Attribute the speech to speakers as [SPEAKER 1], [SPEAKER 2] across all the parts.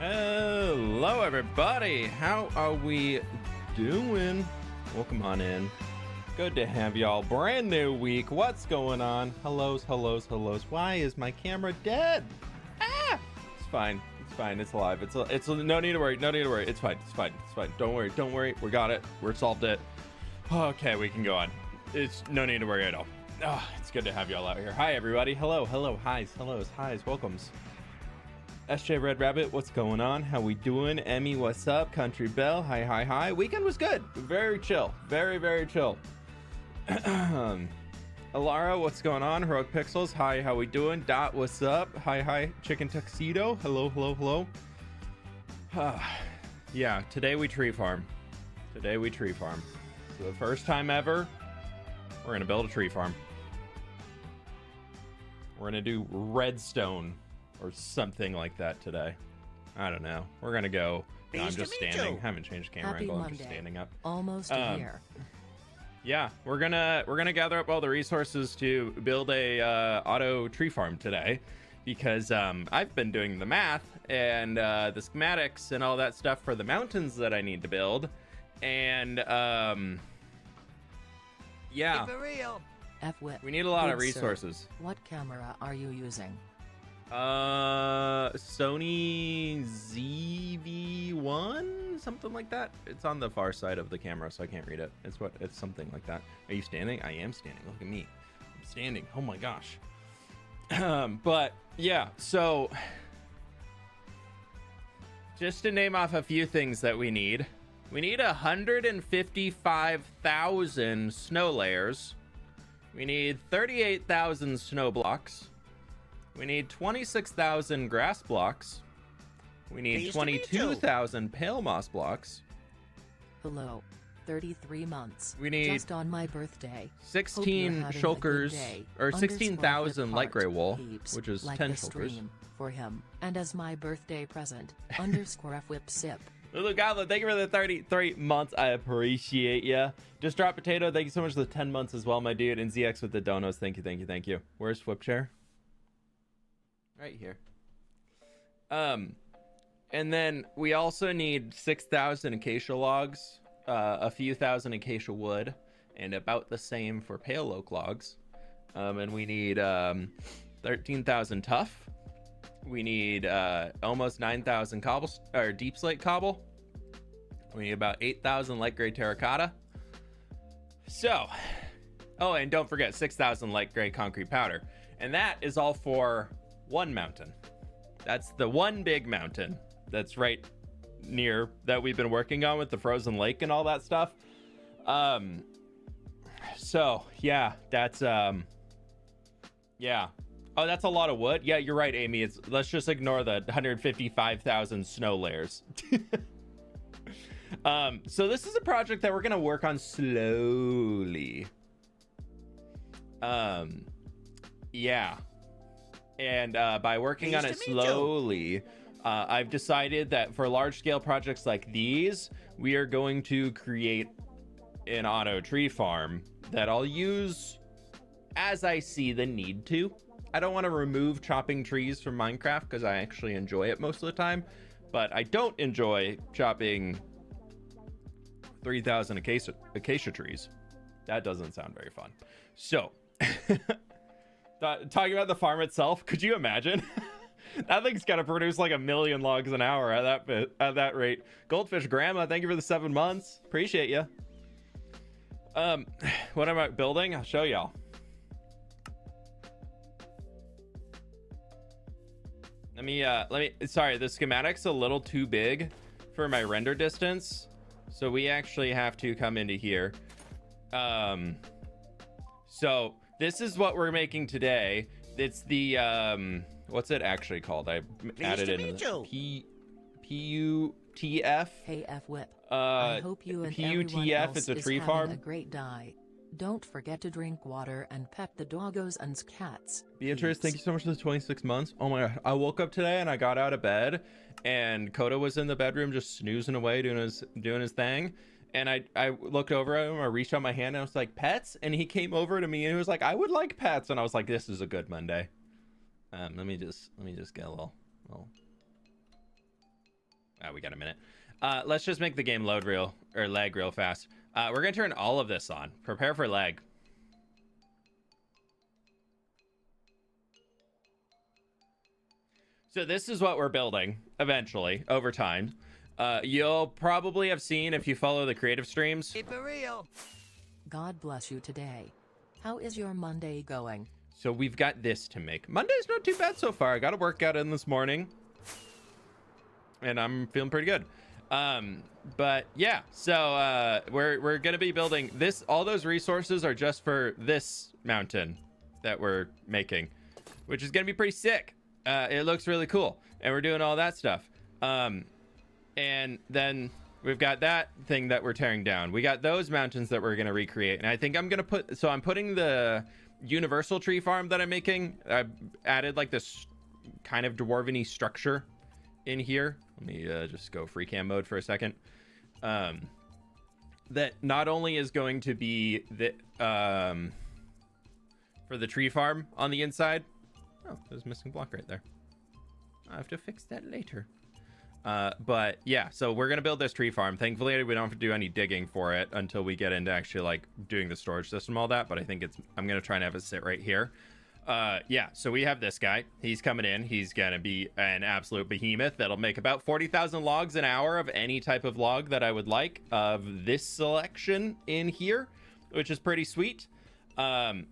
[SPEAKER 1] Hello everybody, how are we doing? Welcome on in. Good to have y'all. Brand new week. What's going on? Hellos. Why is my camera dead? Ah! It's fine. It's alive. It's no need to worry. It's fine. Don't worry. We got it. We're solved it. Okay, we can go on. It's no need to worry at all. Oh, it's good to have y'all out here. Hi everybody. Hello. Highs, welcomes. SJ Red Rabbit, what's going on? How we doing? Emmy, what's up? Country Bell, hi. Weekend was good. Very chill. Very chill. Alara, what's going on? Heroic Pixels, hi, how we doing? Dot, what's up? Hi. Chicken Tuxedo, hello. Yeah, today we tree farm. So the first time ever, we're gonna build a tree farm. We're gonna do redstone or something like that today. I don't know. We're gonna go. No, I'm just standing. Haven't changed camera angle. I'm just standing up.
[SPEAKER 2] Almost a year.
[SPEAKER 1] Yeah, we're gonna gather up all the resources to build a auto tree farm today, because I've been doing the math and the schematics and all that stuff for the mountains that I need to build, and yeah,
[SPEAKER 2] for real. F-whip.
[SPEAKER 1] We need a lot of resources.
[SPEAKER 2] Sir, what camera are you using?
[SPEAKER 1] Sony ZV-1, something like that. It's on the far side of the camera, so I can't read it. It's something like that. Are you standing? I am standing. Look at me. I'm standing. Oh my gosh. But yeah, so just to name off a few things that we need 155,000 snow layers. We need 38,000 snow blocks. We need 26,000 grass blocks. We need 22,000 pale moss blocks.
[SPEAKER 2] Hello. 33 months.
[SPEAKER 1] We need
[SPEAKER 2] just on my birthday.
[SPEAKER 1] 16 shulkers, or 16,000 light gray wool, which is
[SPEAKER 2] like
[SPEAKER 1] 10 shulkers.
[SPEAKER 2] For him, and as my birthday present, _ whip sip.
[SPEAKER 1] Lulu Goblin, thank you for the 33 months. I appreciate ya. Just Drop Potato, thank you so much for the 10 months as well, my dude. And ZX with the donos, thank you. Where's Flipchair? Right here. And then we also need 6,000 acacia logs, a few thousand acacia wood, and about the same for pale oak logs. And we need 13,000 tuff. We need almost 9,000 cobble or deep slate cobble. We need about 8,000 light gray terracotta. So, oh, and don't forget 6,000 light gray concrete powder. And that is all for one mountain. That's the one big mountain that's right near that we've been working on with the frozen lake and all that stuff. So yeah, that's yeah. Oh, that's a lot of wood. Yeah, you're right, Amy. Let's just ignore the 155,000 snow layers. So this is a project that we're gonna work on slowly. Yeah. And by working on it slowly, I've decided that for large scale projects like these, we are going to create an auto tree farm that I'll use as I see the need to. I don't want to remove chopping trees from Minecraft because I actually enjoy it most of the time, but I don't enjoy chopping 3,000 acacia trees. That doesn't sound very fun. So talking about the farm itself, could you imagine? That thing's got to produce like 1 million logs an hour at that rate. Goldfish Grandma, thank you for the 7 months. Appreciate you. What am I building? I'll show y'all. Let me sorry, the schematic's a little too big for my render distance, so we actually have to come into here. So this is what we're making today. It's the what's it actually called? I added in PUTF.
[SPEAKER 2] Hey F-whip. I hope you and everyone else
[SPEAKER 1] it's a
[SPEAKER 2] is
[SPEAKER 1] tree
[SPEAKER 2] having
[SPEAKER 1] farm.
[SPEAKER 2] A great day. Don't forget to drink water and pet the doggos and cats.
[SPEAKER 1] Beatrice, thank you so much for the 26 months. Oh my god, I woke up today and I got out of bed and Coda was in the bedroom just snoozing away doing his thing, and I looked over at him, I reached out my hand and I was like, pets? And he came over to me and he was like, I would like pets, and I was like, this is a good Monday. Let me just get a little We got a minute. Let's just make the game load lag real fast. We're gonna turn all of this on. Prepare for lag. So this is what we're building eventually over time. You'll probably have seen if you follow the creative streams.
[SPEAKER 3] Keep it real.
[SPEAKER 2] God bless you today. How is your Monday going?
[SPEAKER 1] So we've got this to make. Monday's not too bad so far. I got a workout in this morning, and I'm feeling pretty good. But yeah, so we're gonna be building this. All those resources are just for this mountain that we're making, which is gonna be pretty sick. It looks really cool, and we're doing all that stuff. And then we've got that thing that we're tearing down. We got those mountains that we're gonna recreate, and I think I'm putting the universal tree farm that I'm making. I've added like this kind of dwarven-y structure in here. Let me just go free cam mode for a second. That not only is going to be the for the tree farm on the inside. Oh, there's a missing block right there. I have to fix that later. But yeah, so we're gonna build this tree farm. Thankfully, we don't have to do any digging for it until we get into actually like doing the storage system, all that. But I think I'm gonna try and have it sit right here. Yeah, so we have this guy. He's coming in. He's gonna be an absolute behemoth that'll make about 40,000 logs an hour of any type of log that I would like of this selection in here, which is pretty sweet. It's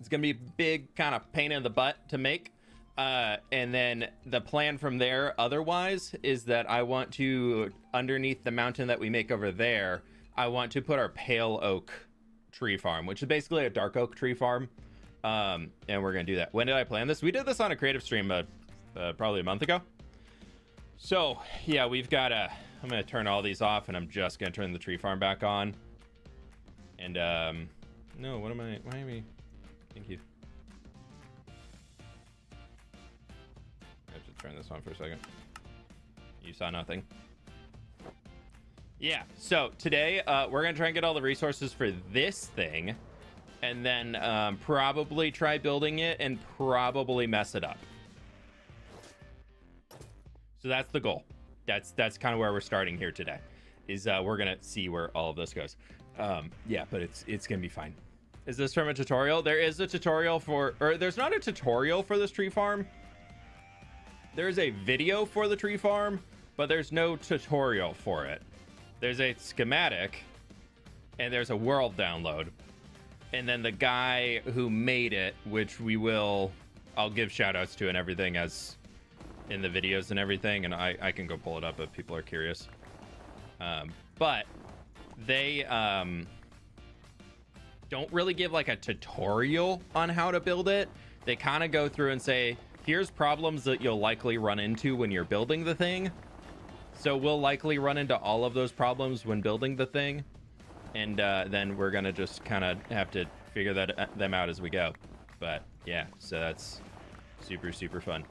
[SPEAKER 1] gonna be a big kind of pain in the butt to make. And then the plan from there otherwise is that I want to, underneath the mountain that we make over there, I want to put our pale oak tree farm, which is basically a dark oak tree farm. And we're gonna do that. When did I plan this? We did this on a creative stream probably a month ago. So yeah, we've got I'm gonna turn all these off, and I'm just gonna turn the tree farm back on. And no, why am I? Thank you. I have to turn this on for a second. You saw nothing. Yeah, so today we're gonna try and get all the resources for this thing, and then probably try building it and probably mess it up. So that's the goal. That's kind of where we're starting here today. Is we're gonna see where all of this goes. Yeah, but it's gonna be fine. Is this from a tutorial? There is a tutorial for, or there's not a tutorial for this tree farm. There's a video for the tree farm, but there's no tutorial for it. There's a schematic, and there's a world download. And then the guy who made it, which I'll give shout outs to and everything as in the videos and everything, and I can go pull it up if people are curious. But they don't really give like a tutorial on how to build it. They kind of go through and say, here's problems that you'll likely run into when you're building the thing. So we'll likely run into all of those problems when building the thing. And then we're going to just kind of have to figure them out as we go. But yeah, so that's super, super fun.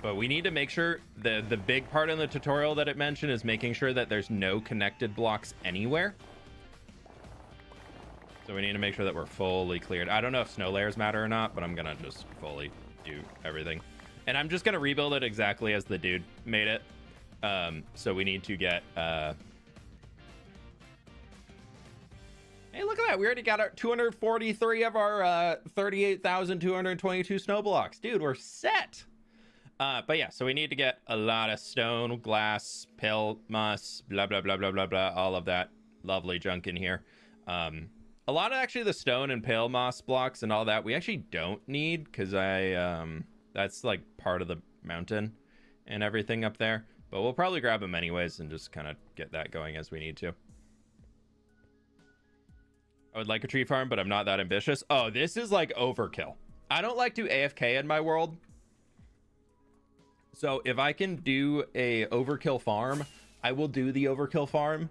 [SPEAKER 1] But we need to make sure the big part in the tutorial that it mentioned is making sure that there's no connected blocks anywhere. So we need to make sure that we're fully cleared. I don't know if snow layers matter or not, but I'm going to just fully do everything. And I'm just going to rebuild it exactly as the dude made it. So we need to get... Hey, look at that. We already got our 243 of our 38,222 snow blocks. Dude, we're set. But yeah, so we need to get a lot of stone, glass, pale moss, blah, blah, blah, blah, blah, blah. All of that lovely junk in here. A lot of actually the stone and pale moss blocks and all that we actually don't need, because that's like part of the mountain and everything up there. But we'll probably grab them anyways and just kind of get that going as we need to. I would like a tree farm, but I'm not that ambitious. Oh, this is like overkill. I don't like to AFK in my world. So if I can do a overkill farm, I will do the overkill farm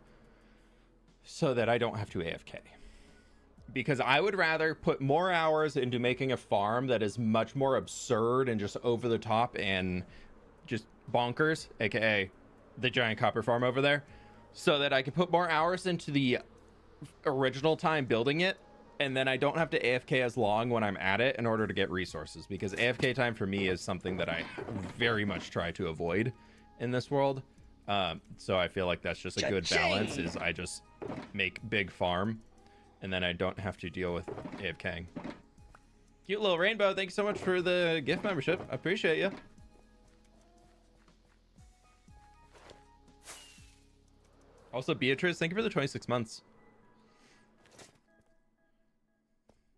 [SPEAKER 1] so that I don't have to AFK. Because I would rather put more hours into making a farm that is much more absurd and just over the top and just bonkers, aka the giant copper farm over there, so that I can put more hours into the original time building it, and then I don't have to AFK as long when I'm at it in order to get resources, because AFK time for me is something that I very much try to avoid in this world. So I feel like that's just a good balance, is I just make big farm, and then I don't have to deal with AFKing. Cute little rainbow, thank you so much for the gift membership. I appreciate you. Also, Beatrice, thank you for the 26 months.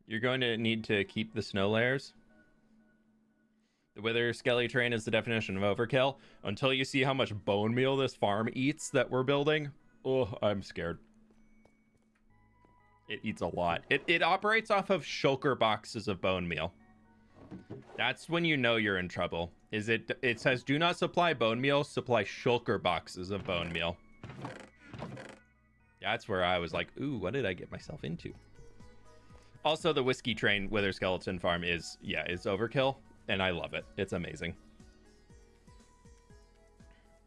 [SPEAKER 1] You're going to need to keep the snow layers. The Wither Skelly train is the definition of overkill. Until you see how much bone meal this farm eats that we're building, oh, I'm scared. It eats a lot. It operates off of shulker boxes of bone meal. That's when you know you're in trouble. It says do not supply bone meal, supply shulker boxes of bone meal. That's where I was like, ooh, what did I get myself into? Also, the whiskey train Wither Skeleton farm is overkill, and I love it. It's amazing.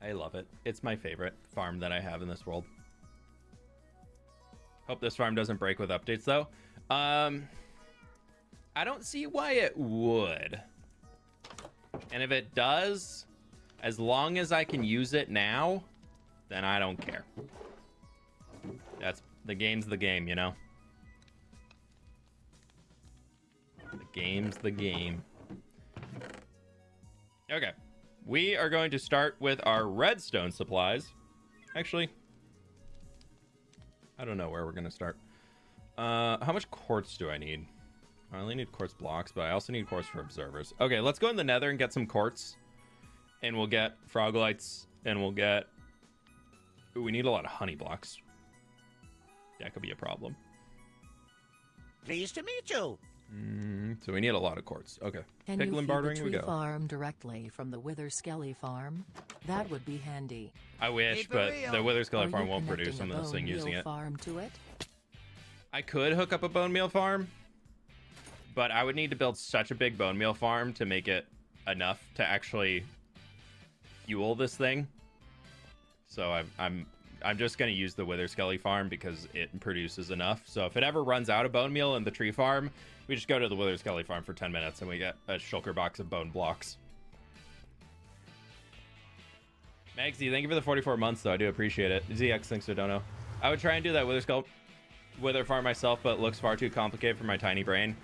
[SPEAKER 1] I love it. It's my favorite farm that I have in this world. Hope this farm doesn't break with updates, though. I don't see why it would. And if it does, as long as I can use it now, then I don't care. That's the game's the game, you know? The game's the game. Okay. We are going to start with our redstone supplies. Actually, I don't know where we're going to start. How much quartz do I need? I only need quartz blocks, but I also need quartz for observers. Okay, let's go in the nether and get some quartz. And we'll get frog lights, and we'll get... Ooh, we need a lot of honey blocks. That could be a problem.
[SPEAKER 3] Pleased to meet you.
[SPEAKER 1] So we need a lot of quartz. Okay.
[SPEAKER 2] Can
[SPEAKER 1] Piglin
[SPEAKER 2] you feed
[SPEAKER 1] bartering,
[SPEAKER 2] the
[SPEAKER 1] we
[SPEAKER 2] tree
[SPEAKER 1] go.
[SPEAKER 2] farm directly from the Wither Skelly farm? That would be handy.
[SPEAKER 1] I wish,
[SPEAKER 3] Keep it
[SPEAKER 1] but
[SPEAKER 3] real.
[SPEAKER 1] the Wither Skelly
[SPEAKER 2] Are
[SPEAKER 1] farm
[SPEAKER 2] you
[SPEAKER 1] won't produce
[SPEAKER 2] connecting a
[SPEAKER 1] unless I'm
[SPEAKER 2] bone
[SPEAKER 1] using
[SPEAKER 2] meal
[SPEAKER 1] it.
[SPEAKER 2] farm to it?
[SPEAKER 1] I could hook up a bone meal farm, but I would need to build such a big bone meal farm to make it enough to actually fuel this thing. So I'm just going to use the Wither Skelly farm because it produces enough. So if it ever runs out of bone meal in the tree farm, we just go to the Wither Skelly farm for 10 minutes and we get a shulker box of bone blocks. Magsy, thank you for the 44 months, though. I do appreciate it. ZX, thanks for dono. I would try and do that Wither farm myself, but it looks far too complicated for my tiny brain.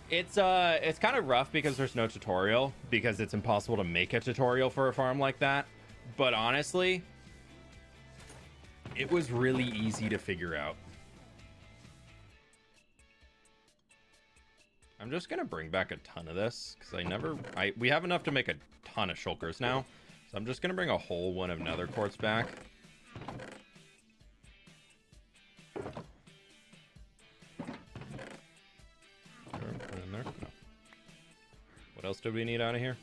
[SPEAKER 1] It's kind of rough because there's no tutorial, because it's impossible to make a tutorial for a farm like that. But honestly, it was really easy to figure out. I'm just gonna bring back a ton of this because we have enough to make a ton of shulkers now. So I'm just gonna bring a whole one of nether quartz back. Put it in there. No. What else did we need out of here?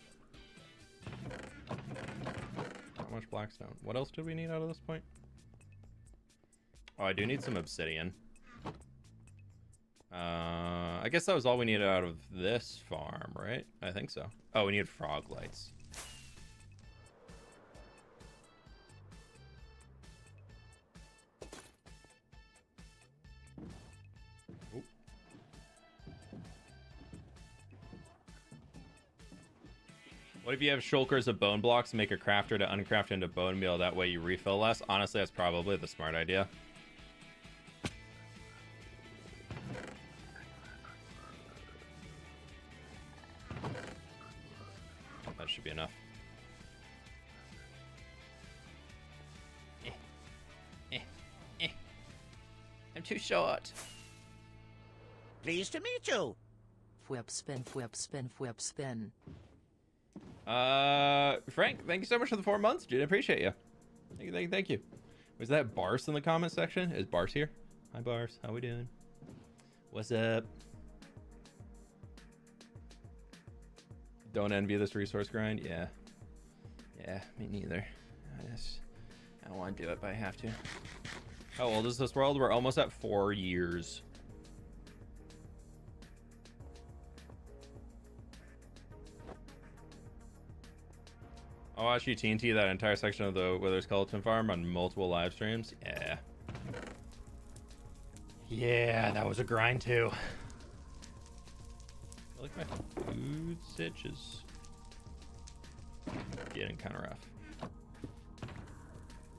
[SPEAKER 1] Not much blackstone. What else did we need out of this point? Oh, I do need some obsidian. I guess that was all we needed out of this farm, right? I think so. Oh, we need frog lights. Oop. What if you have shulkers of bone blocks, make a crafter to uncraft into bone meal? That way you refill less. Honestly, that's probably the smart idea. That should be enough. I'm too short.
[SPEAKER 3] Pleased to meet you.
[SPEAKER 2] Whip spin, whip spin, whip spin.
[SPEAKER 1] Frank, thank you so much for the 4 months, dude. I appreciate you. Thank you. Was that Bars in the comment section? Is Bars here? Hi, Bars. How we doing? What's up? Don't envy this resource grind. Yeah, me neither. I don't want to do it, but I have to. How old is this world? We're almost at 4 years. I'll watch you TNT that entire section of the Wither Skeleton farm on multiple live streams. Yeah, that was a grind too. I feel like my food sitch is getting kind of rough.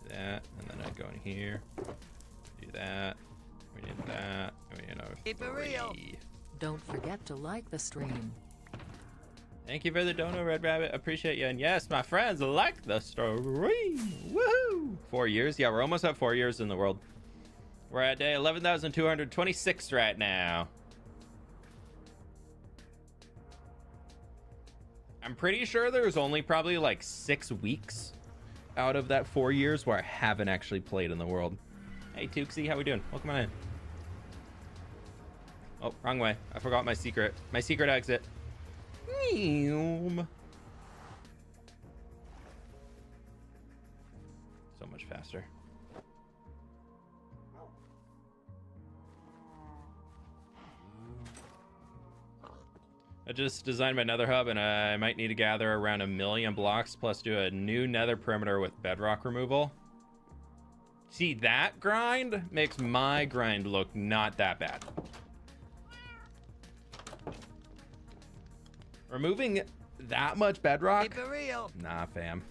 [SPEAKER 1] that, and then I go in here. Do that. We need that. And we need another
[SPEAKER 3] Keep it real.
[SPEAKER 1] 3.
[SPEAKER 2] Don't forget to like the stream.
[SPEAKER 1] Thank you for the dono, Red Rabbit. Appreciate you. And yes, my friends, like the stream. Woohoo! 4 years. Yeah, we're almost at 4 years in the world. We're at day 11,226 right now. I'm pretty sure there's only probably like 6 weeks out of that 4 years where I haven't actually played in the world. Hey, Tuxie, how we doing? Welcome on in. Oh, wrong way. I forgot my secret. My secret exit. So much faster. I just designed my nether hub, and I might need to gather around 1 million blocks plus do a new nether perimeter with bedrock removal. See, that grind makes my grind look not that bad. Removing that much bedrock?
[SPEAKER 3] Keep it real.
[SPEAKER 1] Nah, fam.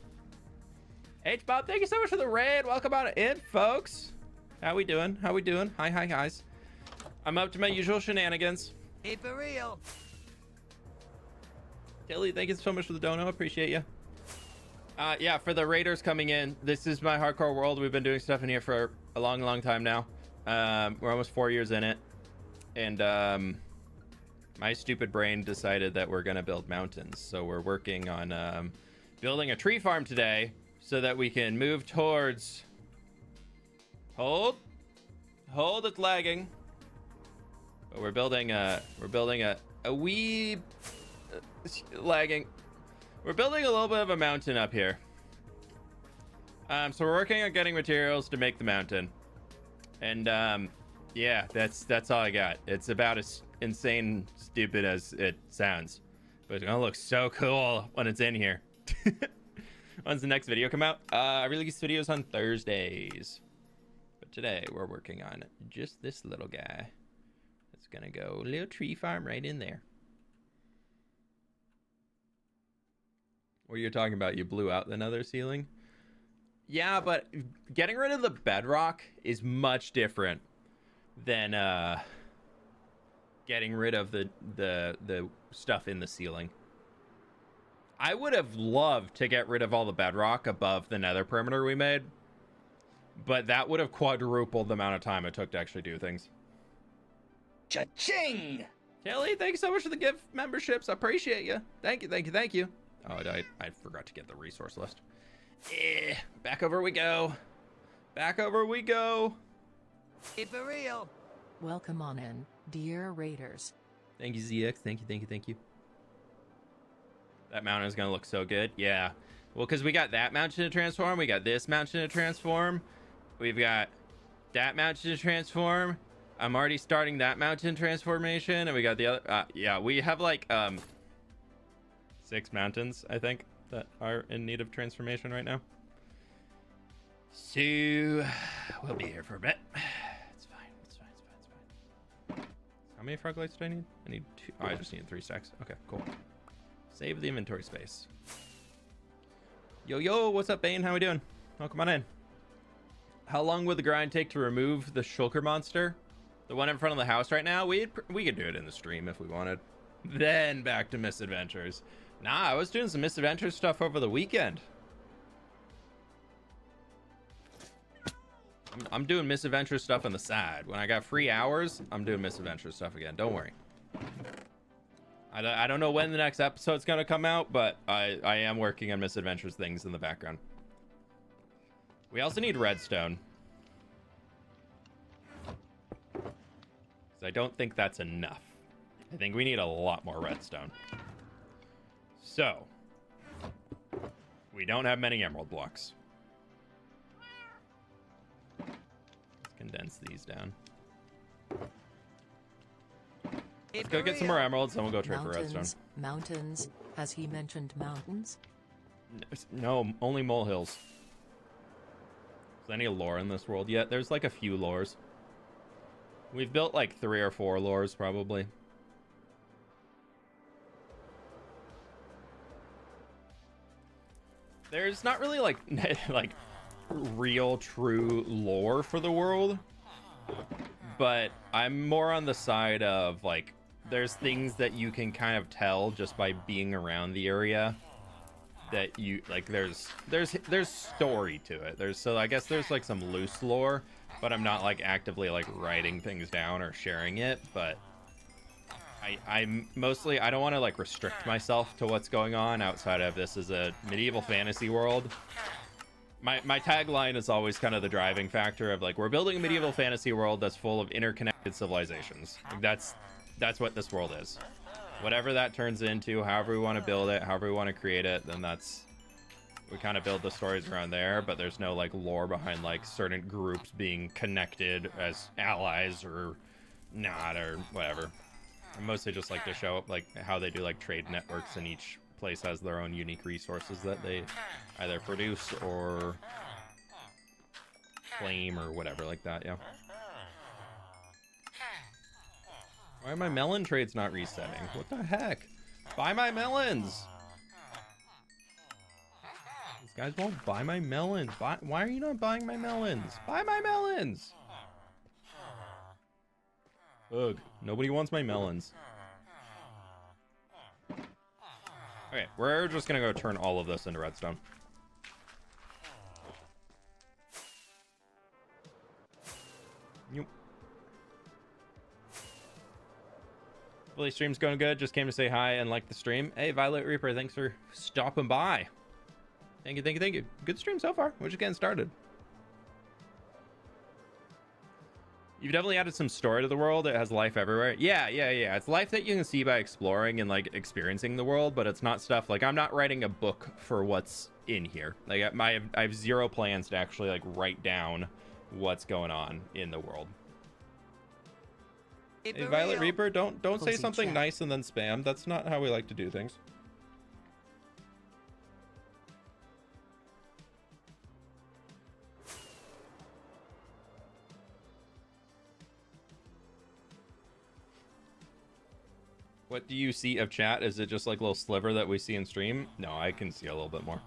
[SPEAKER 1] H-Bob, thank you so much for the raid. Welcome on in, folks. How we doing? How we doing? Hi, hi, guys. I'm up to my usual shenanigans.
[SPEAKER 3] Keep it real.
[SPEAKER 1] Tilly, thank you so much for the dono. Appreciate you. Yeah, for the raiders coming in, this is my hardcore world. We've been doing stuff in here for a long, long time now. We're almost 4 years in it. And my stupid brain decided that we're going to build mountains. So we're working on building a tree farm today so that we can move towards... Hold, it's lagging. But we're building a wee... lagging. We're building a little bit of a mountain up here. So we're working on getting materials to make the mountain. And yeah, that's all I got. It's about as insane stupid as it sounds. But it's gonna look so cool when it's in here. When's the next video come out? I release videos on Thursdays. But today we're working on just this little guy. It's gonna go little tree farm right in there. What you're talking about, you blew out the nether ceiling? Yeah, but getting rid of the bedrock is much different than getting rid of the stuff in the ceiling. I would have loved to get rid of all the bedrock above the nether perimeter we made, but that would have quadrupled the amount of time it took to actually do things.
[SPEAKER 3] Cha-ching!
[SPEAKER 1] Kelly, thank you so much for the gift memberships. I appreciate you. Thank you, thank you, thank you. Oh, I forgot to get the resource list. Back over we go. Back over we go.
[SPEAKER 3] Keep it real.
[SPEAKER 2] Welcome on in, dear raiders.
[SPEAKER 1] Thank you, ZX. Thank you, thank you, thank you. That mountain is going to look so good. Yeah. Well, because we got that mountain to transform. We got this mountain to transform. We've got that mountain to transform. I'm already starting that mountain transformation. And we got the other. Yeah, we have like 6 mountains, I think, that are in need of transformation right now. So we'll be here for a bit. It's fine. It's fine. It's fine. It's fine. How many frog lights do I need? I need 2. Oh, I just need 3 stacks. Okay, cool. Save the inventory space. Yo, what's up, Bane? How we doing? Welcome on in. How long would the grind take to remove the shulker monster? The one in front of the house right now? We could do it in the stream if we wanted. Then back to misadventures. Nah, I was doing some misadventure stuff over the weekend. I'm doing misadventure stuff on the side. When I got free hours, I'm doing misadventure stuff again. Don't worry. I don't know when the next episode's gonna come out, but I am working on misadventures things in the background. We also need redstone. Because I don't think that's enough. I think we need a lot more redstone. So, we don't have many emerald blocks. Let's condense these down. Let's go get some more emeralds, then we'll go trade for redstone.
[SPEAKER 2] Mountains. Has he mentioned mountains?
[SPEAKER 1] No, only molehills. Is there any lore in this world yet? There's like a few lores. We've built like 3 or 4 lores, probably. There's not really like real true lore for the world, but I'm more on the side of like there's things that you can kind of tell just by being around the area that you like there's story to it. So I guess there's like some loose lore, but I'm not like actively like writing things down or sharing it. But I'm mostly, I don't want to like restrict myself to what's going on outside of this is a medieval fantasy world. My tagline is always kind of the driving factor of like we're building a medieval fantasy world that's full of interconnected civilizations. Like that's what this world is. Whatever that turns into, however we want to build it, however we want to create it, then we kind of build the stories around there, but there's no like lore behind like certain groups being connected as allies or not or whatever. I mostly just like to show up like how they do like trade networks, and each place has their own unique resources that they either produce or claim or whatever like that. Yeah. Why are my melon trades not resetting? What the heck? Buy my melons! These guys won't buy my melons. Why are you not buying my melons? Buy my melons! Ugh, nobody wants my melons. Okay, we're just gonna go turn all of this into redstone. Yep. Hopefully stream's going good. Just came to say hi and like the stream. Hey, Violet Reaper, thanks for stopping by. Thank you, thank you, thank you. Good stream so far. We're just getting started. You've definitely added some story to the world. It has life everywhere. Yeah. It's life that you can see by exploring and like experiencing the world, but it's not stuff like I'm not writing a book for what's in here. Like I have zero plans to actually like write down what's going on in the world. Hey, Violet Reaper, don't say something nice and then spam. That's not how we like to do things. What do you see of chat? Is it just like a little sliver that we see in stream? No, I can see a little bit more.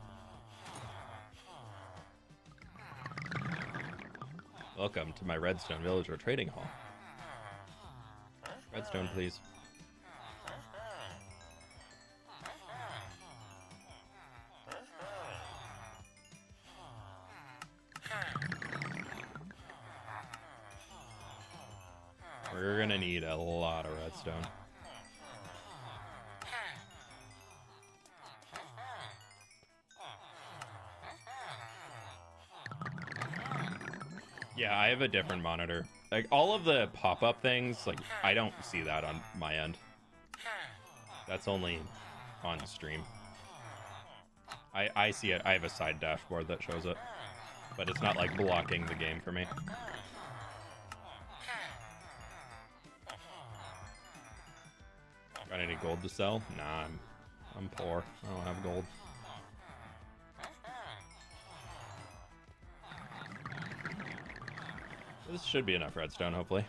[SPEAKER 1] Welcome to my Redstone Villager Trading Hall. Redstone, please. We're gonna need a lot of redstone. Yeah, I have a different monitor. Like all of the pop-up things, like I don't see that on my end. That's only on stream. I see it. I have a side dashboard that shows it, but it's not like blocking the game for me. Got any gold to sell? Nah, I'm poor. I don't have gold. This should be enough redstone, hopefully.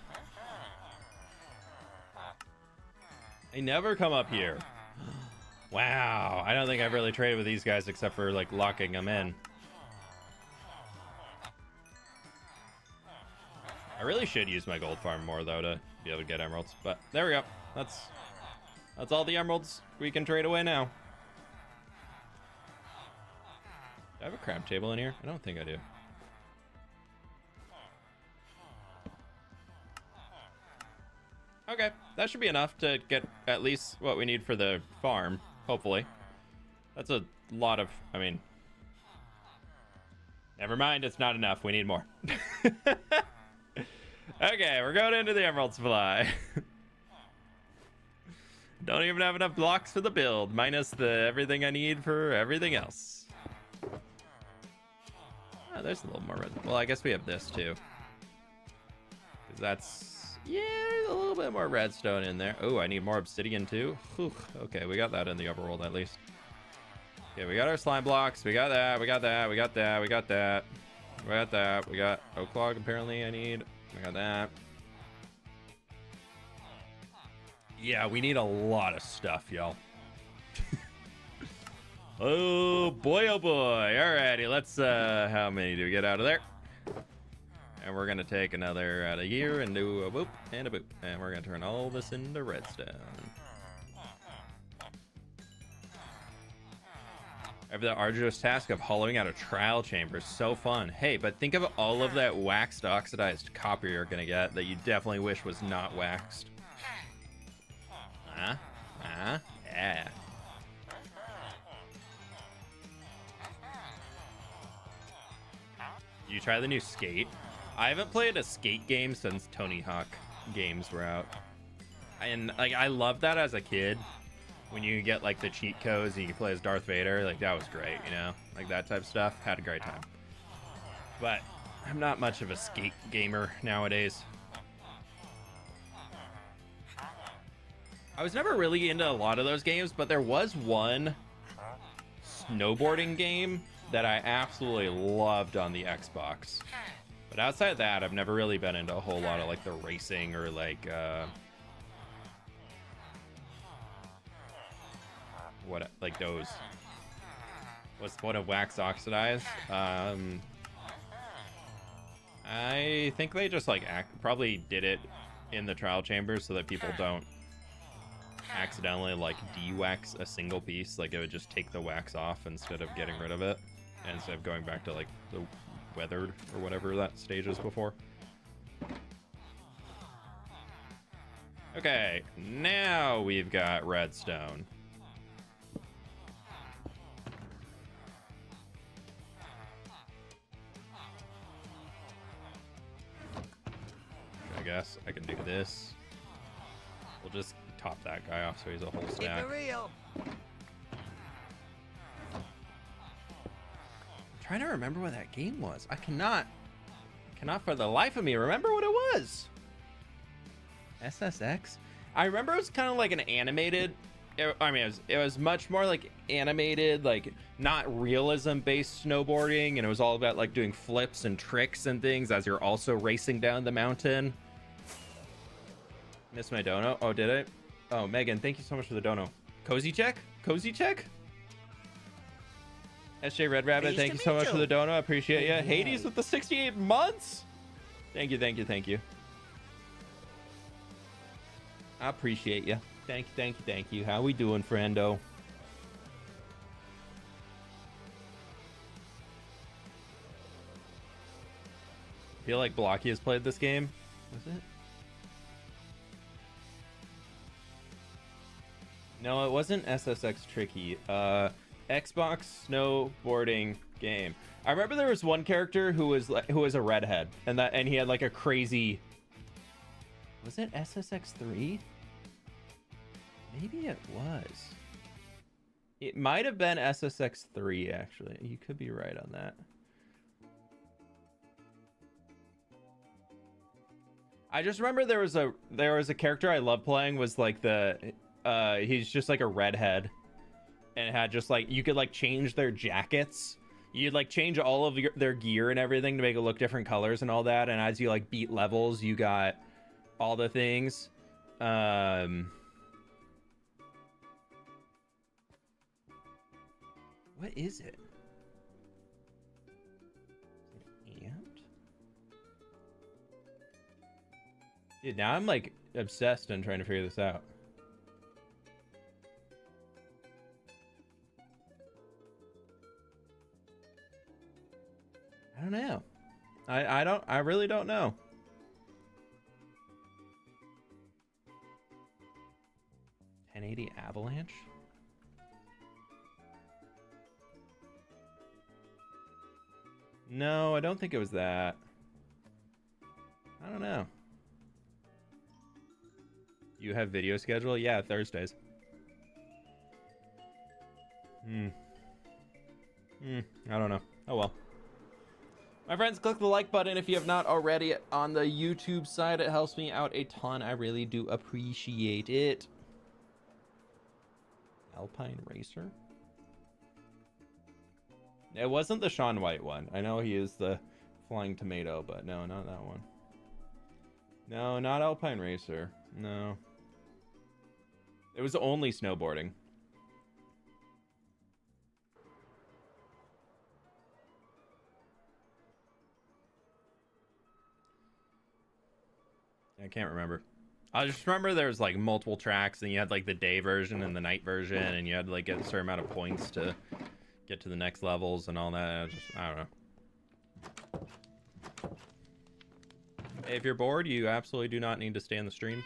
[SPEAKER 1] They never come up here. Wow, I don't think I've really traded with these guys except for like locking them in. I really should use my gold farm more though to be able to get emeralds, but there we go. That's all the emeralds we can trade away now. Do I have a crab table in here? I don't think I do. Okay, that should be enough to get at least what we need for the farm, hopefully. That's a lot of, I mean... Never mind, it's not enough. We need more. Okay, we're going into the emerald supply. Don't even have enough blocks for the build, minus the everything I need for everything else. Oh, there's a little more red. Well, I guess we have this too. Because that's... Yeah, there's a little bit more redstone in there. Oh, I need more obsidian too. Whew. Okay, we got that in the overworld at least. Okay, we got our slime blocks. We got that. We got that. We got that. We got that. We got that. We got oak log apparently I need. We got that. Yeah, we need a lot of stuff, y'all. Oh boy, oh boy. Alrighty, let's how many do we get out of there? And we're gonna take another out of here and do a boop and a boop. And we're gonna turn all this into redstone. I have the arduous task of hollowing out a trial chamber. So fun. Hey, but think of all of that waxed oxidized copper you're gonna get that you definitely wish was not waxed. Yeah. You try the new Skate? I haven't played a Skate game since Tony Hawk games were out. And like I loved that as a kid. When you get like the cheat codes and you can play as Darth Vader, like that was great, you know? Like that type of stuff. Had a great time. But I'm not much of a Skate gamer nowadays. I was never really into a lot of those games, but there was one snowboarding game that I absolutely loved on the Xbox. But outside of that, I've never really been into a whole lot of like the racing or like what like those. What's what of wax oxidized? I think they just like probably did it in the trial chambers so that people don't accidentally like de-wax a single piece. Like it would just take the wax off instead of getting rid of it, and instead of going back to like the weathered or whatever that stage is before. Okay, now we've got redstone. I guess I can do this. We'll just top that guy off so he's a whole stack.
[SPEAKER 3] Keep it real.
[SPEAKER 1] I'm trying to remember what that game was. I cannot for the life of me remember what it was. SSX? I remember it was kind of like an animated, it was much more like animated, like not realism based snowboarding, and it was all about like doing flips and tricks and things as you're also racing down the mountain. Missed my dono. Oh, did it? Oh, Megan, thank you so much for the dono. Cozy check? SJ Red Rabbit, thank you so much for the dono. I appreciate you. Hades with the 68 months. Thank you. I appreciate you. Thank you. How we doing, friendo? Feel like Blocky has played this game. Was it? No, it wasn't SSX Tricky. Xbox snowboarding game. I remember there was one character who was a redhead, and he had like a crazy. Was it SSX3? Maybe it was. It might have been SSX3 actually. You could be right on that. I just remember there was a character I loved playing, was like he's just like a redhead, and it had just like you could like change their jackets. You'd like change all of their gear and everything to make it look different colors and all that, and as you like beat levels you got all the things. What is it? Is it amped? Dude, now I'm like obsessed and trying to figure this out. I don't know. I really don't know. $1080 Avalanche? No, I don't think it was that. I don't know. You have video schedule? Yeah, Thursdays. I don't know. Oh well. My friends, click the like button if you have not already on the YouTube side. It helps me out a ton. I really do appreciate it. Alpine Racer? It wasn't the Shaun White one. I know he is the Flying Tomato, but no, not that one. No, not Alpine Racer. No. It was only snowboarding. I can't remember. I just remember there was like multiple tracks, and you had like the day version and the night version, and you had to like get a certain amount of points to get to the next levels and all that. I don't know. If you're bored, you absolutely do not need to stay on the stream.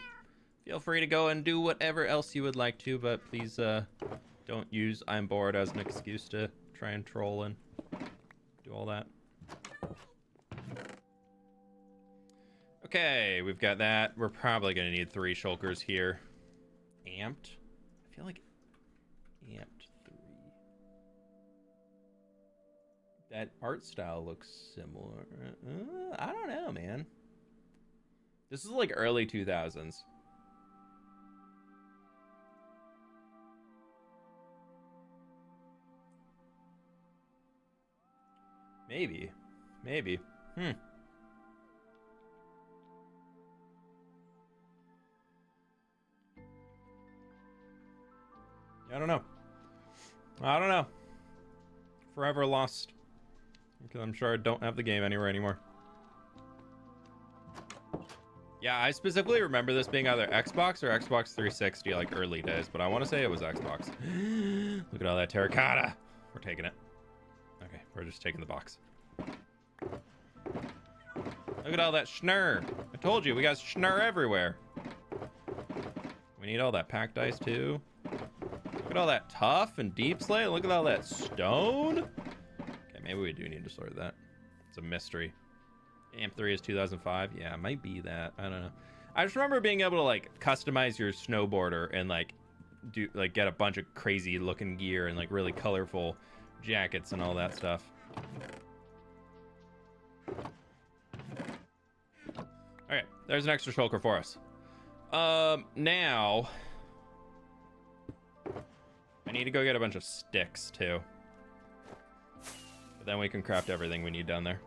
[SPEAKER 1] Feel free to go and do whatever else you would like to, but please don't use I'm bored as an excuse to try and troll and do all that. Okay, we've got that. We're probably going to need 3 shulkers here. Amped? I feel like amped 3. That art style looks similar. I don't know, man. This is like early 2000s. Maybe. Maybe. I don't know. I don't know. Forever lost. Because I'm sure I don't have the game anywhere anymore. Yeah, I specifically remember this being either Xbox or Xbox 360, like early days, but I want to say it was Xbox. Look at all that terracotta. We're taking it. Okay, we're just taking the box. Look at all that schnurr. I told you, we got schnurr everywhere. We need all that packed ice too. Look at all that tough and deep slate. Look at all that stone. Okay, maybe we do need to sort that. It's a mystery. AMP3 is 2005. Yeah, it might be that. I don't know. I just remember being able to like customize your snowboarder and like do like get a bunch of crazy looking gear and like really colorful jackets and all that stuff. Okay, there's an extra shulker for us. Now I need to go get a bunch of sticks too. But then we can craft everything we need down there.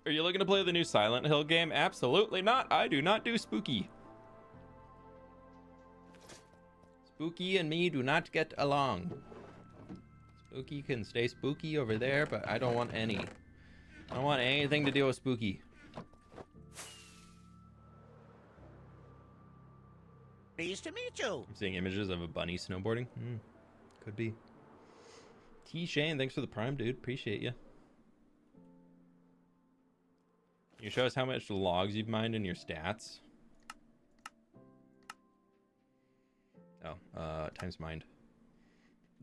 [SPEAKER 1] Are you looking to play the new Silent Hill game? Absolutely not. I do not do spooky. Spooky and me do not get along. Spooky can stay spooky over there, but I don't want any. I don't want anything to do with spooky.
[SPEAKER 3] Pleased to meet you.
[SPEAKER 1] I'm seeing images of a bunny snowboarding. Could be. T. Shane, thanks for the prime, dude. Appreciate you. Can you show us how much logs you've mined in your stats? Oh, times mined.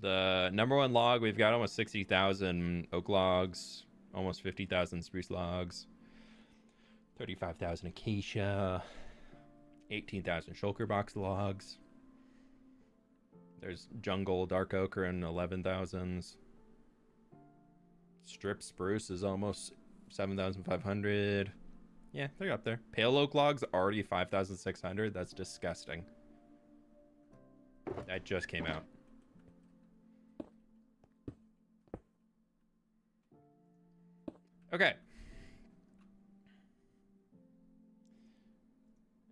[SPEAKER 1] The number 1 log, we've got almost 60,000 oak logs, almost 50,000 spruce logs, 35,000 acacia, 18,000 shulker box logs. There's jungle dark oak are in 11,000s. Strip spruce is almost 7,500. Yeah, they're up there. Pale oak logs already 5,600. That's disgusting. That just came out. Okay.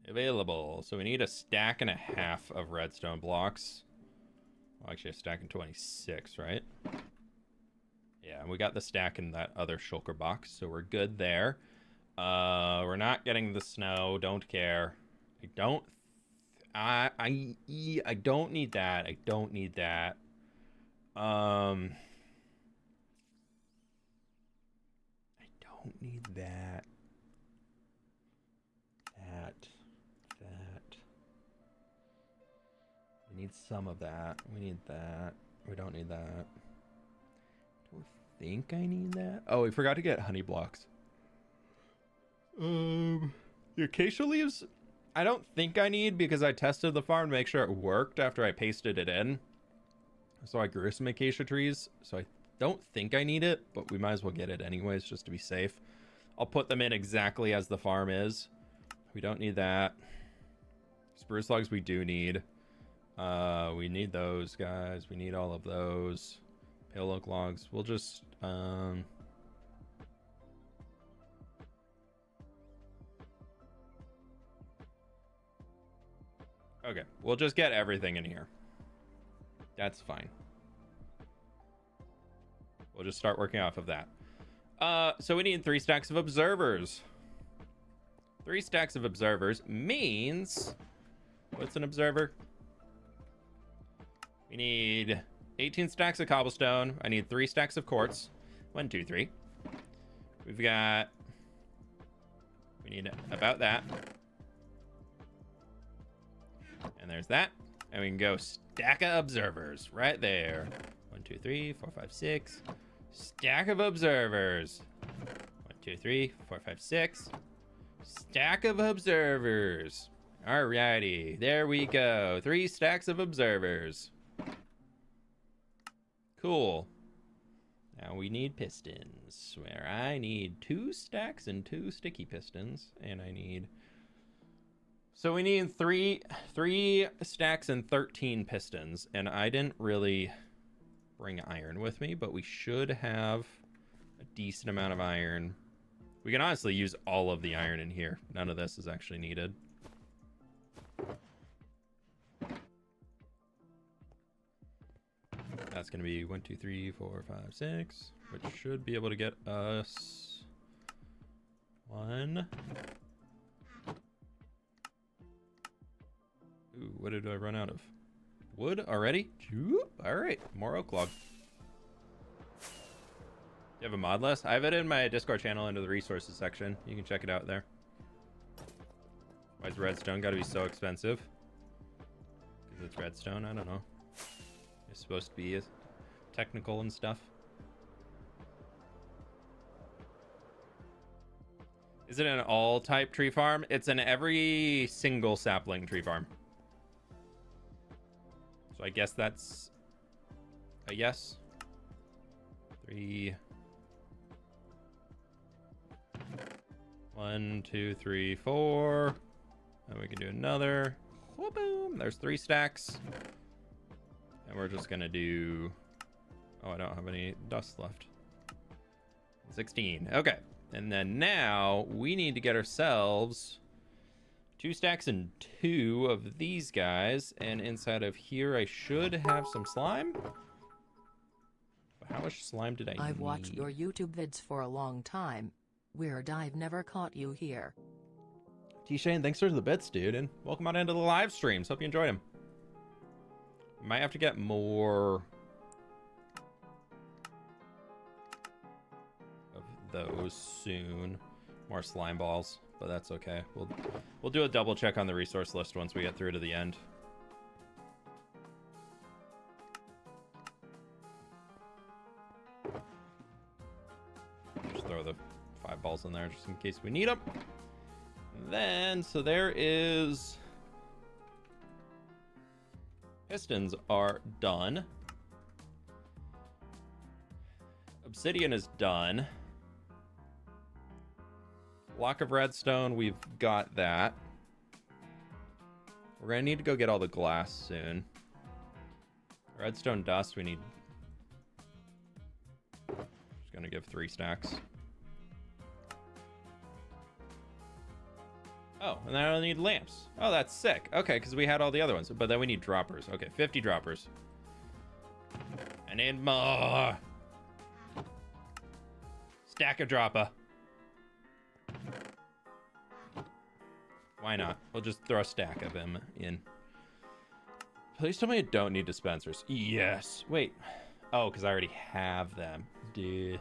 [SPEAKER 1] Available. So we need a stack and a half of redstone blocks. Well, actually a stack and 26, right? Yeah, we got the stack in that other shulker box, so we're good there. We're not getting the snow. Don't care. I don't need that. I don't need that. I don't need that. That. We need some of that. We need that. We don't need that. Don't think I need that. Oh, we forgot to get honey blocks. The acacia leaves, I don't think I need because I tested the farm to make sure it worked after I pasted it in. So I grew some acacia trees. So I don't think I need it, but we might as well get it anyways just to be safe. I'll put them in exactly as the farm is. We don't need that. Spruce logs we do need. We need those guys. We need all of those. Pale oak logs. We'll just okay, we'll just get everything in here. That's fine. We'll just start working off of that. So we need 3 stacks of observers. 3 stacks of observers means... What's an observer? We need 18 stacks of cobblestone. I need 3 stacks of quartz. 1, 2, 3. We've got... We need about that. And there's that. And we can go stack of observers right there. 1, 2, 3, 4, 5, 6. Stack of observers. 1, 2, 3, 4, 5, 6. Stack of observers. Alrighty, there we go. 3 stacks of observers. Cool. Now we need pistons, where I need 2 stacks and 2 sticky pistons, and I need... So we need 3 stacks and 13 pistons, and I didn't really bring iron with me, but we should have a decent amount of iron. We can honestly use all of the iron in here. None of this is actually needed. That's going to be 1, 2, 3, 4, 5, 6, which should be able to get us 1. Ooh, what did I run out of? Wood already? All right, more oak log. Do you have a mod list? I have it in my Discord channel under the resources section. You can check it out there. Why is redstone got to be so expensive? Because it's redstone? I don't know. It's supposed to be technical and stuff. Is it an all type tree farm? It's an every single sapling tree farm. So I guess that's a yes. 3. 1, 2, 3, 4. And we can do another. Boom. There's 3 stacks. And we're just gonna do... Oh, I don't have any dust left. 16. Okay. And then now we need to get ourselves 2 stacks and 2 of these guys. And inside of here, I should have some slime. But how much slime did I need?
[SPEAKER 2] I've watched your YouTube vids for a long time. Weird, I've never caught you here.
[SPEAKER 1] T-Shane, thanks for the bits, dude. And welcome on into the live streams. Hope you enjoyed them. Might have to get more of those soon. More slime balls, but that's okay. We'll do a double check on the resource list once we get through to the end. Just throw the 5 balls in there just in case we need them. Then, so there is... Pistons are done. Obsidian is done. Block of redstone, we've got that. We're gonna need to go get all the glass soon. Redstone dust, we need... Just gonna give 3 stacks. Oh, and then I only need lamps. Oh, that's sick. Okay, because we had all the other ones. But then we need droppers. Okay, 50 droppers. I need more. Stack of dropper. Why not? We'll just throw a stack of them in. Please tell me I don't need dispensers. Yes. Wait. Oh, because I already have them. Duh.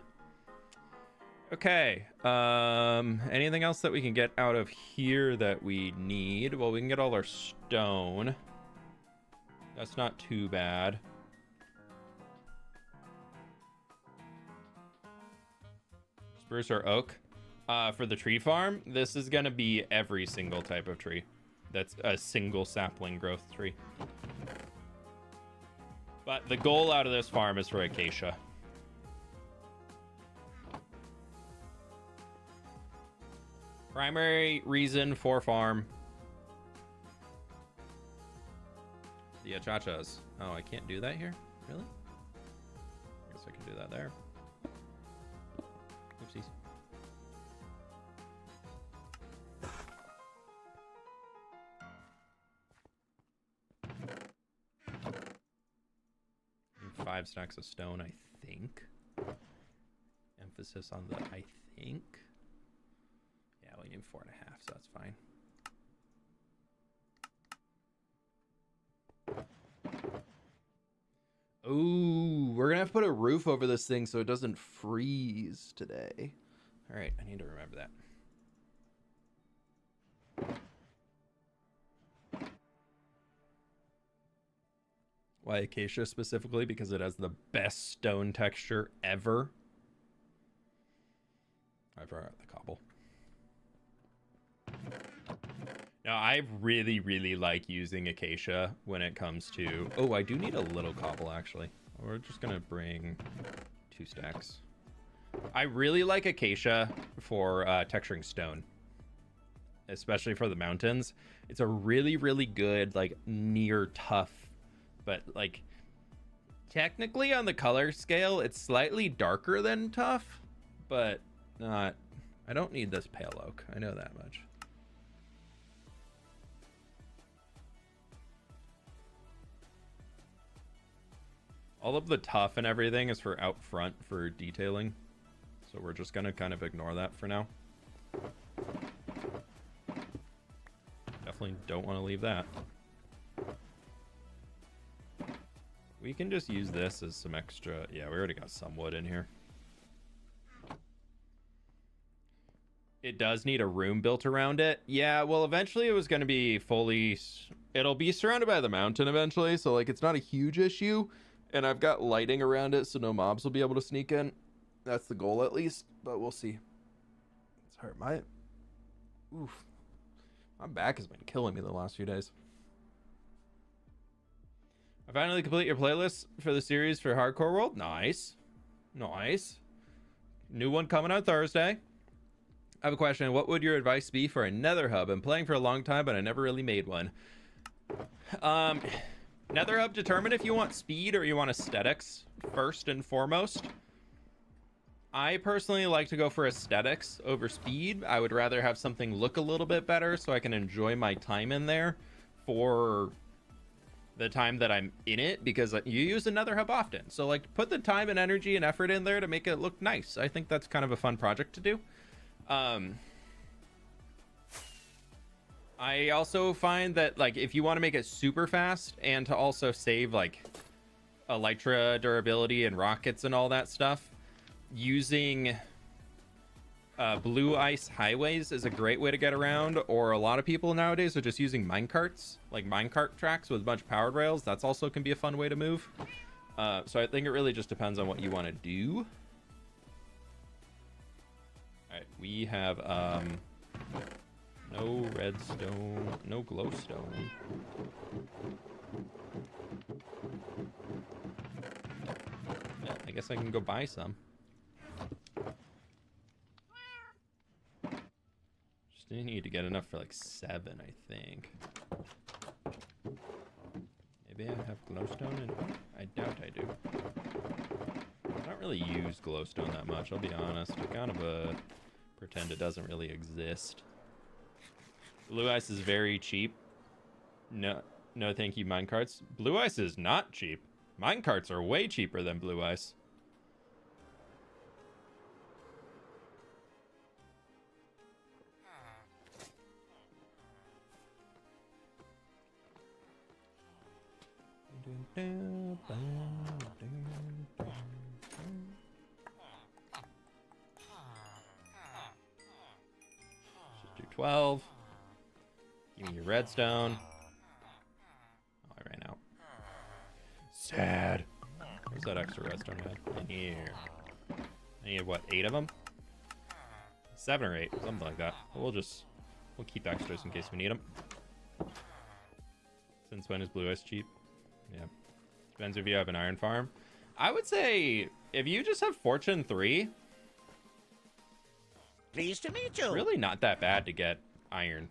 [SPEAKER 1] Okay, anything else that we can get out of here that we need? Well, we can get all our stone. That's not too bad. Spruce or oak? For the tree farm, this is gonna be every single type of tree. That's a single sapling growth tree. But the goal out of this farm is for acacia. Primary reason for farm. The achachas. Oh, I can't do that here? Really? I guess I can do that there. Oopsies. And 5 stacks of stone, I think. Emphasis on the I think. Yeah, we only need 4.5, so that's fine. Ooh, we're gonna have to put a roof over this thing so it doesn't freeze today. All right, I need to remember that. Why acacia specifically? Because it has the best stone texture ever. I forgot the cobble. Now, I really, really like using acacia when it comes to... Oh, I do need a little cobble, actually. We're just going to bring 2 stacks. I really like acacia for texturing stone, especially for the mountains. It's a really, really good, like, near tough, but, like, technically on the color scale, it's slightly darker than tough, but not... I don't need this pale oak. I know that much. All of the tough and everything is for out front for detailing. So we're just going to kind of ignore that for now. Definitely don't want to leave that. We can just use this as some extra... Yeah, we already got some wood in here. It does need a room built around it. Yeah, well, eventually it was going to be fully... It'll be surrounded by the mountain eventually, so, like, it's not a huge issue. And I've got lighting around it, so no mobs will be able to sneak in. That's the goal, at least. But we'll see. It's hard. My back has been killing me the last few days. I finally complete your playlist for the series for Hardcore World. Nice. Nice. New one coming on Thursday. I have a question. What would your advice be for a Nether hub? I'm playing for a long time, but I never really made one. Nether hub, determine if you want speed or you want aesthetics first and foremost. I personally like to go for aesthetics over speed. I would rather have something look a little bit better so I can enjoy my time in there for the time that I'm in it, because you use a Nether hub often. So, like, put the time and energy and effort in there to make it look nice. I think that's kind of a fun project to do. I also find that, like, if you want to make it super fast and to also save, like, elytra durability and rockets and all that stuff, using blue ice highways is a great way to get around. Or a lot of people nowadays are just using minecarts, like minecart tracks with a bunch of powered rails. That's also can be a fun way to move. So I think it really just depends on what you want to do. All right, we have no redstone, no glowstone. Yeah, I guess I can go buy some. Just need to get enough for like 7, I think. Maybe I have glowstone in... I doubt I do. I don't really use glowstone that much, I'll be honest. I kind of pretend it doesn't really exist. Blue ice is very cheap. No, thank you, minecarts. Blue ice is not cheap. Minecarts are way cheaper than blue ice. Just do 12. Give me your redstone. Oh, I ran out. Sad. Where's that extra redstone at? In here. I need, what, 8 of them? 7 or 8, something like that. We'll keep extras in case we need them. Since when is blue ice cheap? Yeah. Depends if you have an iron farm. I would say if you just have Fortune 3.
[SPEAKER 3] Pleased to meet you.
[SPEAKER 1] Really not that bad to get iron.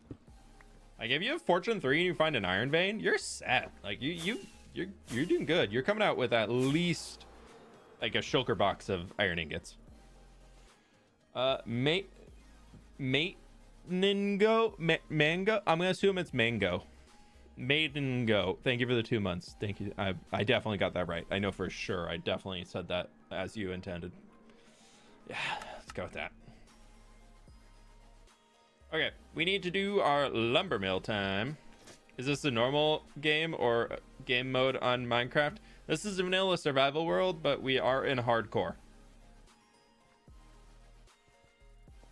[SPEAKER 1] Like, if you have Fortune 3 and you find an iron vein, you're set. Like, you're doing good. You're coming out with at least like a shulker box of iron ingots. Mango. I'm gonna assume it's mango. Maidengo. Thank you for the 2 months. Thank you. I definitely got that right. I know for sure. I definitely said that as you intended. Yeah, let's go with that. Okay, we need to do our lumber mill time. Is this a normal game or game mode on Minecraft? This is a vanilla survival world, but we are in hardcore.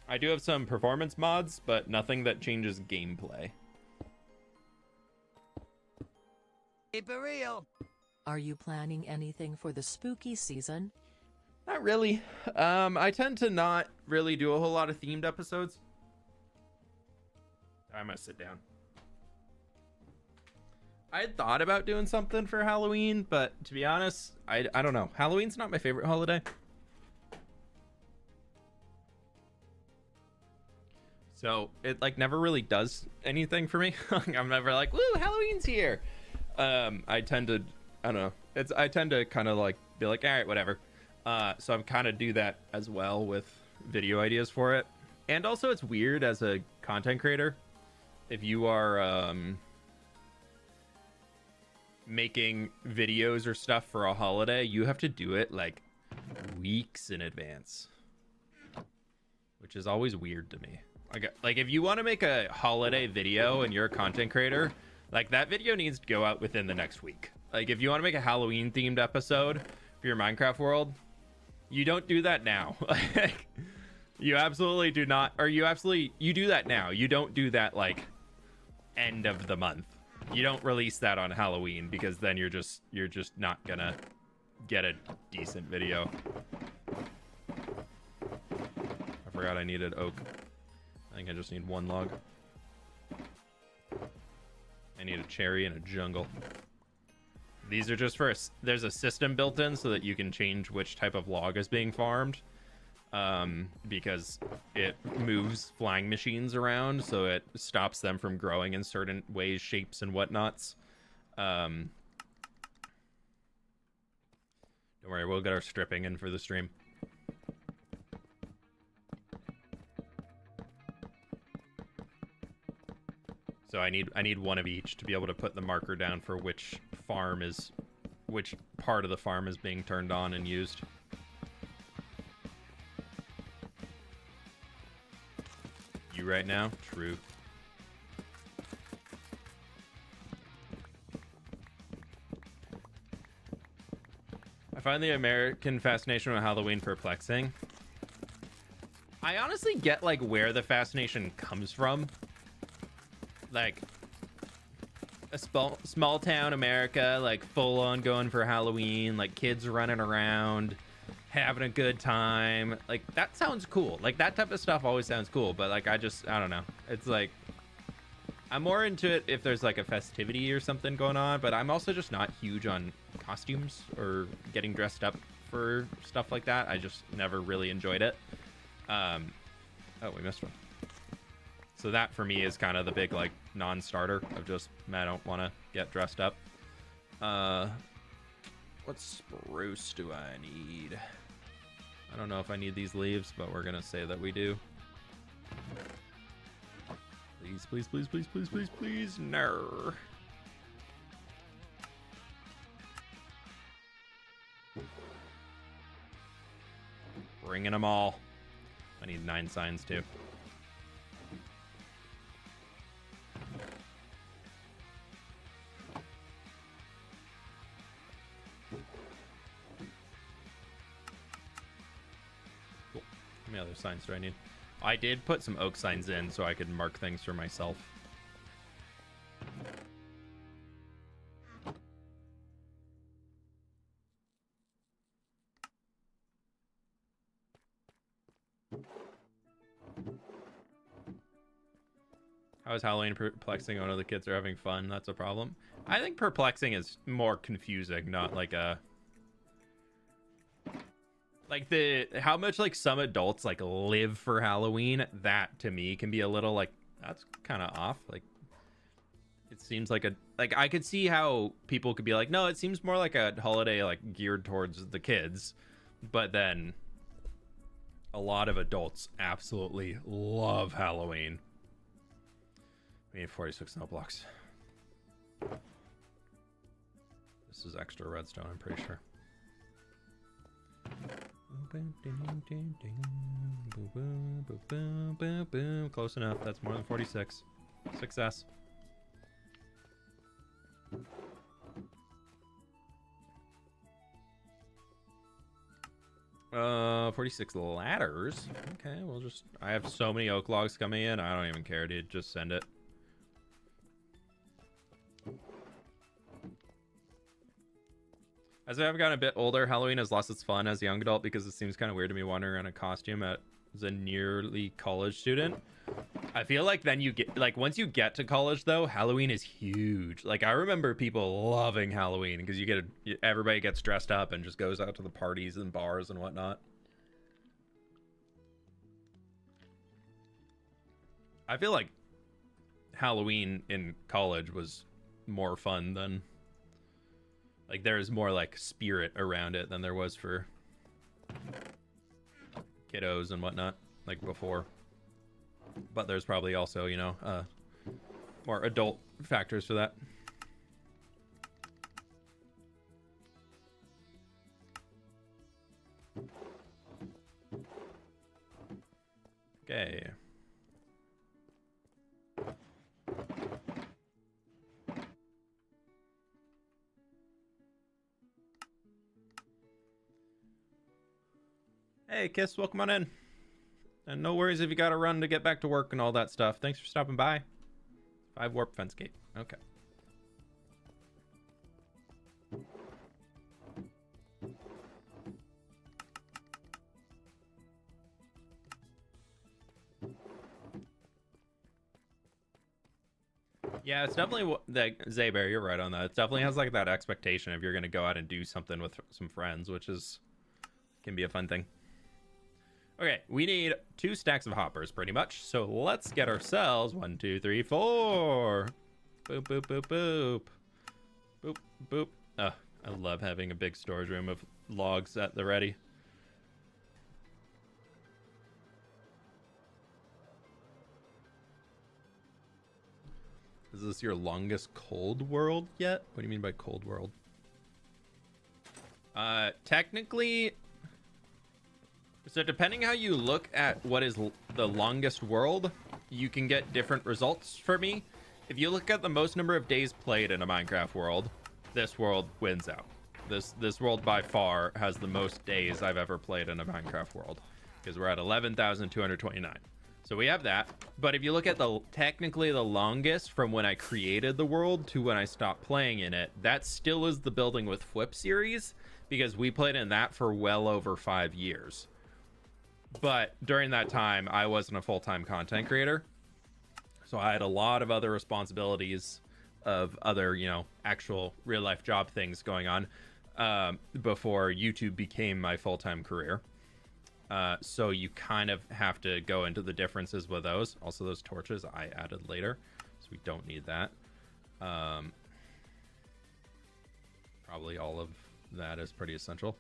[SPEAKER 1] I do have some performance mods, but nothing that changes gameplay.
[SPEAKER 3] Keep it real.
[SPEAKER 2] Are you planning anything for the spooky season?
[SPEAKER 1] Not really. I tend to not really do a whole lot of themed episodes. I'm gonna sit down. I had thought about doing something for Halloween, but to be honest, I don't know. Halloween's not my favorite holiday. So it like never really does anything for me. I'm never like, woo, Halloween's here. I tend to, I don't know. I tend to kind of like be like, all right, whatever. So I'm kind of do that as well with video ideas for it. And also it's weird as a content creator. If you are making videos or stuff for a holiday, you have to do it like weeks in advance, which is always weird to me. Like if you want to make a holiday video and you're a content creator, like that video needs to go out within the next week. Like if you want to make a Halloween themed episode for your Minecraft world, you don't do that now. Like you absolutely do not, or you do that now. You don't do that like end of the month. You don't release that on Halloween because then you're just not gonna get a decent video. I forgot I needed oak. I think I just need one log. I need a cherry and a jungle. These are just for there's a system built in so that you can change which type of log is being farmed. Because it moves flying machines around, so it stops them from growing in certain ways, shapes, and whatnots. Don't worry, we'll get our stripping in for the stream. So I need one of each to be able to put the marker down for which part of the farm is being turned on and used. You right now? True. I find the American fascination with Halloween perplexing. I honestly get like where the fascination comes from. Like a small town America, like full on going for Halloween, like kids running around, having a good time. Like that sounds cool. Like that type of stuff always sounds cool, but like I don't know. It's like I'm more into it if there's like a festivity or something going on, but I'm also just not huge on costumes or getting dressed up for stuff like that. I just never really enjoyed it. Oh, we missed one. So that for me is kind of the big like non-starter of just I don't want to get dressed up. What spruce do I need? I don't know if I need these leaves, but we're gonna say that we do. Please, please, please, please, please, please, please, no. Bringing them all. I need 9 signs too. Cool. How many other signs do I need? I did put some oak signs in so I could mark things for myself. How is Halloween perplexing? Oh no, the kids are having fun. That's a problem. I think perplexing is more confusing, not like a... Like how much like some adults like live for Halloween, that to me can be a little like, that's kind of off. Like it seems like I could see how people could be like, no, it seems more like a holiday like geared towards the kids. But then a lot of adults absolutely love Halloween. We need 46 snow blocks. This is extra redstone, I'm pretty sure. Close enough. That's more than 46. Success. 46 ladders. Okay, we'll just... I have so many oak logs coming in. I don't even care, dude. Just send it. As I've gotten a bit older, Halloween has lost its fun as a young adult because it seems kind of weird to me wandering around in a costume as a nearly college student. I feel like then you get... Like, once you get to college, though, Halloween is huge. Like, I remember people loving Halloween because you get... Everybody gets dressed up and just goes out to the parties and bars and whatnot. I feel like Halloween in college was more fun than... Like, there's more, like, spirit around it than there was for kiddos and whatnot, like, before. But there's probably also, you know, more adult factors for that. Okay. Hey, Kiss, welcome on in. And no worries if you got to run to get back to work and all that stuff. Thanks for stopping by. 5 warp fence gate. Okay. Yeah, it's definitely that Zaybear, you're right on that. It definitely has like that expectation if you're going to go out and do something with some friends, which is can be a fun thing. Okay, we need 2 stacks of hoppers pretty much. So let's get ourselves 1, 2, 3, 4. Boop, boop, boop, boop. Boop, boop. Oh, I love having a big storage room of logs at the ready. Is this your longest cold world yet? What do you mean by cold world? Technically... So depending how you look at what is the longest world, you can get different results for me. If you look at the most number of days played in a Minecraft world, this world wins out. This world by far has the most days I've ever played in a Minecraft world, because we're at 11,229. So we have that. But if you look at technically the longest from when I created the world to when I stopped playing in it, that still is the Building with Flip series, because we played in that for well over 5 years. But during that time, I wasn't a full-time content creator. So I had a lot of other responsibilities of other, you know, actual real-life job things going on before YouTube became my full-time career. So you kind of have to go into the differences with those. Also, those torches I added later, so we don't need that. Probably all of that is pretty essential.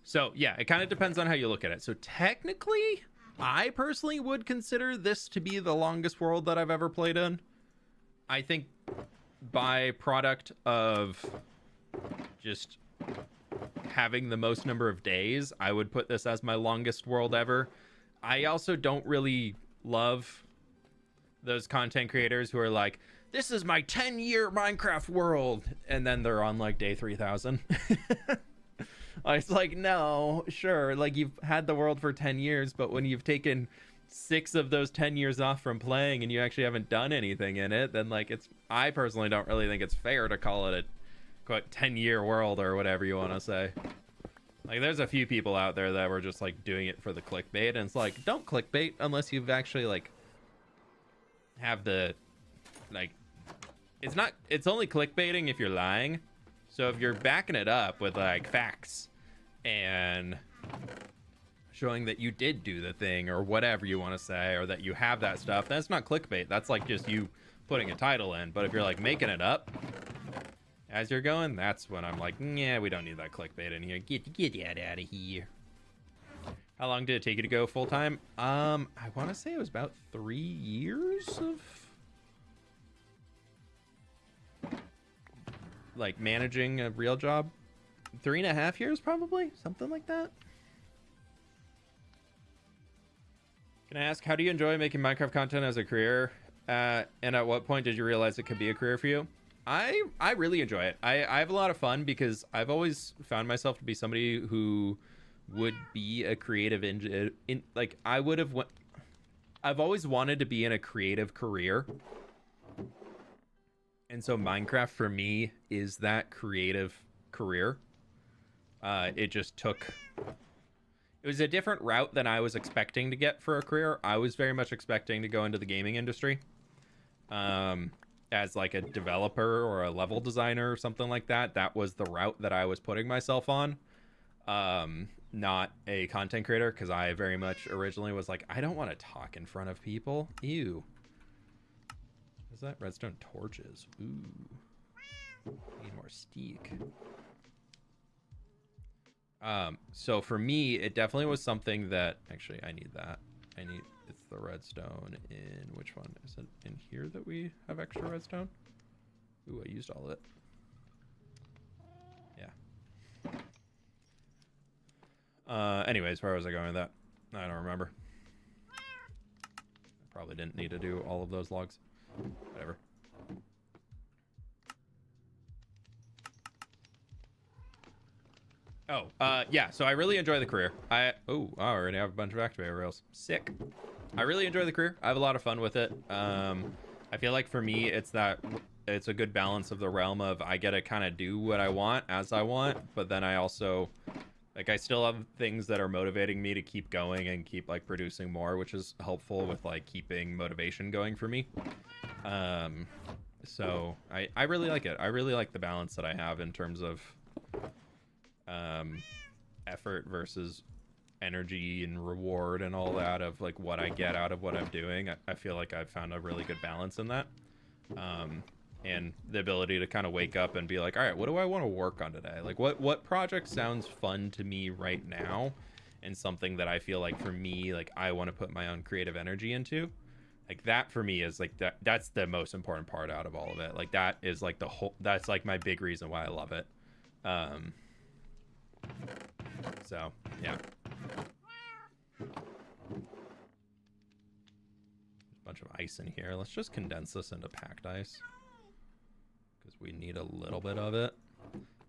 [SPEAKER 1] So, yeah, it kind of depends on how you look at it. So, technically, I personally would consider this to be the longest world that I've ever played in. I think by product of just having the most number of days, I would put this as my longest world ever. I also don't really love those content creators who are like, this is my 10-year Minecraft world, and then they're on, like, day 3,000. It's like, no, sure, like, you've had the world for 10 years, but when you've taken 6 of those 10 years off from playing and you actually haven't done anything in it, then, like, I personally don't really think it's fair to call it a, quote, 10-year world or whatever you want to say. Like, there's a few people out there that were just, like, doing it for the clickbait, and it's like, don't clickbait unless you've actually, like, have the, like, it's only clickbaiting if you're lying. So if you're backing it up with, like, facts and showing that you did do the thing or whatever you want to say, or that you have that stuff, that's not clickbait. That's, like, just you putting a title in. But if you're, like, making it up as you're going, that's when I'm like, yeah, we don't need that clickbait in here. Get that out of here. How long did it take you to go full-time? I want to say it was about 3 years of... like managing a real job. 3.5 years probably, something like that. Can I ask, how do you enjoy making Minecraft content as a career? And at what point did you realize it could be a career for you? I really enjoy it. I have a lot of fun because I've always found myself to be somebody who would be a creative I've always wanted to be in a creative career. And so Minecraft for me is that creative career. It was a different route than I was expecting to get for a career. I was very much expecting to go into the gaming industry. As like a developer or a level designer or something like that. That was the route that I was putting myself on. Not a content creator, because I very much originally was like, I don't want to talk in front of people. Ew. Is that redstone torches? Ooh. Need more steak. So for me, it definitely was something that actually I need that. It's the redstone in which one? Is it in here that we have extra redstone? Ooh, I used all of it. Yeah. Anyways, where was I going with that? I don't remember. I probably didn't need to do all of those logs. Whatever. Yeah, so I really enjoy the career. I already have a bunch of activator rails. Sick. I really enjoy the career. I have a lot of fun with it. I feel like for me, it's a good balance of the realm of I get to kind of do what I want as I want, but then I also, like, I still have things that are motivating me to keep going and keep, like, producing more, which is helpful with, like, keeping motivation going for me. So I really like it. I really like the balance that I have in terms of effort versus energy and reward and all that of like what I get out of what I'm doing. I feel like I've found a really good balance in that. And the ability to kind of wake up and be like, all right, what do I want to work on today? Like what project sounds fun to me right now and something that I feel like for me, like I want to put my own creative energy into. Like that for me is like that's the most important part out of all of it. Like that is like that's like my big reason why I love it. So yeah. Bunch of ice in here. Let's just condense this into packed ice because we need a little bit of it.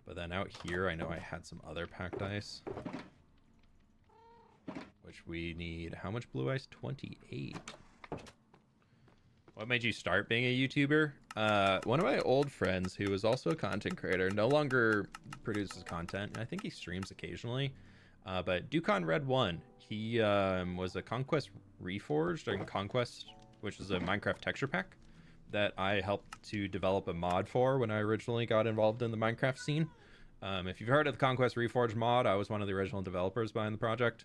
[SPEAKER 1] But then out here, I know I had some other packed ice, which we need. How much blue ice? 28. What made you start being a YouTuber? One of my old friends who was also a content creator no longer produces content. I think he streams occasionally. But Ducon Red 1, he was a Conquest Reforged and Conquest, which is a Minecraft texture pack that I helped to develop a mod for when I originally got involved in the Minecraft scene. If you've heard of the Conquest Reforged mod, I was one of the original developers behind the project.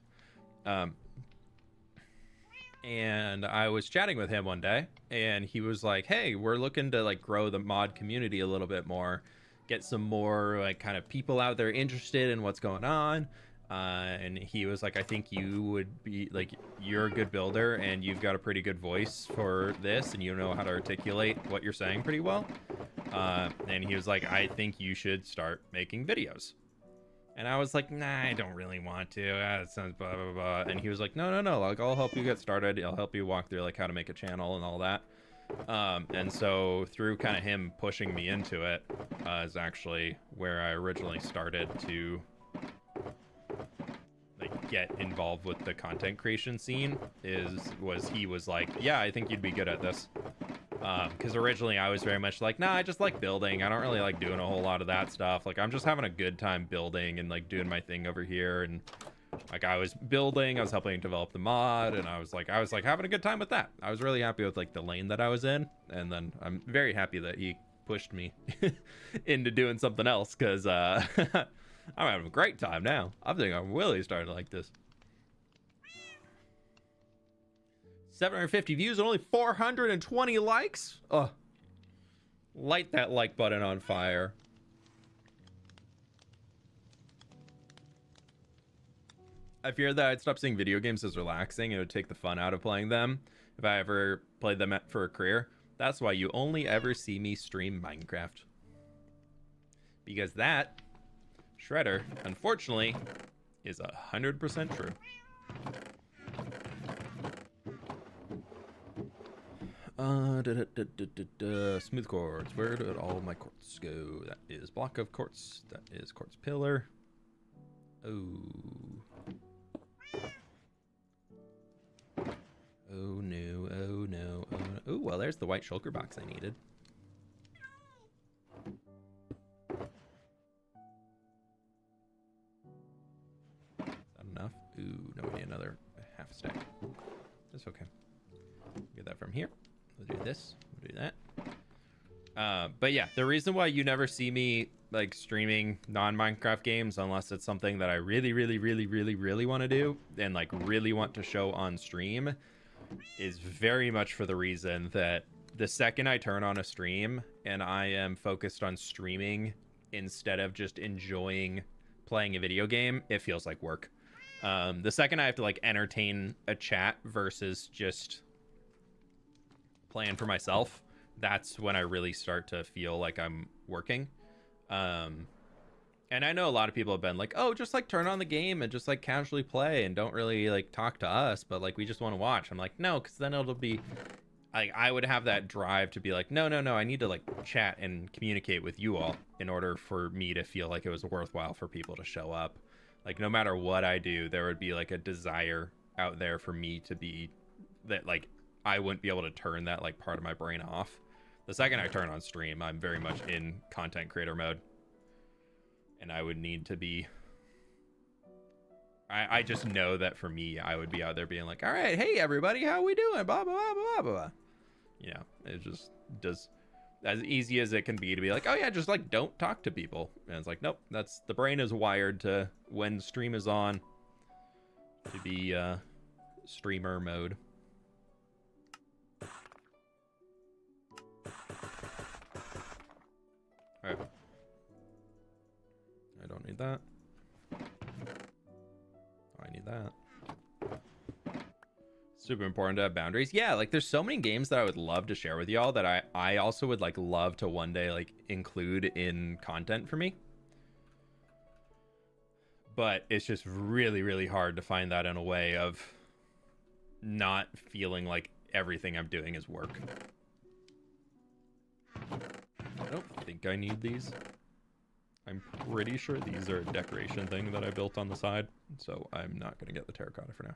[SPEAKER 1] And I was chatting with him one day, and he was like, hey, we're looking to like grow the mod community a little bit more, get some more like kind of people out there interested in what's going on. And he was like, I think you would be like, you're a good builder and you've got a pretty good voice for this and you know how to articulate what you're saying pretty well. And he was like, I think you should start making videos. And I was like, nah, I don't really want to. It sounds blah, blah, blah. And he was like, no, like, I'll help you get started. I'll help you walk through like how to make a channel and all that. And so through kind of him pushing me into it is actually where I originally started to like get involved with the content creation scene. He was like, yeah, I think you'd be good at this. Because originally I was very much like, nah, I just like building. I don't really like doing a whole lot of that stuff. Like I'm just having a good time building and like doing my thing over here. And like I was building, I was helping develop the mod, and I was like having a good time with that. I was really happy with like the lane that I was in, and then I'm very happy that he pushed me into doing something else because I'm having a great time now. I think I'm really starting to like this. 750 views and only 420 likes. Oh, light that like button on fire. I fear that I'd stop seeing video games as relaxing and it would take the fun out of playing them if I ever played them for a career. That's why you only ever see me stream Minecraft. Because that, Shredder, unfortunately, is 100% true. Smooth quartz. Where did all my quartz go? That is block of quartz. That is quartz pillar. Oh. Oh no, oh no, oh no. Oh, well, there's the white shulker box I needed. Is that enough? Ooh, no, we need another half stack. That's okay. Get that from here. We'll do this. We'll do that. But yeah, the reason why you never see me like streaming non-Minecraft games, unless it's something that I really want to do and like really want to show on stream, is very much for the reason that the second I turn on a stream and I am focused on streaming instead of just enjoying playing a video game, it feels like work. The second I have to like entertain a chat versus just playing for myself, that's when I really start to feel like I'm working. And I know a lot of people have been like, oh, just like turn on the game and just like casually play and don't really like talk to us, but like we just want to watch. I'm like, no, because then it'll be like I would have that drive to be like, no, I need to like chat and communicate with you all in order for me to feel like it was worthwhile for people to show up. Like no matter what I do, there would be like a desire out there for me to be that, like I wouldn't be able to turn that like part of my brain off. The second I turn on stream, I'm very much in content creator mode. And I would need to be... I just know that for me, I would be out there being like, all right, hey, everybody, how we doing? Blah, blah, blah, blah, blah, blah. You know, it just does as easy as it can be to be like, oh, yeah, just like don't talk to people. And it's like, nope, that's the brain is wired to when stream is on to be streamer mode. All right. I don't need that. I need that. Super important to have boundaries. Yeah, like there's so many games that I would love to share with y'all that I also would like love to one day like include in content for me. But it's just really hard to find that in a way of not feeling like everything I'm doing is work. I don't think I need these. I'm pretty sure these are a decoration thing that I built on the side, so I'm not going to get the terracotta for now.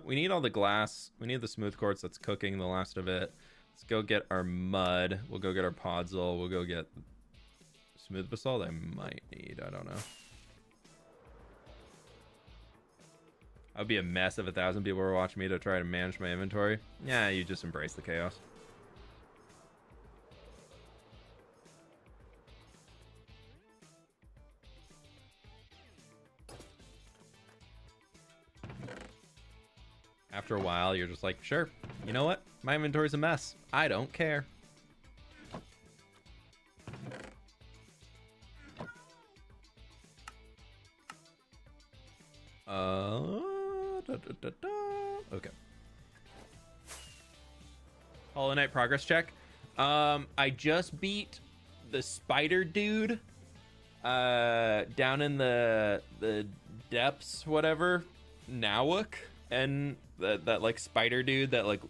[SPEAKER 1] We need all the glass. We need the smooth quartz that's cooking the last of it. Let's go get our mud. We'll go get our podzol. We'll go get smooth basalt I might need. I don't know. I'd be a mess if 1,000 people were watching me to try to manage my inventory. Yeah, you just embrace the chaos. After a while, you're just like, sure, you know what? My inventory's a mess. I don't care. Okay. Hollow Knight progress check. I just beat the spider dude down in the depths, whatever, Nawak, and that like spider dude that like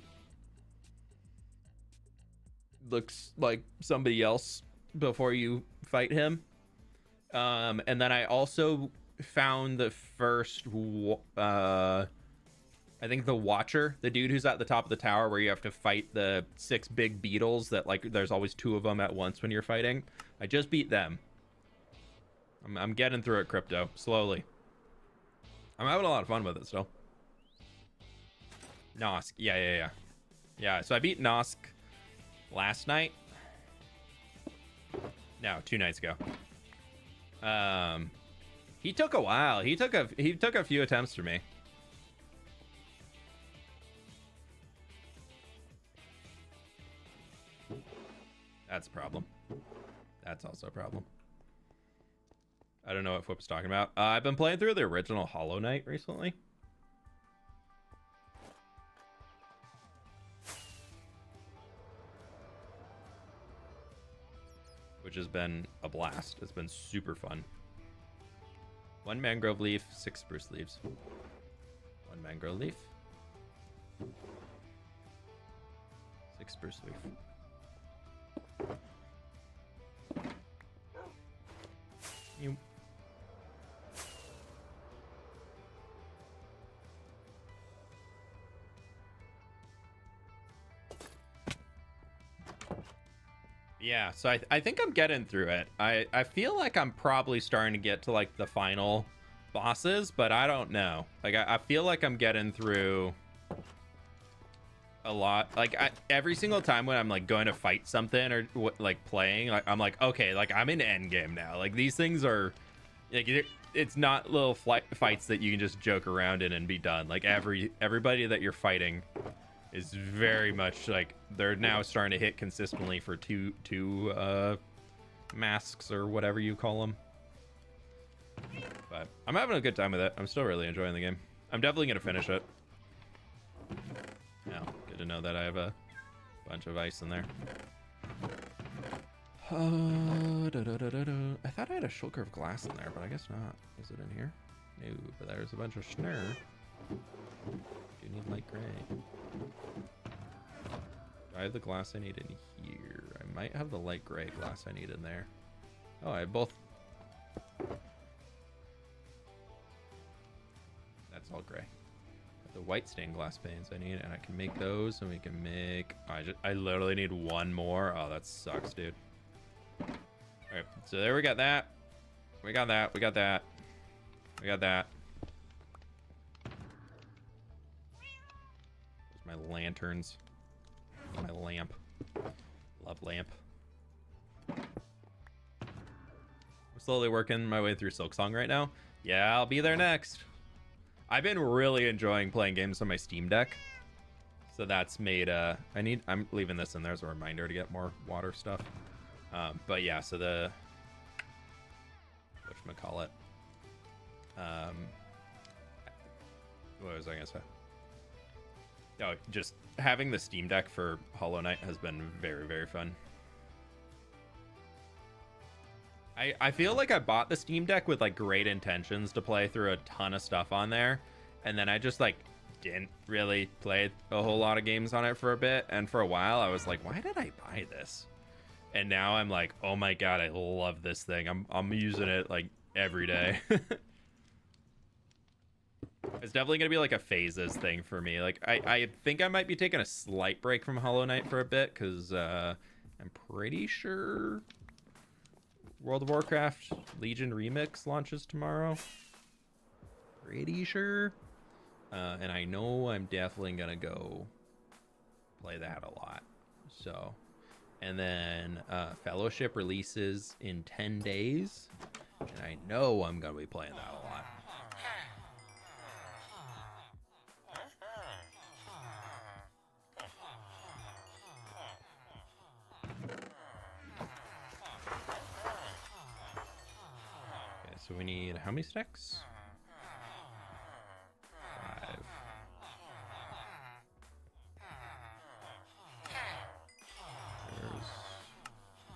[SPEAKER 1] looks like somebody else before you fight him. And then I also found the first I think the Watcher, the dude who's at the top of the tower where you have to fight the 6 big beetles that like there's always 2 of them at once when you're fighting. I just beat them. I'm getting through it, Crypto, slowly. I'm having a lot of fun with it still. Nosk, yeah, so I beat Nosk last night. No, 2 nights ago. He took a while. He took a few attempts for me. That's a problem. That's also a problem. I don't know what Flip was talking about. I've been playing through the original Hollow Knight recently. Which has been a blast. It's been super fun. 1 mangrove leaf, 6 spruce leaves. 1 mangrove leaf. 6 spruce leaf. You. Yeah, so I think I'm getting through it. I feel like I'm probably starting to get to like the final bosses, but I don't know. Like I feel like I'm getting through a lot. Like every single time when I'm like going to fight something or like playing, like I'm like, okay, like I'm in end game now. Like these things are like it's not little fights that you can just joke around in and be done. Like everybody that you're fighting is very much like they're now starting to hit consistently for two masks or whatever you call them. But I'm having a good time with it. I'm still really enjoying the game. I'm definitely gonna finish it. Yeah, good to know that I have a bunch of ice in there. I thought I had a shulker of glass in there, but I guess not. Is it in here? No, but there's a bunch of schnur. Do need light gray. Do I have the glass I need in here? I might have the light gray glass I need in there. Oh, I have both. That's all gray. The white stained glass panes I need, and I can make those, and we can make... I literally need one more. Oh, that sucks, dude. Alright, so there we got that. We got that. We got that. We got that. There's my lanterns. My lamp. Love lamp. I'm slowly working my way through Silksong right now. Yeah, I'll be there next. I've been really enjoying playing games on my Steam Deck. So that's made I'm leaving this in there as a reminder to get more water stuff. But yeah, so the whatchamacallit. What was I gonna say? Oh, just having the Steam Deck for Hollow Knight has been very, very fun. I feel like I bought the Steam Deck with like great intentions to play through a ton of stuff on there, and then I just like didn't really play a whole lot of games on it for a bit, and for a while I was like, why did I buy this? And now I'm like, oh my god, I love this thing. I'm using it like every day. It's definitely gonna be like a phases thing for me. Like I think I might be taking a slight break from Hollow Knight for a bit, because I'm pretty sure World of Warcraft Legion Remix launches tomorrow. Pretty sure. And I know I'm definitely gonna go play that a lot. So, and then Fellowship releases in 10 days. And I know I'm gonna be playing that a lot. So we need how many stacks? 5. There's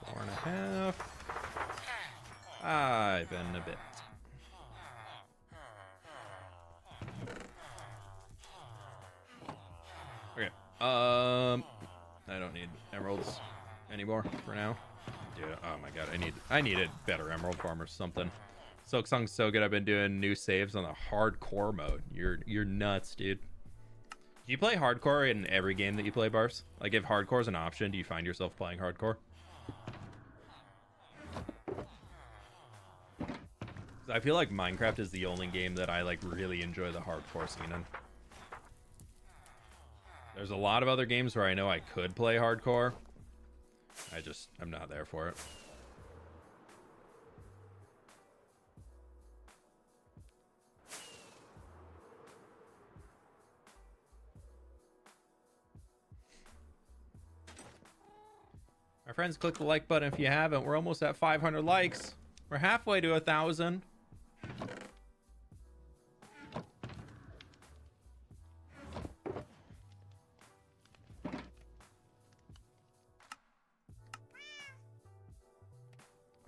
[SPEAKER 1] 4.5. 5 and a bit. Okay. I don't need emeralds anymore for now. Dude, oh my god, I needed better emerald farm or something. Silksong's so good. I've been doing new saves on the hardcore mode. You're nuts, dude. Do you play hardcore in every game that you play, Bars? Like, if hardcore is an option, do you find yourself playing hardcore? I feel like Minecraft is the only game that I like really enjoy the hardcore scene in. There's a lot of other games where I know I could play hardcore. I'm not there for it. My friends, click the like button if you haven't. We're almost at 500 likes. We're halfway to 1,000.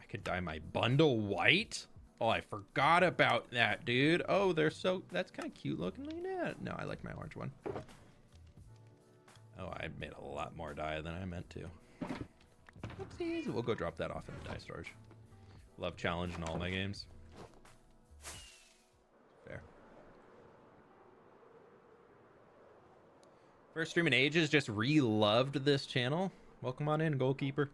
[SPEAKER 1] I could dye my bundle white. Oh, I forgot about that, dude. Oh, that's kind of cute looking right now. No, I like my orange one. Oh, I made a lot more dye than I meant to. Oopsies. We'll go drop that off in the dye storage. Love challenge in all my games. Fair. First stream in ages, just re-loved this channel. Welcome on in, goalkeeper.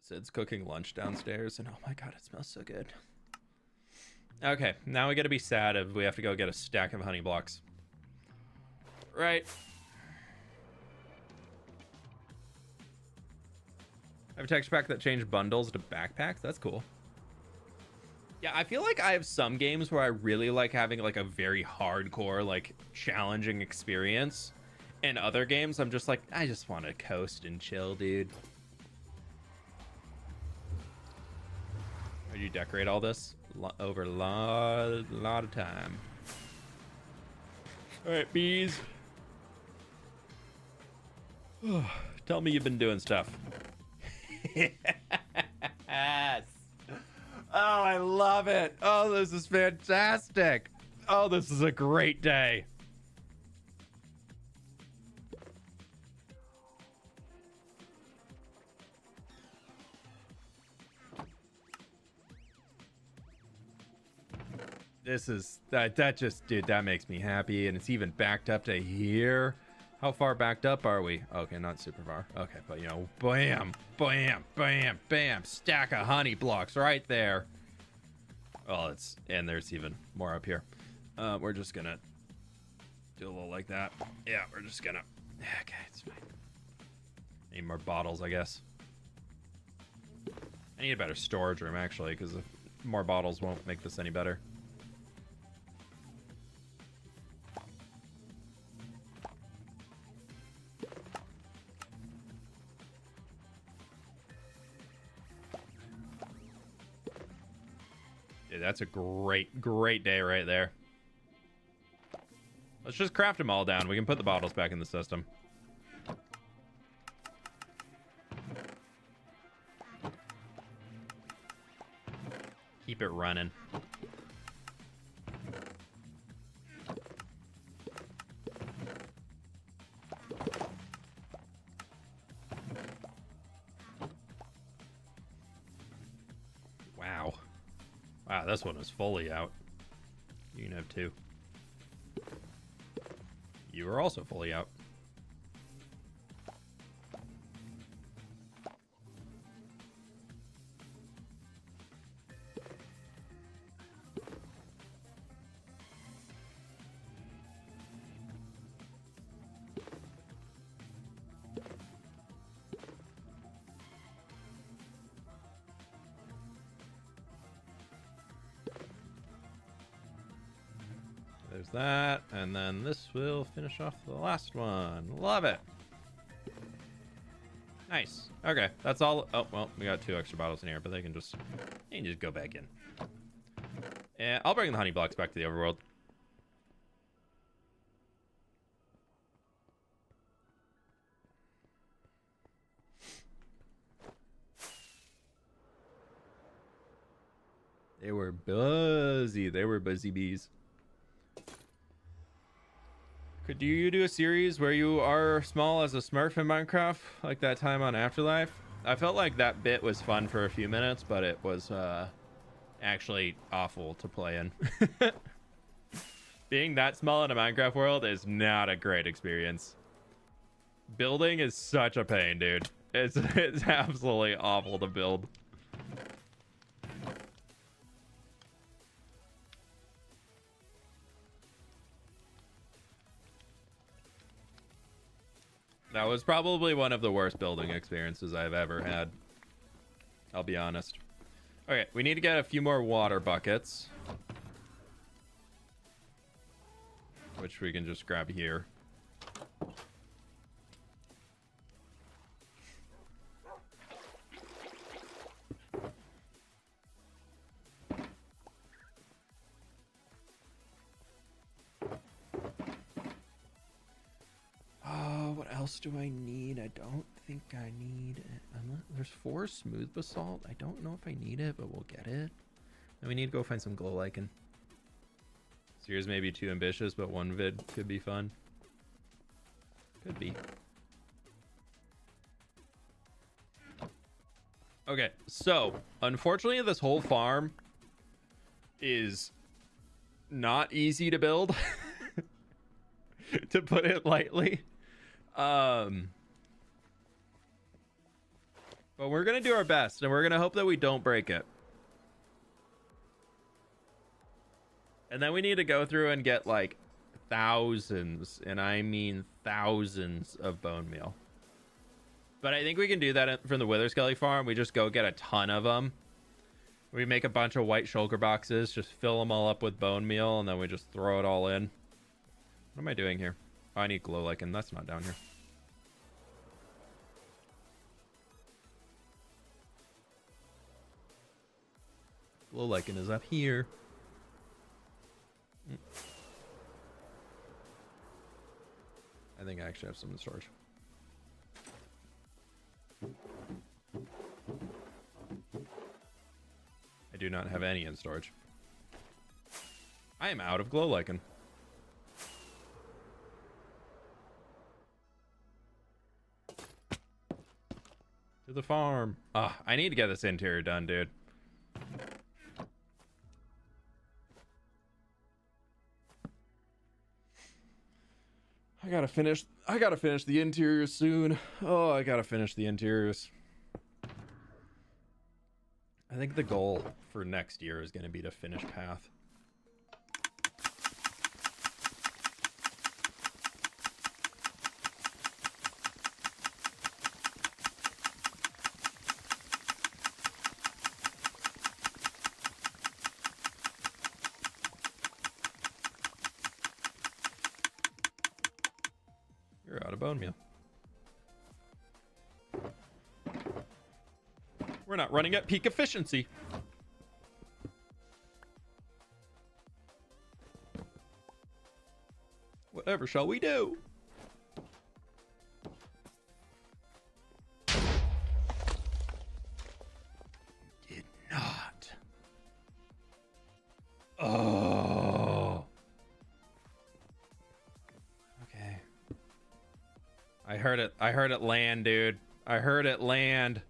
[SPEAKER 1] Sid's cooking lunch downstairs, and oh my god, it smells so good. Okay, now we gotta be sad if we have to go get a stack of honey blocks. Right. I have a texture pack that changed bundles to backpacks. That's cool. Yeah, I feel like I have some games where I really like having like a very hardcore, like challenging experience. And other games, I'm just like, I just want to coast and chill, dude. Did you decorate all this over a lot of time? All right, bees. Tell me you've been doing stuff. Yes. Oh, I love it. Oh, this is fantastic. Oh, this is a great day. This is that just, dude, that makes me happy. And it's even backed up to here. How far backed up are we? Okay, not super far. Okay, but you know, bam, bam, bam, bam, stack of honey blocks right there. Oh, it's, and there's even more up here. We're just gonna do a little like that. Yeah, we're just gonna, okay, it's fine. Need more bottles, I guess. I need a better storage room, actually, because more bottles won't make this any better. Dude, that's a great day right there. Let's just craft them all down. We can put the bottles back in the system. Keep it running. Wow. Wow, this one is fully out. You can have two. You are also fully out. There's that, and then this will finish off the last one. Love it. Nice. Okay, that's all. Oh, well, we got 2 extra bottles in here, but they can just go back in. And I'll bring the honey blocks back to the overworld. They were buzzy. They were buzzy bees. Could you do a series where you are small as a Smurf in Minecraft, like that time on Afterlife? I felt like that bit was fun for a few minutes, but it was actually awful to play in. Being that small in a Minecraft world is not a great experience. Building is such a pain, dude. It's absolutely awful to build. That was probably one of the worst building experiences I've ever had. I'll be honest. Okay, we need to get a few more water buckets. Which we can just grab here. What else do I need? I don't think I need... There's 4 smooth basalt. I don't know if I need it, but we'll get it. And we need to go find some glow lichen. Series may be too ambitious, but one vid could be fun. Could be. Okay, so unfortunately this whole farm is not easy to build, to put it lightly. But we're gonna do our best, and we're gonna hope that we don't break it. And then we need to go through and get like thousands, and I mean thousands of bone meal. But I think we can do that from the Wither Skelly farm. We just go get a ton of them. We make a bunch of white shulker boxes, just fill them all up with bone meal, and then we just throw it all in. What am I doing here? Oh, I need glow lichen. That's not down here. Glow lichen is up here. I think I actually have some in storage. I do not have any in storage. I am out of glow lichen. To the farm. Ah, I need to get this interior done, dude. I gotta finish the interiors soon. Oh, I gotta finish the interiors. I think the goal for next year is going to be to finish path. You're out of bone meal. We're not running at peak efficiency. Whatever shall we do? Did not. Oh. Okay. I heard it. I heard it land, dude. I heard it land.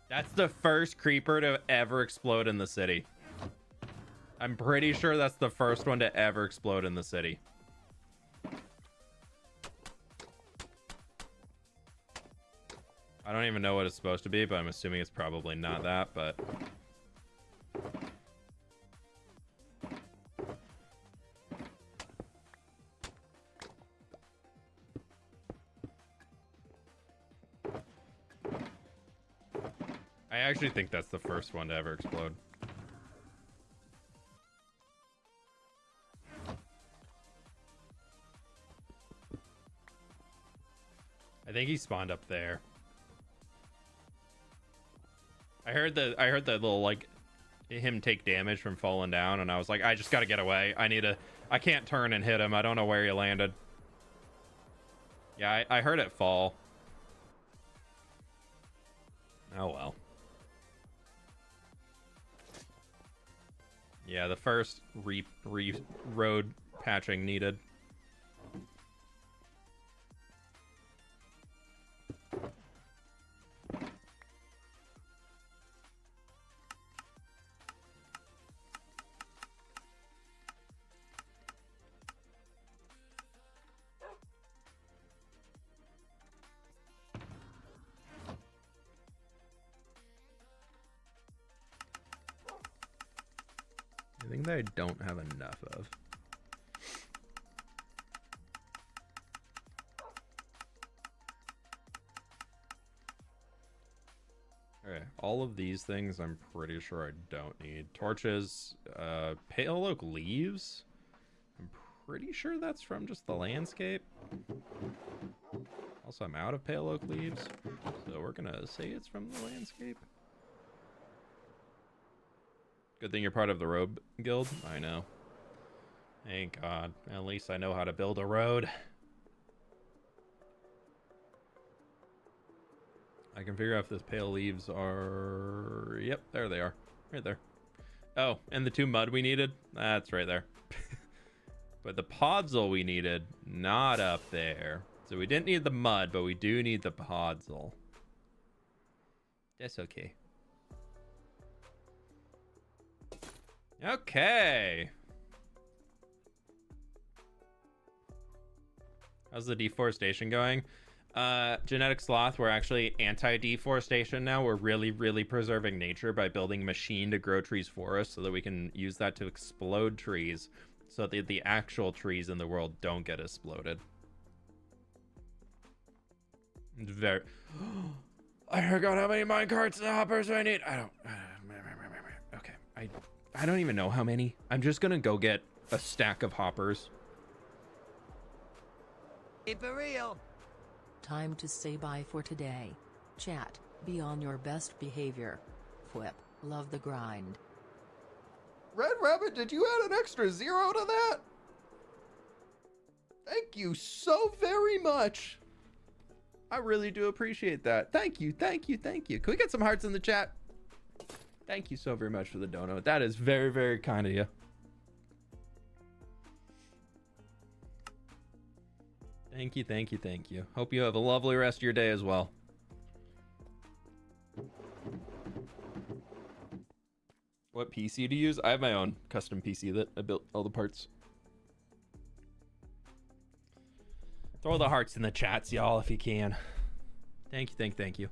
[SPEAKER 1] That's the first creeper to ever explode in the city. I'm pretty sure that's the first one to ever explode in the city. I don't even know what it's supposed to be, but I'm assuming it's probably not that, but... I actually think that's the first one to ever explode. I think he spawned up there. I heard the little, like, him take damage from falling down, and I was like, I just gotta get away. I can't turn and hit him. I don't know where he landed. Yeah, I heard it fall. Oh well. Yeah, the first road patching needed. Thing that I don't have enough of. Okay, all of these things I'm pretty sure I don't need. Torches, pale oak leaves. I'm pretty sure that's from just the landscape. Also, I'm out of pale oak leaves, so we're gonna say it's from the landscape. Good thing you're part of the road guild. I know. Thank God. At least I know how to build a road. I can figure out if those pale leaves are... Yep, there they are. Right there. Oh, and the 2 mud we needed? That's right there. But the podzol we needed, not up there. So we didn't need the mud, but we do need the podzol. That's okay. Okay. How's the deforestation going? Genetic sloth, we're actually anti-deforestation now. We're really preserving nature by building a machine to grow trees for us so that we can use that to explode trees so that the actual trees in the world don't get exploded. Very... I forgot how many minecarts and hoppers I need. I don't... Okay. I don't even know how many. I'm just gonna go get a stack of hoppers.
[SPEAKER 3] Keep it real.
[SPEAKER 2] Time to say bye for today. Chat, be on your best behavior. Whip, love the grind.
[SPEAKER 1] Red Rabbit, did you add an extra 0 to that? Thank you so very much. I really do appreciate that. Thank you. Can we get some hearts in the chat? Thank you so very much for the donut. That is very kind of you. Thank you. Hope you have a lovely rest of your day as well. What PC to use? I have my own custom PC that I built all the parts. Throw the hearts in the chats, y'all, if you can. Thank you.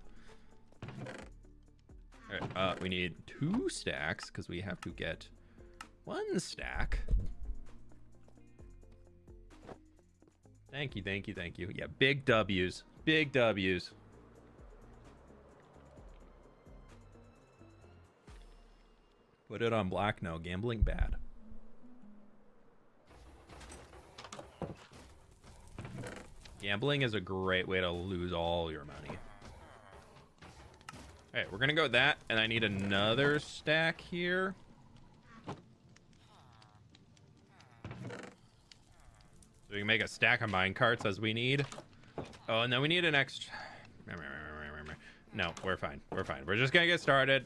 [SPEAKER 1] All right, we need 2 stacks because we have to get 1 stack. Thank you. Yeah, big W's. Put it on black. No, gambling bad. Gambling is a great way to lose all your money. All right, we're gonna go with that, and I need another stack here. So we can make a stack of minecarts as we need. Oh, and then we need an extra... No, we're fine. We're just gonna get started.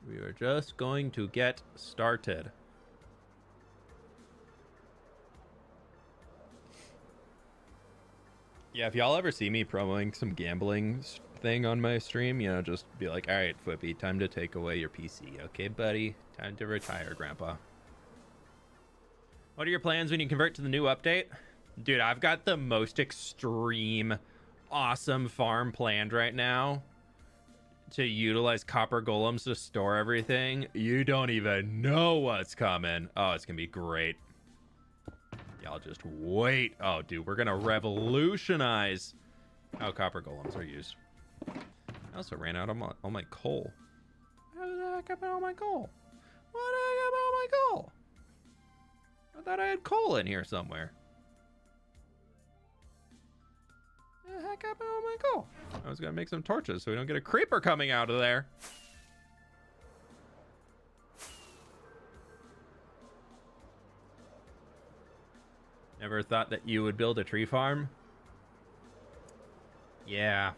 [SPEAKER 1] We are just going to get started. Yeah, if y'all ever see me promoting some gambling thing on my stream, you know, just be like, all right, Flippy, time to take away your PC. Okay, buddy? Time to retire, Grandpa. What are your plans when you convert to the new update? Dude, I've got the most extreme, awesome farm planned right now to utilize copper golems to store everything. You don't even know what's coming. Oh, it's gonna be great. Y'all just wait. Oh, dude, we're gonna revolutionize how copper golems are used. I also ran out of all my coal. How the heck happened to all my coal? What the heck happened to all my coal? I thought I had coal in here somewhere. The heck happened to all my coal? I was gonna make some torches so we don't get a creeper coming out of there. Never thought that you would build a tree farm? Yeah,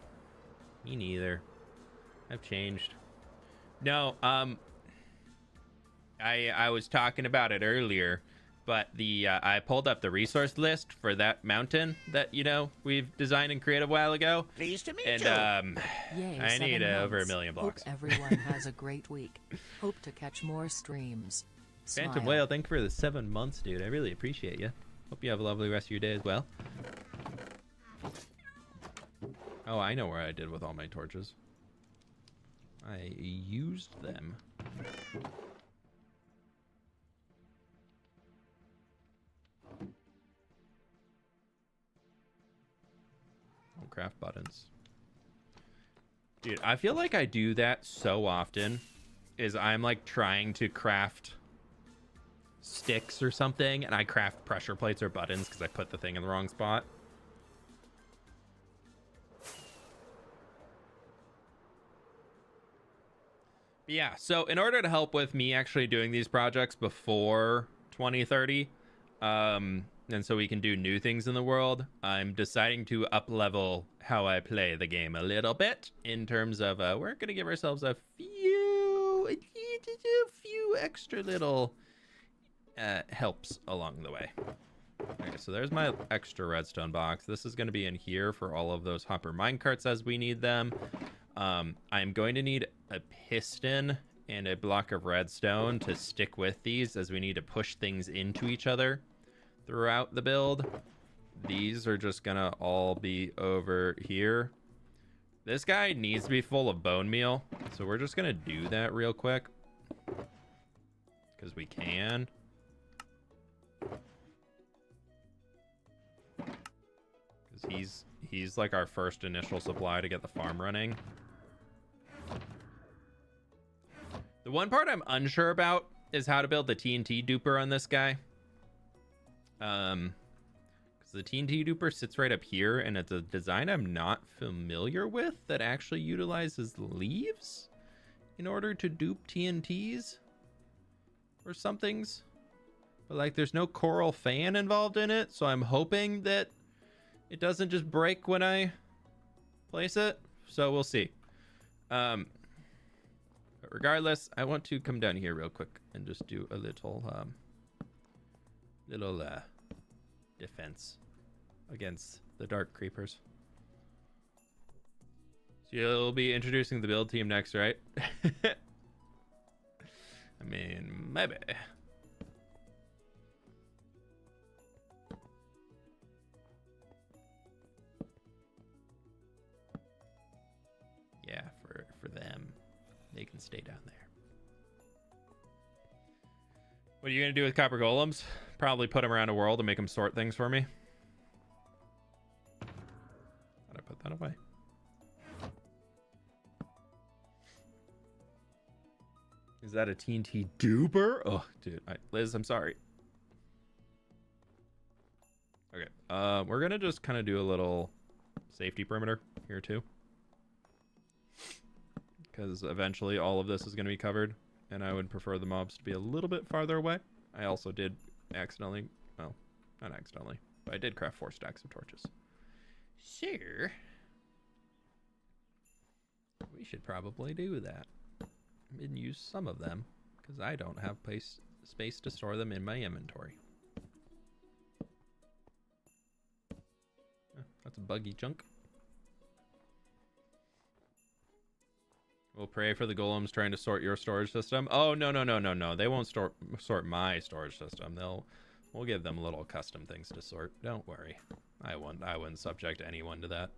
[SPEAKER 1] me neither. I've changed. No, I was talking about it earlier, but I pulled up the resource list for that mountain that, you know, we've designed and created a while ago.
[SPEAKER 3] Pleased to meet
[SPEAKER 1] and,
[SPEAKER 3] you.
[SPEAKER 2] Yay,
[SPEAKER 1] I need
[SPEAKER 2] 7
[SPEAKER 1] over 1
[SPEAKER 2] months.
[SPEAKER 1] million blocks.
[SPEAKER 2] Hope everyone has a great week. Hope to catch more streams.
[SPEAKER 1] Phantom
[SPEAKER 2] Smile.
[SPEAKER 1] Whale, thank you for the 7 months, dude. I really appreciate you. Hope you have a lovely rest of your day as well. Oh, I know where I did with all my torches. I used them. Oh, craft buttons. Dude, I feel like I do that so often. is I'm like trying to craft sticks or something, and I craft pressure plates or buttons because I put the thing in the wrong spot. But yeah, so in order to help with me actually doing these projects before 2030, and so we can do new things in the world, I'm deciding to up level how I play the game a little bit in terms of we're gonna give ourselves a few extra little helps along the way. Okay, so there's my extra redstone box. This is going to be in here for all of those hopper minecarts as we need them. I'm going to need a piston and a block of redstone to stick with these as we need to push things into each other throughout the build. These are just going to all be over here. This guy needs to be full of bone meal, so we're just going to do that real quick because we can. He's like our first initial supply to get the farm running. The one part I'm unsure about is how to build the TNT duper on this guy. Because the TNT duper sits right up here, and it's a design I'm not familiar with that actually utilizes leaves in order to dupe TNTs or somethings. But like, there's no coral fan involved in it, so I'm hoping that it doesn't just break when I place it. So we'll see. But regardless, I want to come down here real quick and just do a little defense against the dark creepers. So you'll be introducing the build team next, right? I mean, maybe. Yeah, for them. They can stay down there. What are you going to do with copper golems? Probably put them around a world and make them sort things for me. How'd I put that away? Is that a TNT duper? Oh, dude. Liz, I'm sorry. Okay. We're going to just kind of do a little safety perimeter here too. Because eventually all of this is going to be covered, and I would prefer the mobs to be a little bit farther away. I also did accidentally, well, not accidentally, but I did craft 4 stacks of torches. Sure. We should probably do that and use some of them, because I don't have space to store them in my inventory. That's a buggy chunk. We'll pray for the golems trying to sort your storage system. Oh, no. They won't sort my storage system. We'll give them little custom things to sort. Don't worry. I wouldn't subject anyone to that.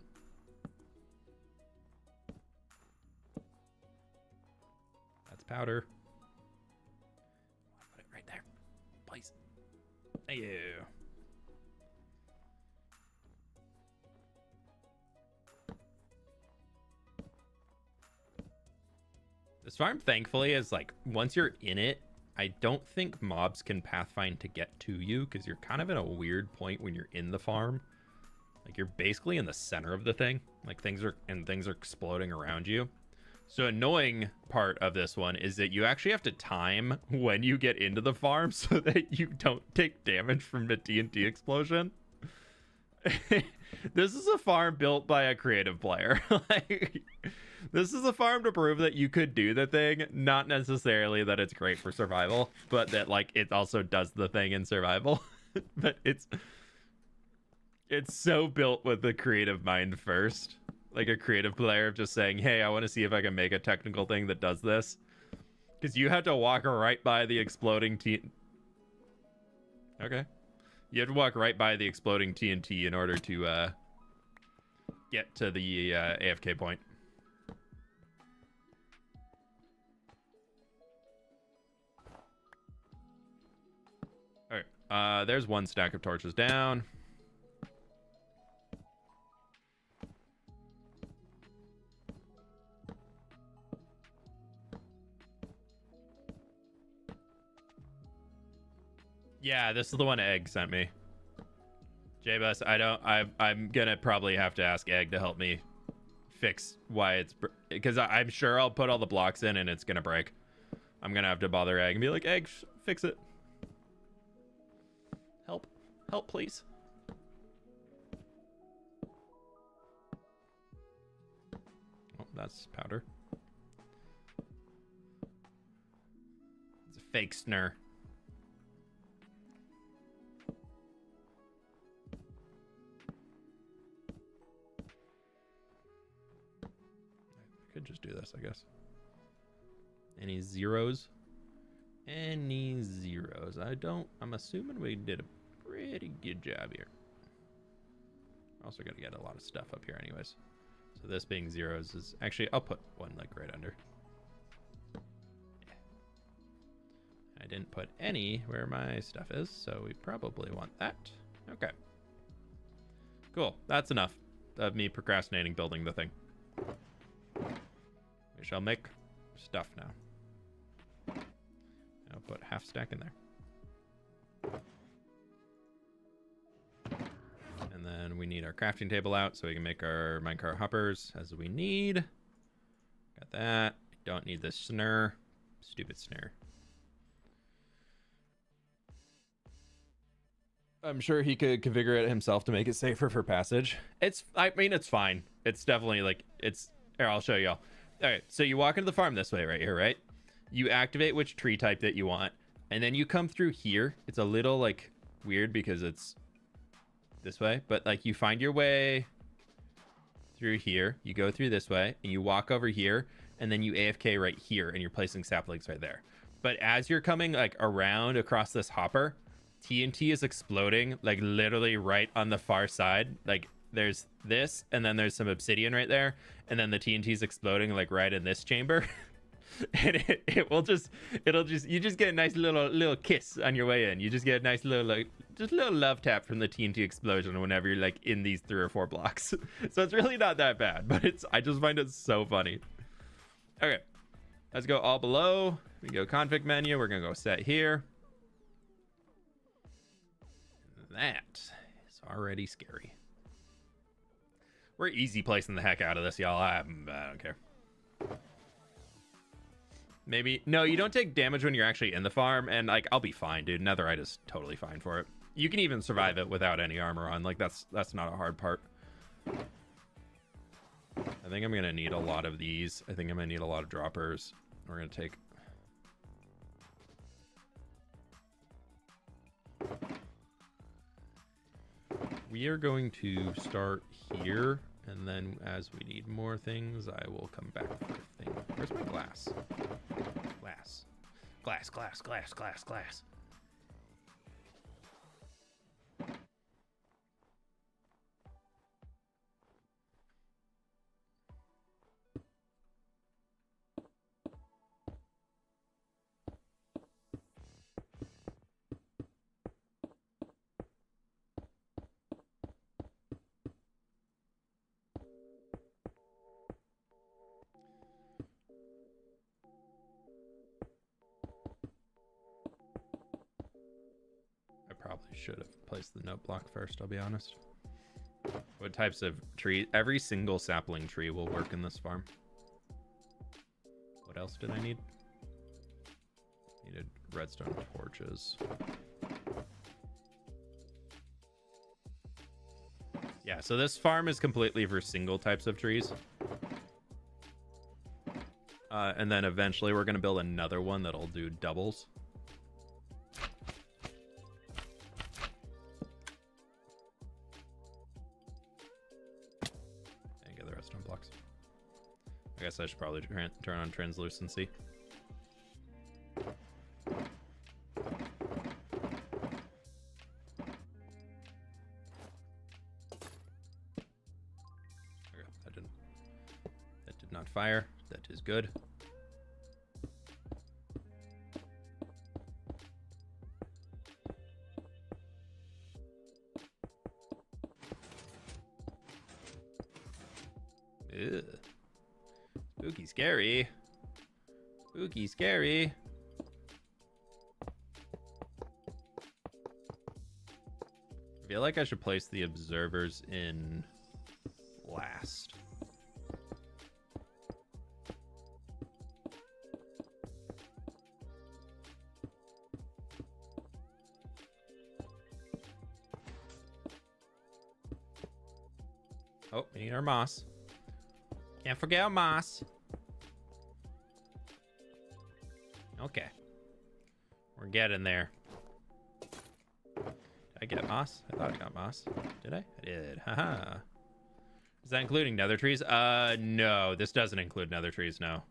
[SPEAKER 1] That's powder. Put it right there. Please. Thank you. This farm, thankfully, is like, once you're in it, I don't think mobs can pathfind to get to you, because you're kind of in a weird point when you're in the farm. Like, you're basically in the center of the thing. Like, things are exploding around you. So annoying part of this one is that you actually have to time when you get into the farm so that you don't take damage from the TNT explosion. This is a farm built by a creative player. Like, this is a farm to prove that you could do the thing, not necessarily that it's great for survival, but that like it also does the thing in survival. But it's so built with the creative mind first, like a creative player of just saying, hey, I want to see if I can make a technical thing that does this, because you have to walk right by the exploding okay, you have to walk right by the exploding TNT in order to get to the AFK point. All right, there's 1 stack of torches down. Yeah, this is the one Egg sent me. J-Bus, I'm gonna probably have to ask Egg to help me fix why it's, because I'm sure I'll put all the blocks in and it's gonna break. I'm gonna have to bother Egg and be like, Egg, fix it. Help, please. Oh, that's powder. It's a fake snare. Could just do this, I guess. Any zeros? Any zeros? I'm assuming we did a pretty good job here. Also got to get a lot of stuff up here anyways. So this being zeros is actually, I'll put one like right under. Yeah. I didn't put any where my stuff is, so we probably want that. Okay. Cool. That's enough of me procrastinating building the thing. We shall make stuff now. I'll put half stack in there. And then we need our crafting table out so we can make our minecart hoppers as we need. Got that. Don't need this snare. Stupid snare. I'm sure he could configure it himself to make it safer for passage. I mean, it's fine. It's definitely like, here, I'll show y'all. All right, so you walk into the farm this way right here, right? You activate which tree type that you want, and then you come through here. It's a little like weird because it's this way, but like you find your way through here, you go through this way, and you walk over here, and then you AFK right here, and you're placing saplings right there. But as you're coming like around across this hopper, TNT is exploding like literally right on the far side. Like there's this, and then there's some obsidian right there, and then the TNT is exploding like right in this chamber. And it'll just you just get a nice little kiss on your way in. You just get a nice little like just a little love tap from the TNT explosion whenever you're like in these 3 or 4 blocks. So it's really not that bad, but I just find it so funny. Okay, let's go all below. We go config menu. We're gonna go set here. That is already scary. We're easy placing the heck out of this, y'all. I don't care. Maybe no, you don't take damage when you're actually in the farm, and like I'll be fine, dude. Netherite is totally fine for it. You can even survive it without any armor on. Like that's not a hard part. I think I'm gonna need a lot of these. I think I'm gonna need a lot of droppers. We're gonna take. We are going to start here, and then as we need more things, I will come back for a thing. Where's my glass? Glass. Probably should have placed the note block first, I'll be honest. What types of tree? Every single sapling tree will work in this farm. What else did I need? Needed redstone torches. Yeah, so this farm is completely for single types of trees. And then eventually we're going to build another one that'll do doubles. I guess I should probably turn on translucency. Okay, that did not fire. That is good. Ew. Spooky scary. Spooky scary. I feel like I should place the observers in last. Oh, we need our moss. Can't forget our moss. Okay. We're getting there. Did I get moss? I thought I got moss. Did I? I did. Haha. Is that including nether trees? No. This doesn't include nether trees, no.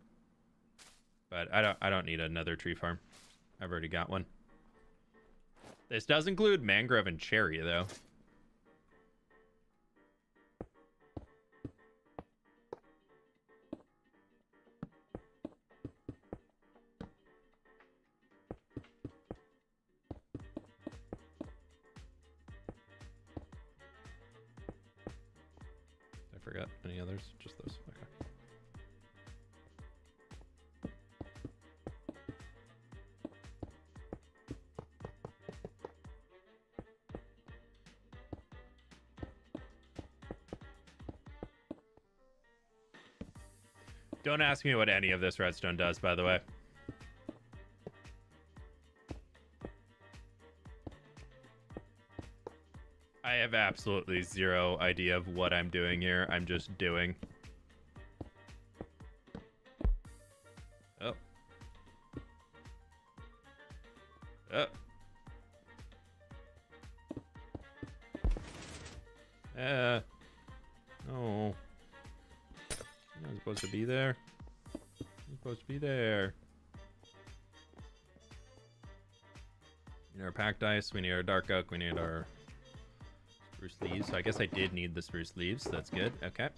[SPEAKER 1] But I don't need another tree farm. I've already got one. This does include mangrove and cherry, though. Forgot any others? Just those. Okay. Don't ask me what any of this redstone does, by the way. I have absolutely zero idea of what I'm doing here. I'm just doing. Oh. Oh. Oh. You're not supposed to be there. You're supposed to be there. We need our packed ice. We need our dark oak. We need our spruce leaves. So I guess I did need the spruce leaves. That's good. Okay.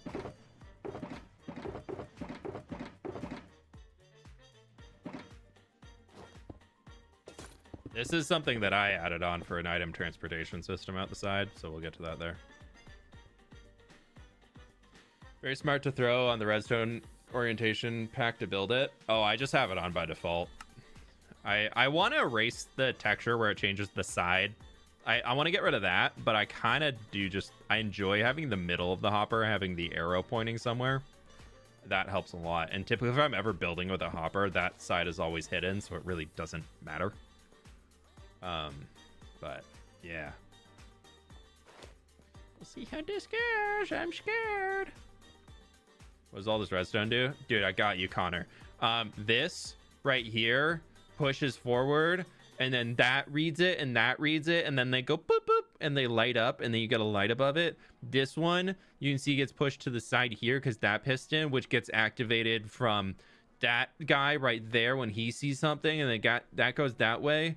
[SPEAKER 1] This is something that I added on for an item transportation system out the side, so we'll get to that there. Very smart to throw on the redstone orientation pack to build it. Oh, I just have it on by default. I want to erase the texture where it changes the side. I want to get rid of that, but I kind of do just... I enjoy having the middle of the hopper, having the arrow pointing somewhere. That helps a lot. And typically, if I'm ever building with a hopper, that side is always hidden, so it really doesn't matter. But, yeah. We'll see how this goes. I'm scared. What does all this redstone do? Dude, I got you, Connor. This right here pushes forward, and then that reads it, and that reads it, and then they go boop, boop, and they light up, and then you get a light above it. This one, you can see gets pushed to the side here because that piston, which gets activated from that guy right there when he sees something, and then that goes that way.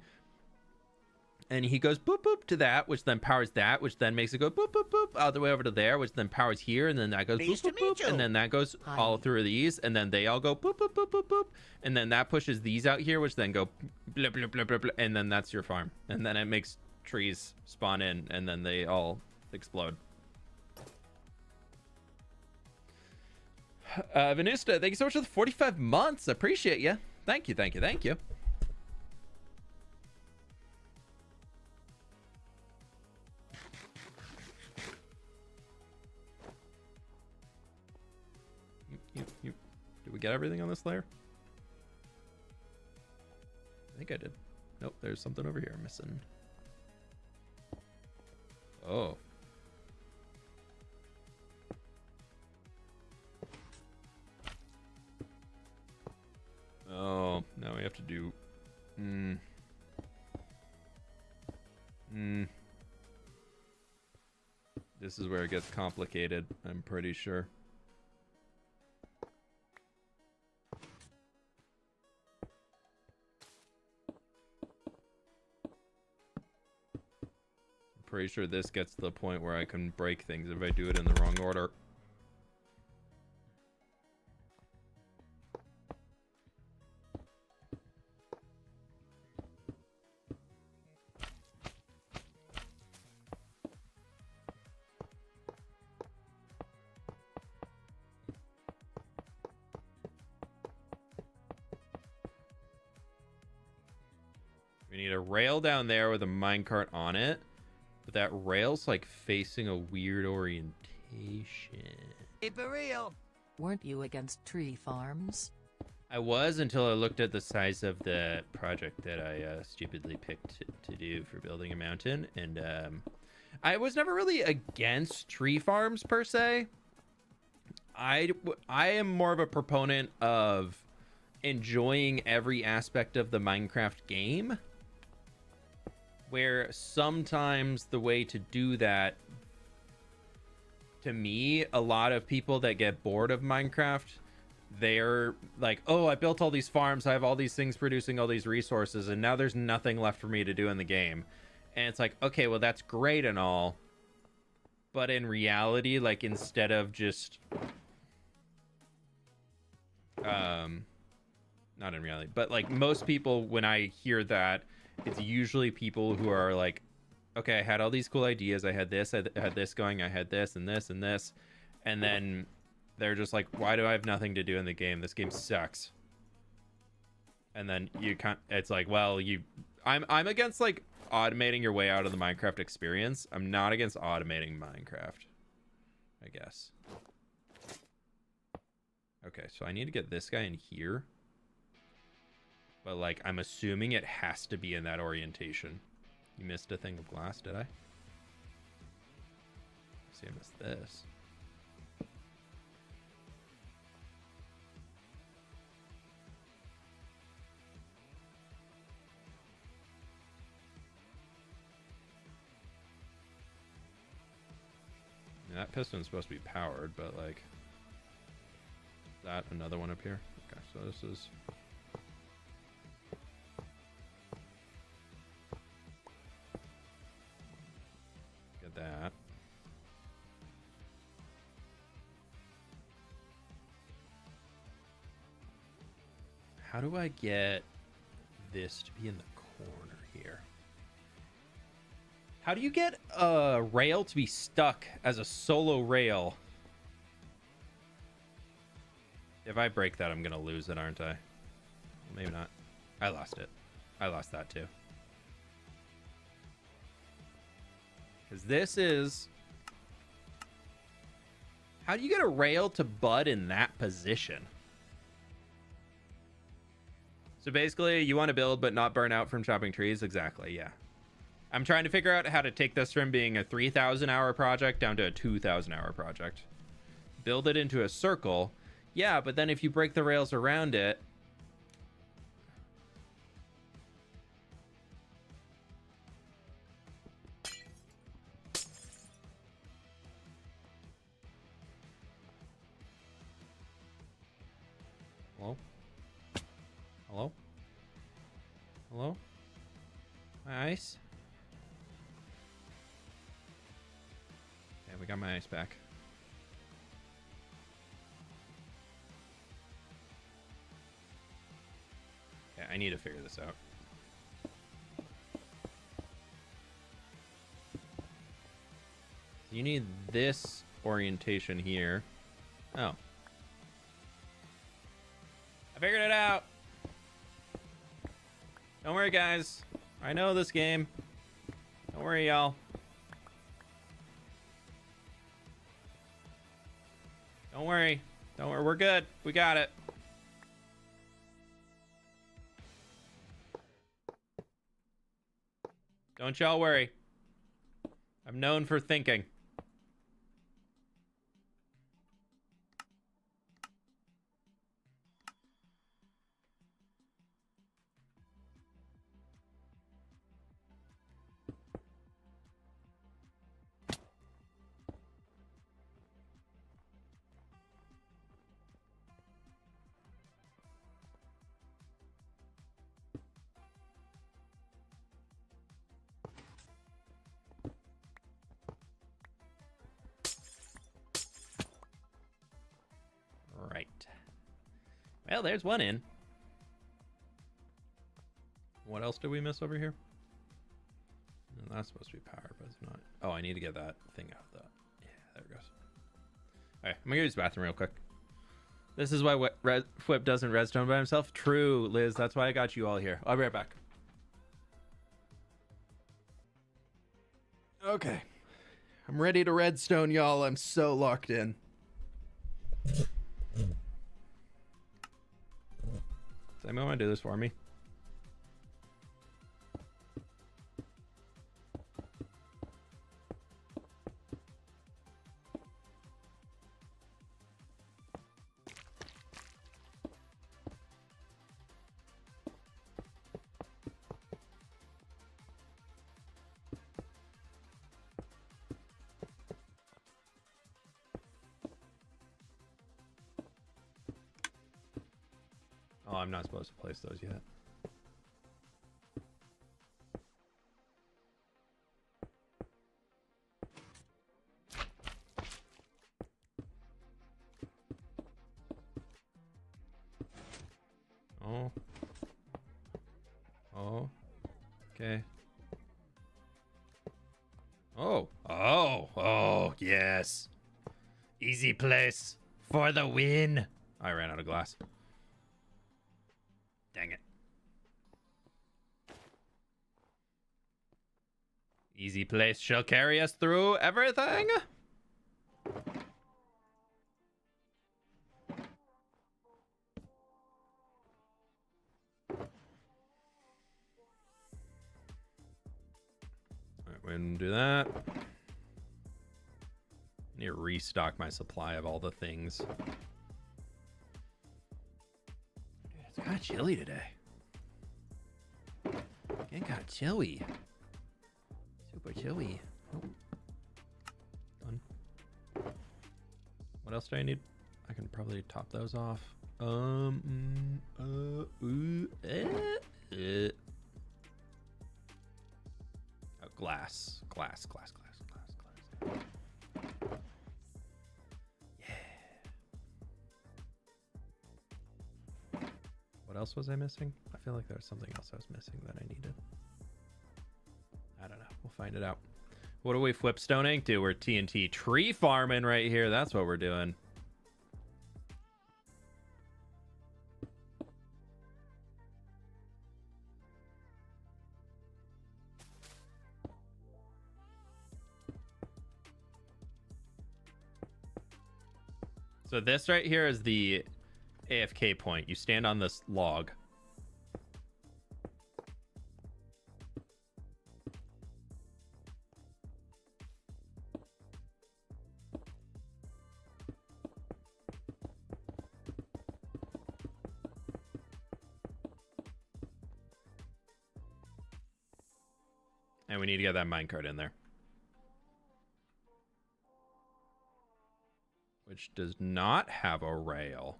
[SPEAKER 1] And he goes boop, boop to that, which then powers that, which then makes it go boop, boop, boop, all the way over to there, which then powers here, and then that goes boop, boop, boop, and then that goes all through these, and then they all go boop, boop, boop, boop, boop, and then that pushes these out here, which then go blah, blah, blah, blah, blah, and then that's your farm. And then it makes trees spawn in, and then they all explode. Venusta, thank you so much for the 45 months. Appreciate you. Thank you, thank you, thank you. Did we get everything on this layer? I think I did. Nope, there's something over here missing. Oh. Oh, now we have to do... This is where it gets complicated, I'm pretty sure. Pretty sure this gets to the point where I can break things if I do it in the wrong order. We need a rail down there with a minecart on it. But that rail's like facing a weird orientation.
[SPEAKER 3] Keep it real.
[SPEAKER 2] Weren't you against tree farms?
[SPEAKER 1] I was until I looked at the size of the project that I stupidly picked to do for building a mountain. And I was never really against tree farms per se. I am more of a proponent of enjoying every aspect of the Minecraft game, where sometimes the way to do that, to me, a lot of people that get bored of Minecraft, they're like, oh, I built all these farms, I have all these things producing all these resources, and now there's nothing left for me to do in the game. And it's like, okay, well, that's great and all, but in reality, like, instead of just not in reality, but like most people, when I hear that, it's usually people who are like, okay, I had all these cool ideas, I had this going, I had this and this and this, and then they're just like, why do I have nothing to do in the game? This game sucks. And then you can't, it's like, well, I'm against like automating your way out of the Minecraft experience. I'm not against automating Minecraft, I guess. Okay, so I need to get this guy in here. But like, I'm assuming it has to be in that orientation. You missed a thing of glass, did I? See, I missed this. Yeah, that piston's supposed to be powered, but like, is that another one up here? Okay, so this is. That. How do I get this to be in the corner here? How do you get a rail to be stuck as a solo rail? If I break that, I'm gonna lose it, aren't I? Maybe not. I lost it. I lost that too. Because this is... How do you get a rail to bud in that position? So basically, you want to build but not burn out from chopping trees? Exactly, yeah. I'm trying to figure out how to take this from being a 3,000-hour project down to a 2,000-hour project. Build it into a circle. Yeah, but then if you break the rails around it... Hello? Hello? Hello? My ice? Yeah, we got my ice back. Okay, I need to figure this out. You need this orientation here. Oh. I figured it out. Don't worry, guys. I know this game. Don't worry, y'all. Don't worry. Don't worry. We're good. We got it. Don't y'all worry. I'm known for thinking. Right. Well, there's one in. What else did we miss over here? That's supposed to be power, but it's not. Oh, I need to get that thing out of that. Yeah, there it goes. All right, I'm gonna use the bathroom real quick. This is why Whip doesn't redstone by himself. True, Liz. That's why I got you all here. I'll be right back. Okay. I'm ready to redstone, y'all. I'm so locked in. Does anyone want to do this for me? Oh, I'm not supposed to place those yet. Oh. Oh. Okay. Oh. Oh. Oh, yes. Easy place for the win. I ran out of glass. Dang it. Easy place shall carry us through everything. Alright, we're gonna do that. I need to restock my supply of all the things. Dude, it's kind of chilly today. Getting kind of chilly. Super chilly. Oh. Done. What else do I need? I can probably top those off. Oh, glass. Glass. Yeah. What else was I missing? I feel like there was something else I was missing that I needed. I don't know. We'll find it out. What are we flipstoning? Dude, we're TNT tree farming right here. That's what we're doing. So this right here is the AFK point. You stand on this log. And we need to get that minecart in there. Which does not have a rail.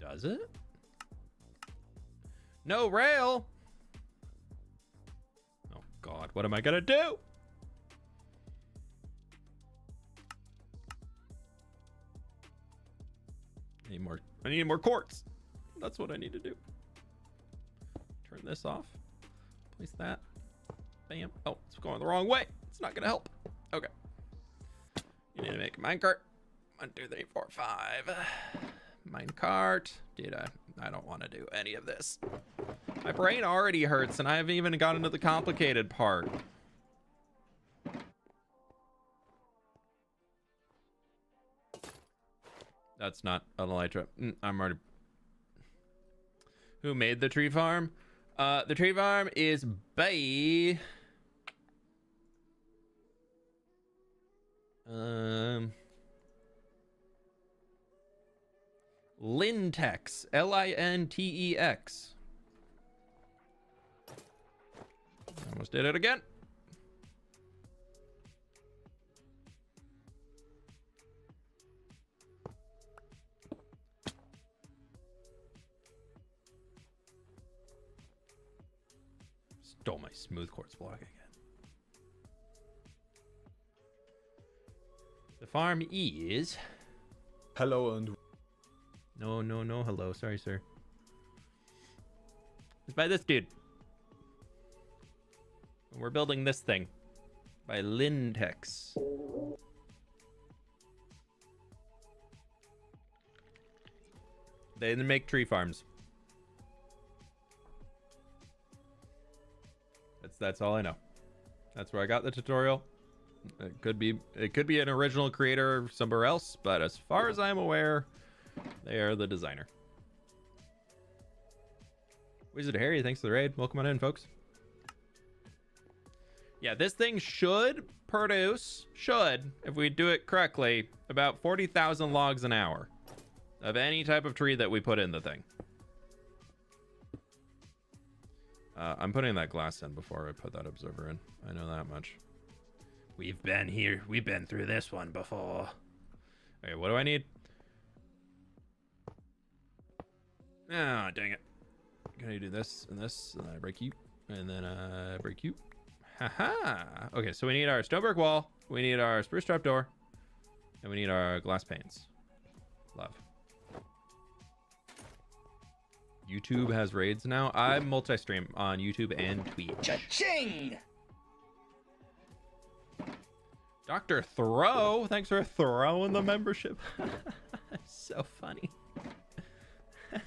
[SPEAKER 1] Does it? No rail! Oh god, what am I gonna do? I need more quartz. That's what I need to do. Turn this off. Place that. Bam. Oh, it's going the wrong way. It's not gonna help. Okay. You need to make a minecart. 1, 2, 3, 4, 5. Minecart. Dude, I don't want to do any of this. My brain already hurts, and I haven't even gotten to the complicated part. That's not an elytra. I'm already... Who made the tree farm? The tree farm is by... Lintex. Lintex. Almost did it again. Stole my smooth quartz block again. The farm is...
[SPEAKER 4] Hello and...
[SPEAKER 1] No, hello. Sorry, sir. It's by this dude. We're building this thing. By Lintex. They didn't make tree farms. That's all I know. That's where I got the tutorial. It could be an original creator somewhere else, but as far as I'm aware, they are the designer. Wizard Harry, thanks for the raid. Welcome on in, folks. Yeah, this thing should produce, if we do it correctly, about 40,000 logs an hour of any type of tree that we put in the thing. I'm putting that glass in before I put that observer in. I know that much. We've been here. We've been through this one before. Okay, what do I need? Ah, dang it. Can I do this and this? And then I break you. And then I break you. Haha. Okay, so we need our stone brick wall. We need our spruce trap door. And we need our glass panes. Love. YouTube has raids now. I'm multi-stream on YouTube and Twitch.
[SPEAKER 3] Cha-ching!
[SPEAKER 1] Dr. Throw, thanks for throwing the membership. So funny. I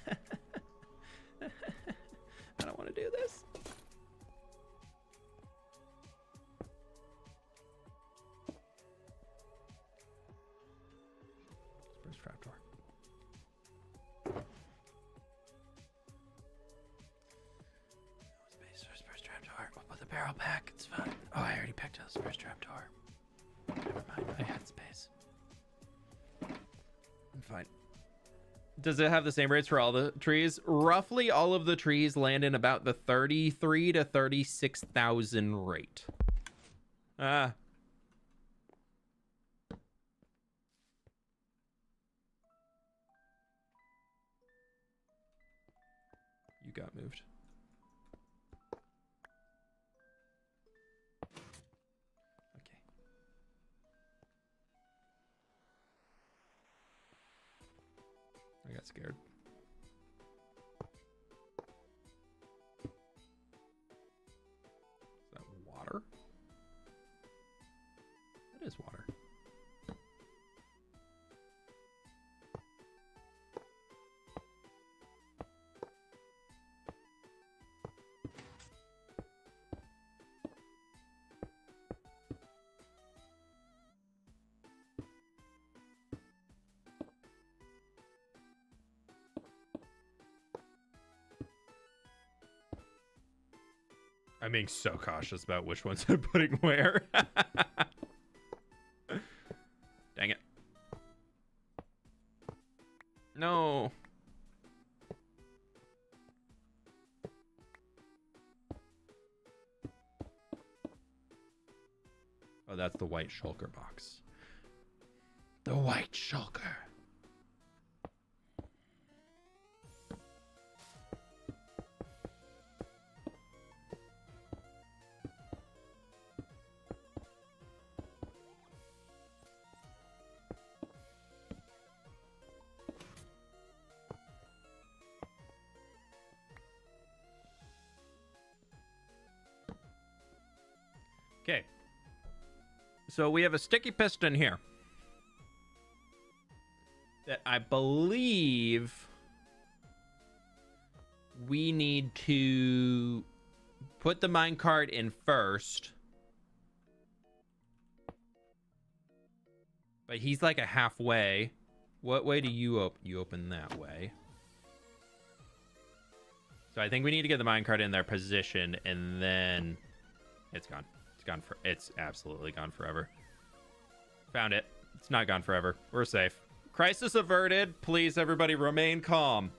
[SPEAKER 1] don't want to do this. Spruce trapdoor. Space for spruce trapdoor. We'll put the barrel back. It's fine. Oh, I already picked a spruce trapdoor. Never mind, I had space. I'm fine. Does it have the same rates for all the trees? Roughly all of the trees land in about the 33 to 36,000 rate. Ah. You got moved. I got scared. Is that water? That is water. I'm being so cautious about which ones I'm putting where. Dang it. No. Oh, that's the white shulker box. The white shulker. Okay, so we have a sticky piston here that I believe we need to put the minecart in first, but he's like a halfway. What way do you open? You open that way. So I think we need to get the minecart in their position, and then it's gone. It's absolutely gone forever. Found it. It's not gone forever. We're safe. Crisis averted. Please, everybody, remain calm.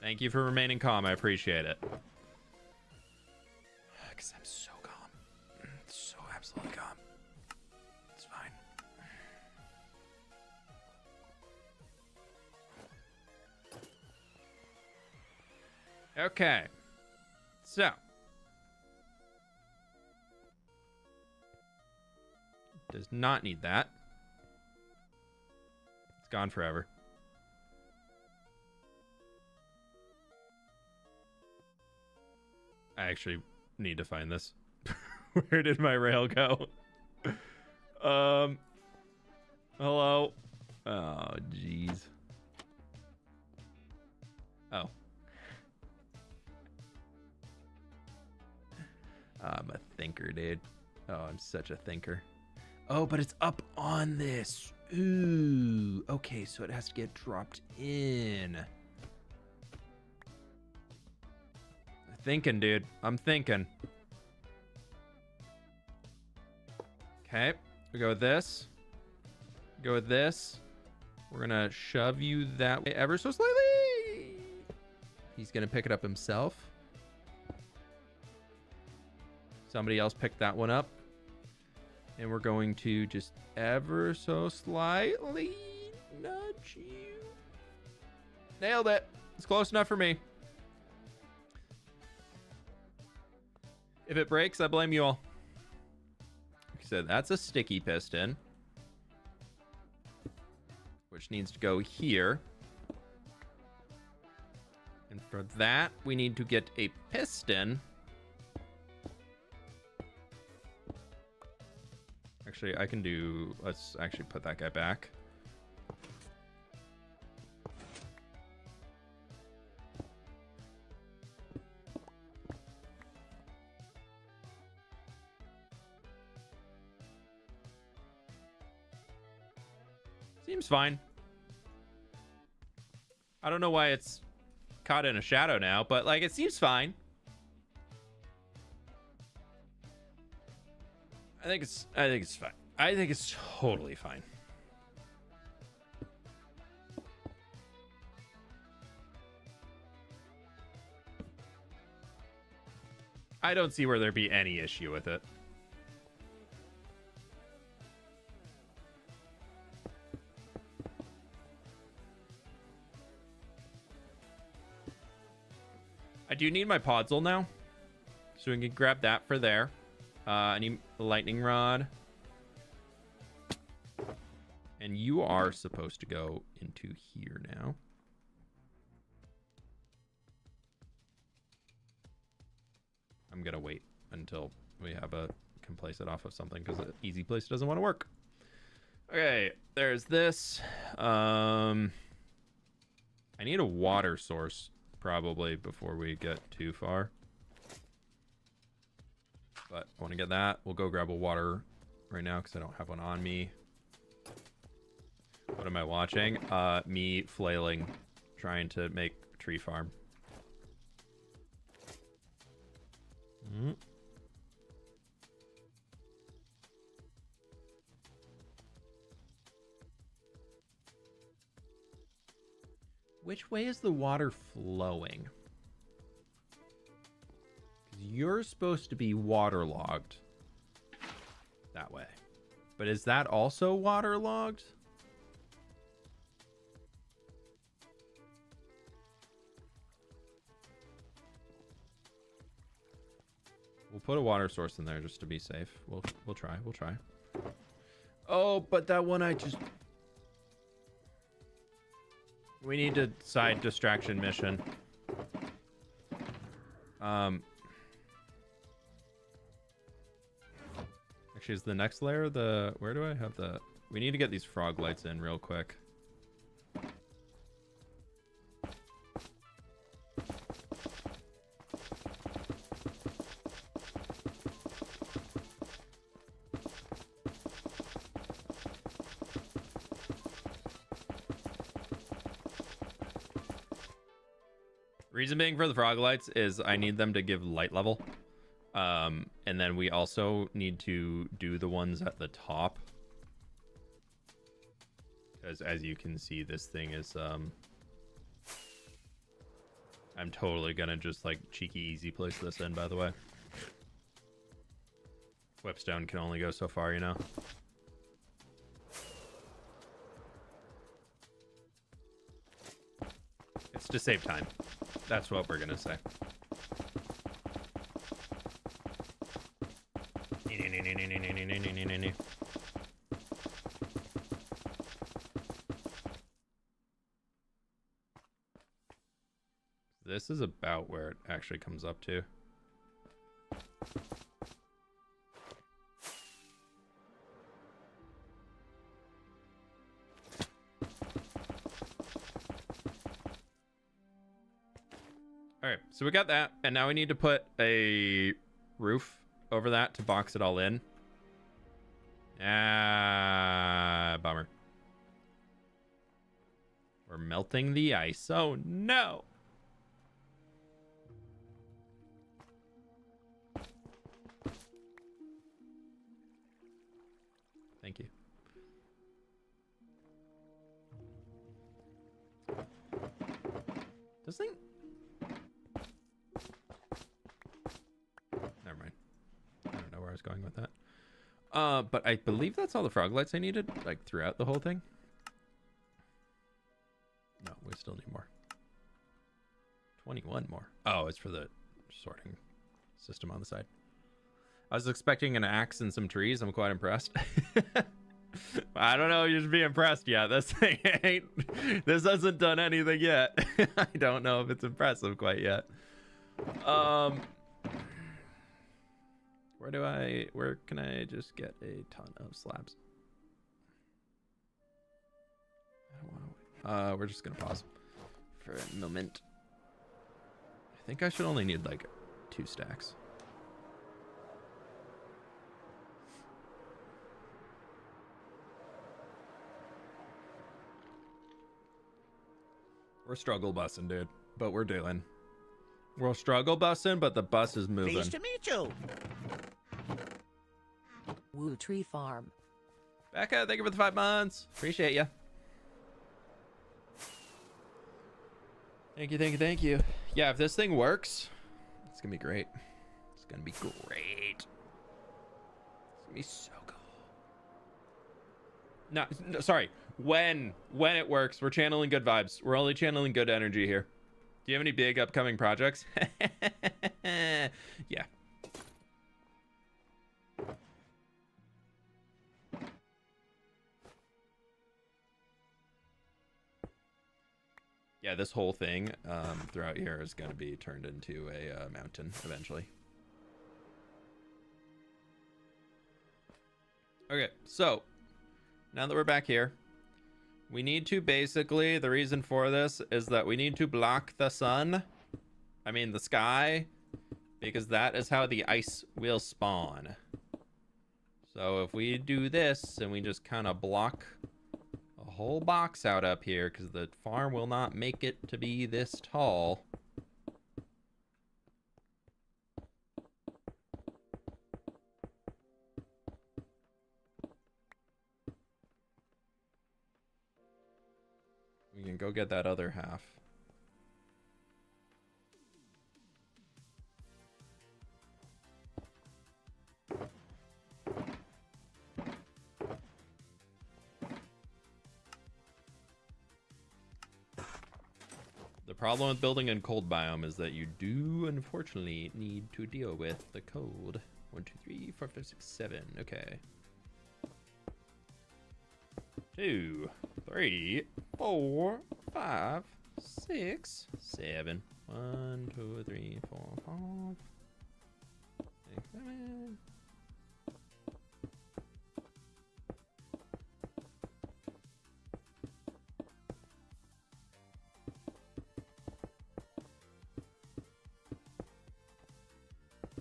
[SPEAKER 1] Thank you for remaining calm. I appreciate it. Because I'm so calm. So absolutely calm. It's fine. Okay. So, does not need that. It's gone forever. I actually need to find this. Where did my rail go? Hello. Oh, jeez. Oh. I'm a thinker, dude. Oh, I'm such a thinker. Oh, but it's up on this. Ooh. Okay, so it has to get dropped in. Thinking, dude. I'm thinking. Okay. We go with this. Go with this. We're gonna shove you that way ever so slightly. He's gonna pick it up himself. Somebody else picked that one up. And we're going to just ever so slightly nudge you. Nailed it. It's close enough for me. If it breaks, I blame you all. Like I said, that's a sticky piston, which needs to go here. And for that, we need to get a piston. Actually, I can do... Let's actually put that guy back. Seems fine. I don't know why it's caught in a shadow now, but like it seems fine. I think it's fine. I think it's totally fine. I don't see where there'd be any issue with it. I do need my podzol now, so we can grab that for there. I need a lightning rod. And you are supposed to go into here now. I'm going to wait until we have can place it off of something because the easy place doesn't want to work. Okay, there's this. I need a water source probably before we get too far. But I want to get that. We'll go grab a water right now because I don't have one on me. What am I watching? Me flailing, trying to make tree farm. Which way is the water flowing? You're supposed to be waterlogged that way. But is that also waterlogged? We'll put a water source in there just to be safe. We'll try. Oh, but that one we need a side distraction mission. Actually, is the next layer where do I have we need to get these frog lights in real quick. Reason being for the frog lights is I need them to give light level. And then we also need to do the ones at the top. Because as you can see, this thing is... I'm totally gonna just like cheeky easy place this in, by the way. Whipstone can only go so far, you know? It's to save time. That's what we're gonna say. This is about where it actually comes up to. All right, so we got that, and now we need to put a roof over that to box it all in. Ah, bummer. We're melting the ice. Oh, no. Thank you. This thing... Never mind. I don't know where I was going with that. But I believe that's all the frog lights I needed, like, throughout the whole thing. No, we still need more. 21 more. Oh, it's for the sorting system on the side. I was expecting an axe and some trees. I'm quite impressed. I don't know. You should be impressed yet. This thing ain't... This hasn't done anything yet. I don't know if it's impressive quite yet. Where can I just get a ton of slabs? I don't want to... we're just gonna pause for a moment. I think I should only need like 2 stacks. We're struggle bussing, dude, but we're doing. We're struggle bussing, but the bus is moving.
[SPEAKER 3] Pleased to meet you.
[SPEAKER 2] Woo Tree Farm.
[SPEAKER 1] Becca, thank you for the 5 months. Appreciate you. Thank you, thank you, thank you. Yeah, if this thing works, it's gonna be great. It's gonna be great. It's gonna be so cool. No, sorry. When it works, we're channeling good vibes. We're only channeling good energy here. Do you have any big upcoming projects? Yeah. Yeah, this whole thing throughout here is going to be turned into a mountain eventually. Okay, so now that we're back here, we need to basically, the reason for this is that we need to block the sun. I mean the sky, because that is how the ice will spawn. So if we do this and we just kind of block a whole box out up here, because the farm will not make it to be this tall. We can go get that other half. The problem with building in cold biome is that you do unfortunately need to deal with the cold. 1, 2, 3, 4, 5, 6, 7. Okay. 2, 3, 4, 5, 6, 7. 1, 2, 3, 4, 5, 6, 7.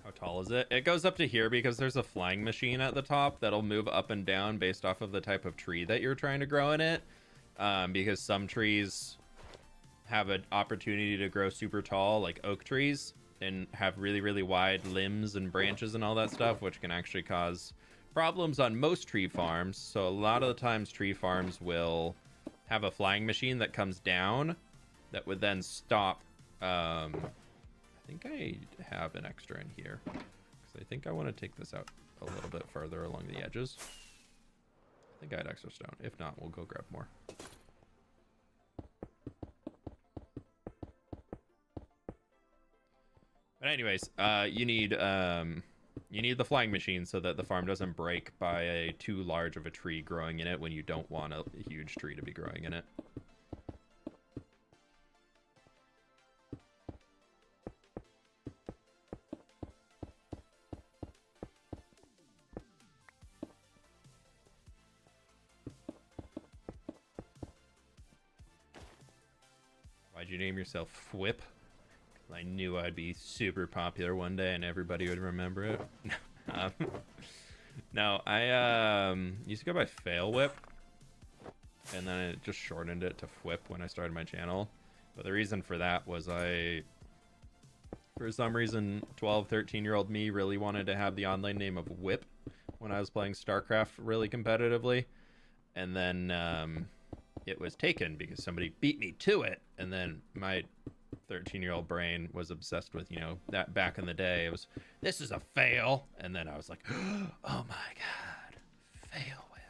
[SPEAKER 1] How tall is it? It goes up to here because there's a flying machine at the top that'll move up and down based off of the type of tree that you're trying to grow in it. Because some trees have an opportunity to grow super tall, like oak trees, and have really, really wide limbs and branches and all that stuff, which can actually cause problems on most tree farms. So a lot of the times tree farms will have a flying machine that comes down that would then stop. I think I have an extra in here, because I think I want to take this out a little bit further along the edges. I think I had extra stone. If not, we'll go grab more. But anyways, you need the flying machine so that the farm doesn't break by too large of a tree growing in it when you don't want a huge tree to be growing in it. Why'd you name yourself Whip? I knew I'd be super popular one day and everybody would remember it. Um, no, I used to go by Fail Whip, and then it just shortened it to Whip when I started my channel. But the reason for that was for some reason, 12, 13-year-old me really wanted to have the online name of Whip when I was playing StarCraft really competitively. And then it was taken because somebody beat me to it. And then my 13-year-old brain was obsessed with, you know, that back in the day. It was, this is a fail. And then I was like, oh my God, Fail Whip.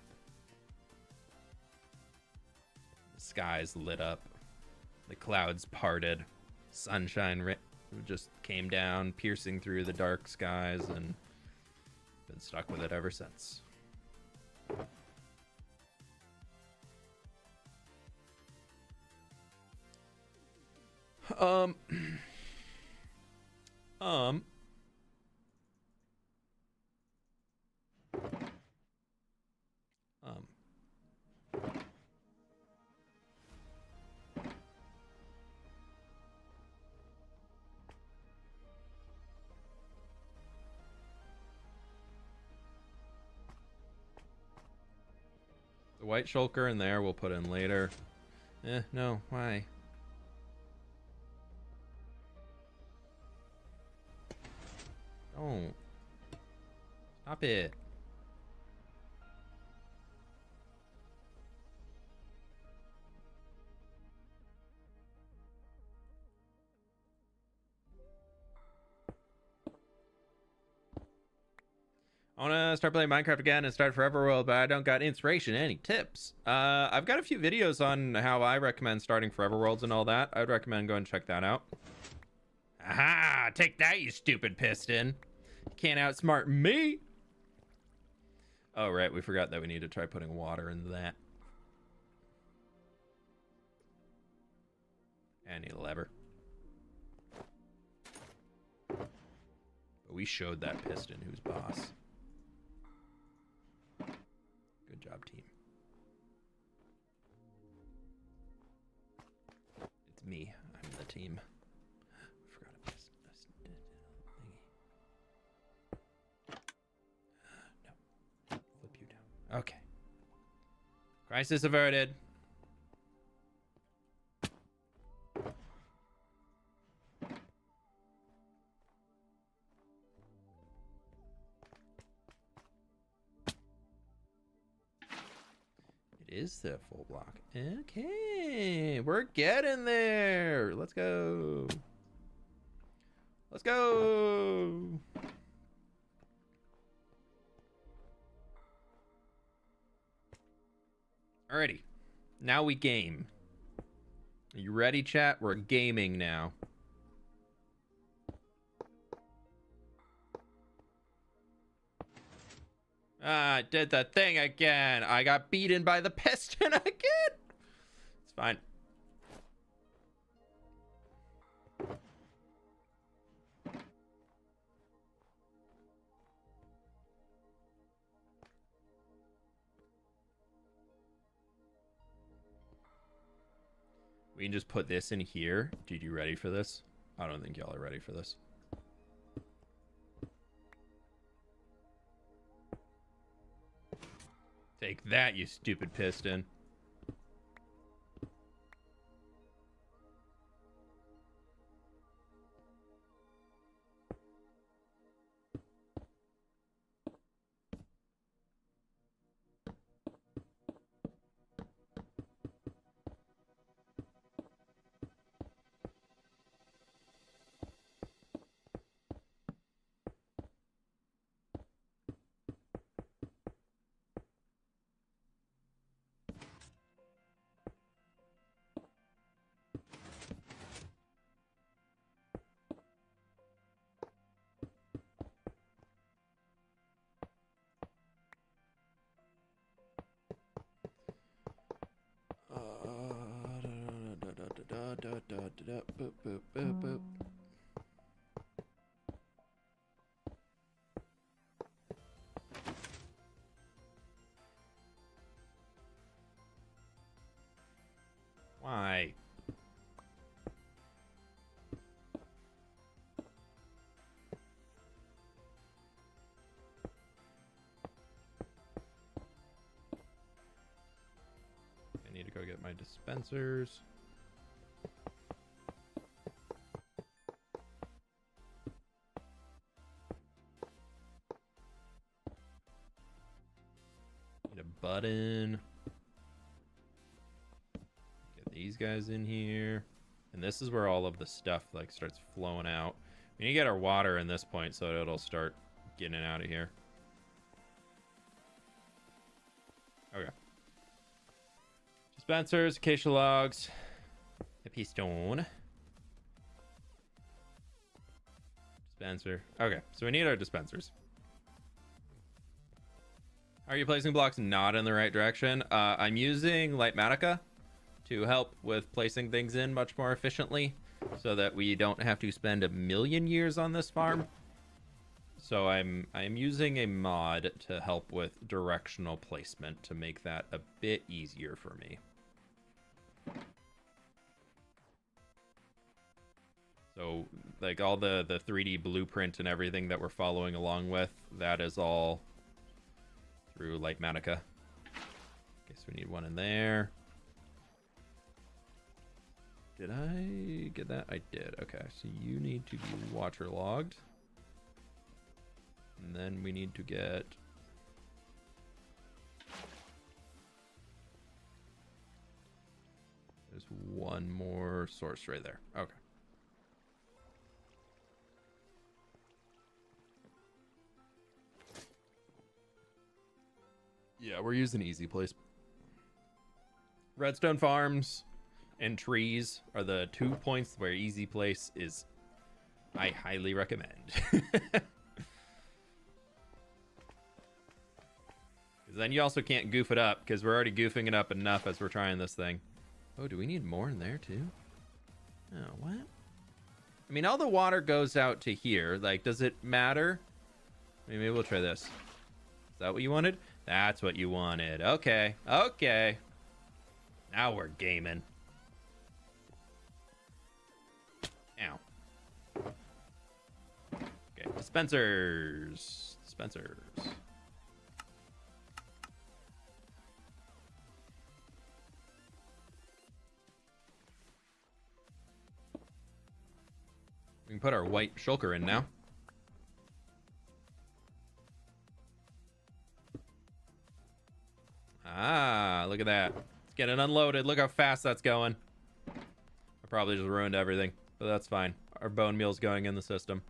[SPEAKER 1] The skies lit up. The clouds parted. Sunshine just came down, piercing through the dark skies, and been stuck with it ever since. Um, the white shulker in there we'll put in later. No, why? Don't. Stop it. I want to start playing Minecraft again and start Forever World, but I don't got inspiration. Any tips? I've got a few videos on how I recommend starting Forever Worlds and all that. I would recommend going and check that out. Aha! Take that, you stupid piston. You can't outsmart me. Oh, right. We forgot that we need to try putting water in that. And need a lever. But we showed that piston who's boss. Good job, team. It's me. I'm the team. I forgot about this thingy. No. Flip you down. Okay. Crisis averted. Is the full block. Okay, we're getting there. Let's go. Let's go. Alrighty, now we game. Are you ready, chat? We're gaming now. I did the thing again. I got beaten by the piston again. It's fine. We can just put this in here. Dude, you ready for this? I don't think y'all are ready for this. Take that, you stupid piston. Boop, boop, boop, boop. Why? go get my dispensers. Need a button. Get these guys in here. And this is where all of the stuff like starts flowing out. We need to get our water in this point so it'll start getting out of here. Okay. Dispensers, acacia logs, a piston. Dispenser. Okay, so we need our dispensers. Are you placing blocks not in the right direction? I'm using Lightmatica to help with placing things in much more efficiently so that we don't have to spend a million years on this farm. So I'm using a mod to help with directional placement to make that a bit easier for me. So like all the 3D blueprint and everything that we're following along with, that is all through Lightmatica. Guess we need one in there. Did I get that? I did. Okay, so you need to be waterlogged. And then we need to get... There's one more source right there. Okay. Yeah, we're using easy place. Redstone farms and trees are the 2 points where easy place is, I highly recommend. Then you also can't goof it up because we're already goofing it up enough as we're trying this thing. Oh, do we need more in there too? Oh, what? I mean, all the water goes out to here. Like, does it matter? Maybe we'll try this. Is that what you wanted? That's what you wanted. Okay. Okay. Now we're gaming. Ow. Okay. Dispensers. Dispensers. We can put our white shulker in now. Ah, look at that. It's getting unloaded. Look how fast that's going. I probably just ruined everything, but that's fine. Our bone meal's going in the system.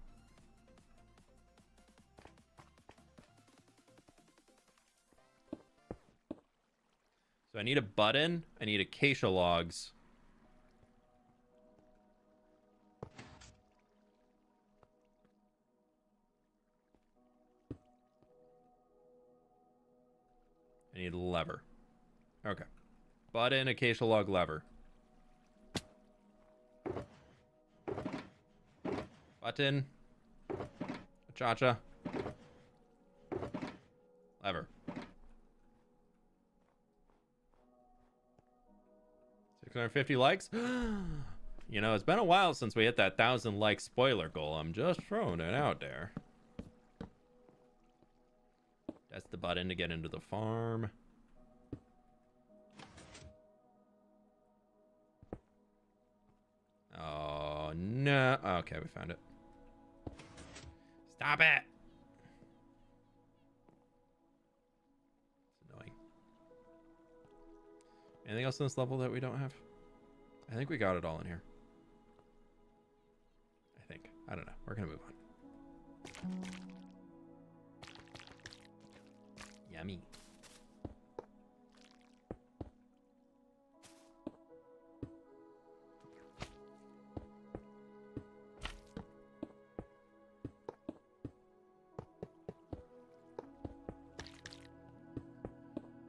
[SPEAKER 1] So I need a button. I need acacia logs. I need a lever. Okay. Button, acacia log, lever. Button. Cha-cha. Lever. 650 likes? You know, it's been a while since we hit that 1,000 like spoiler goal. I'm just throwing it out there. That's the button to get into the farm. Oh, no. Okay, we found it. Stop it. It's annoying. Anything else in this level that we don't have? I think we got it all in here. I think. I don't know. We're going to move on. Yummy.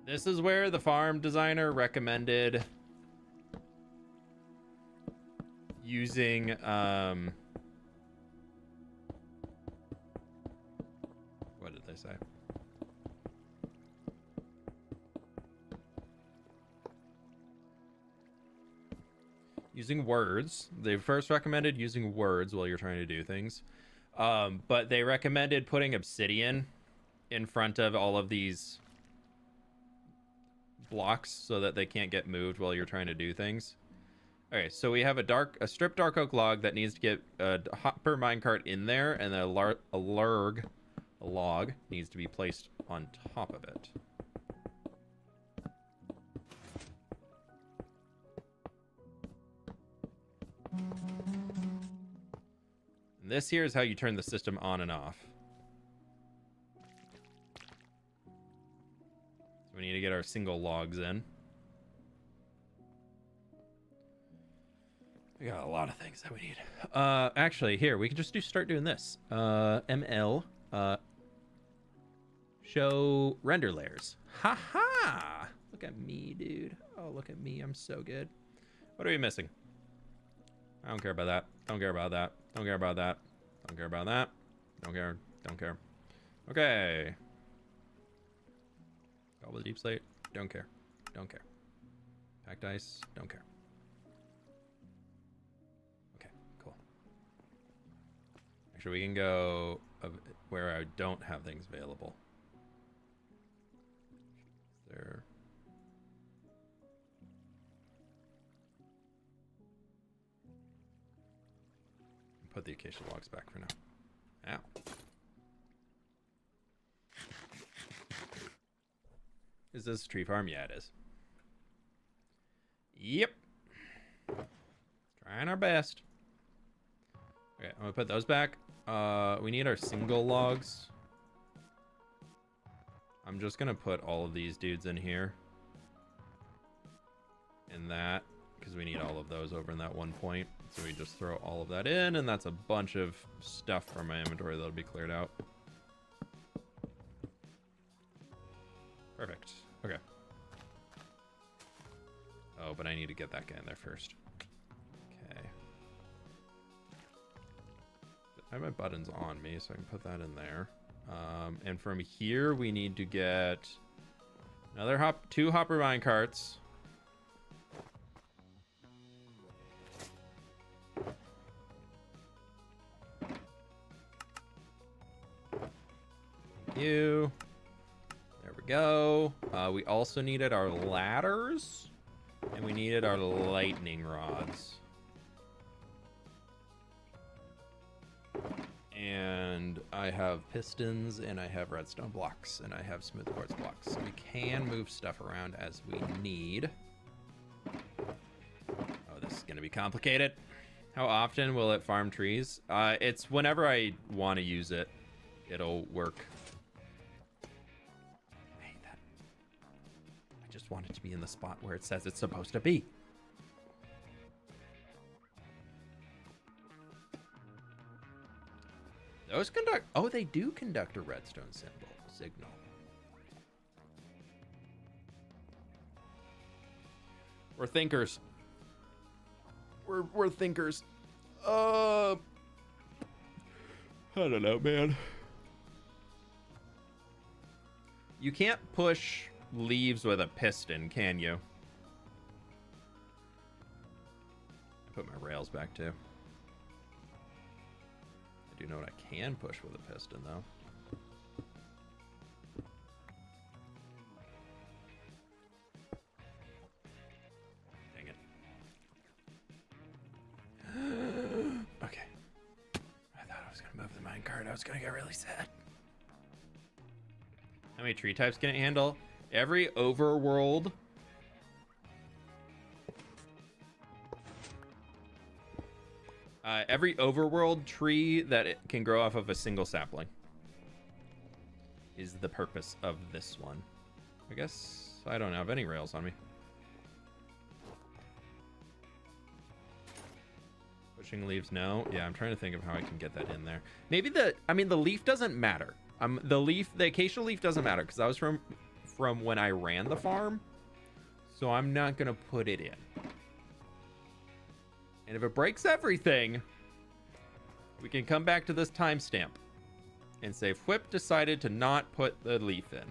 [SPEAKER 1] This is where the farm designer recommended using what did they say? Using words. They first recommended using words while you're trying to do things. But they recommended putting obsidian in front of all of these blocks so that they can't get moved while you're trying to do things. Okay, so we have a stripped dark oak log that needs to get a hopper minecart in there, and then a log needs to be placed on top of it. And this here is how you turn the system on and off. So we need to get our single logs in. We got a lot of things that we need. Actually, here, we can just start doing this. ML, show render layers. Ha! Look at me, dude. Oh, look at me. I'm so good. What are we missing? I don't care about that. Don't care about that. Don't care about that. Don't care about that. Don't care. Don't care. Okay. All the deep slate. Don't care. Don't care. Packed ice. Don't care. Actually, we can go where I don't have things available. There. Put the acacia logs back for now. Ow. Is this a tree farm? Yeah, it is. Yep. Trying our best. Okay, I'm gonna put those back. We need our single logs. I'm just gonna put all of these dudes in here. In that, because we need all of those over in that one point. So we just throw all of that in, and that's a bunch of stuff from my inventory that'll be cleared out. Perfect. Okay. Oh, but I need to get that guy in there first. Okay. I have my buttons on me, so I can put that in there. And from here, we need to get another two hopper mine carts. You. There we go. We also needed our ladders, and we needed our lightning rods. And I have pistons, and I have redstone blocks, and I have smooth quartz blocks. So we can move stuff around as we need. Oh, this is going to be complicated. How often will it farm trees? It's whenever I want to use it, it'll work. I hate that. I just want it to be in the spot where it says it's supposed to be. Those conduct... Oh, they do conduct a redstone signal. We're thinkers. We're thinkers. I don't know, man. You can't push leaves with a piston, can you? I put my rails back too. I do know what I can push with a piston, though. Dang it. Okay. I thought I was going to move the minecart. I was going to get really sad. How many tree types can it handle? Every overworld... every overworld tree that it can grow off of a single sapling is the purpose of this one. I guess I don't have any rails on me. Pushing leaves, no. Yeah, I'm trying to think of how I can get that in there. Maybe the leaf doesn't matter. The acacia leaf doesn't matter because that was from when I ran the farm. So I'm not gonna put it in. And if it breaks everything, we can come back to this timestamp and say Whip decided to not put the leaf in.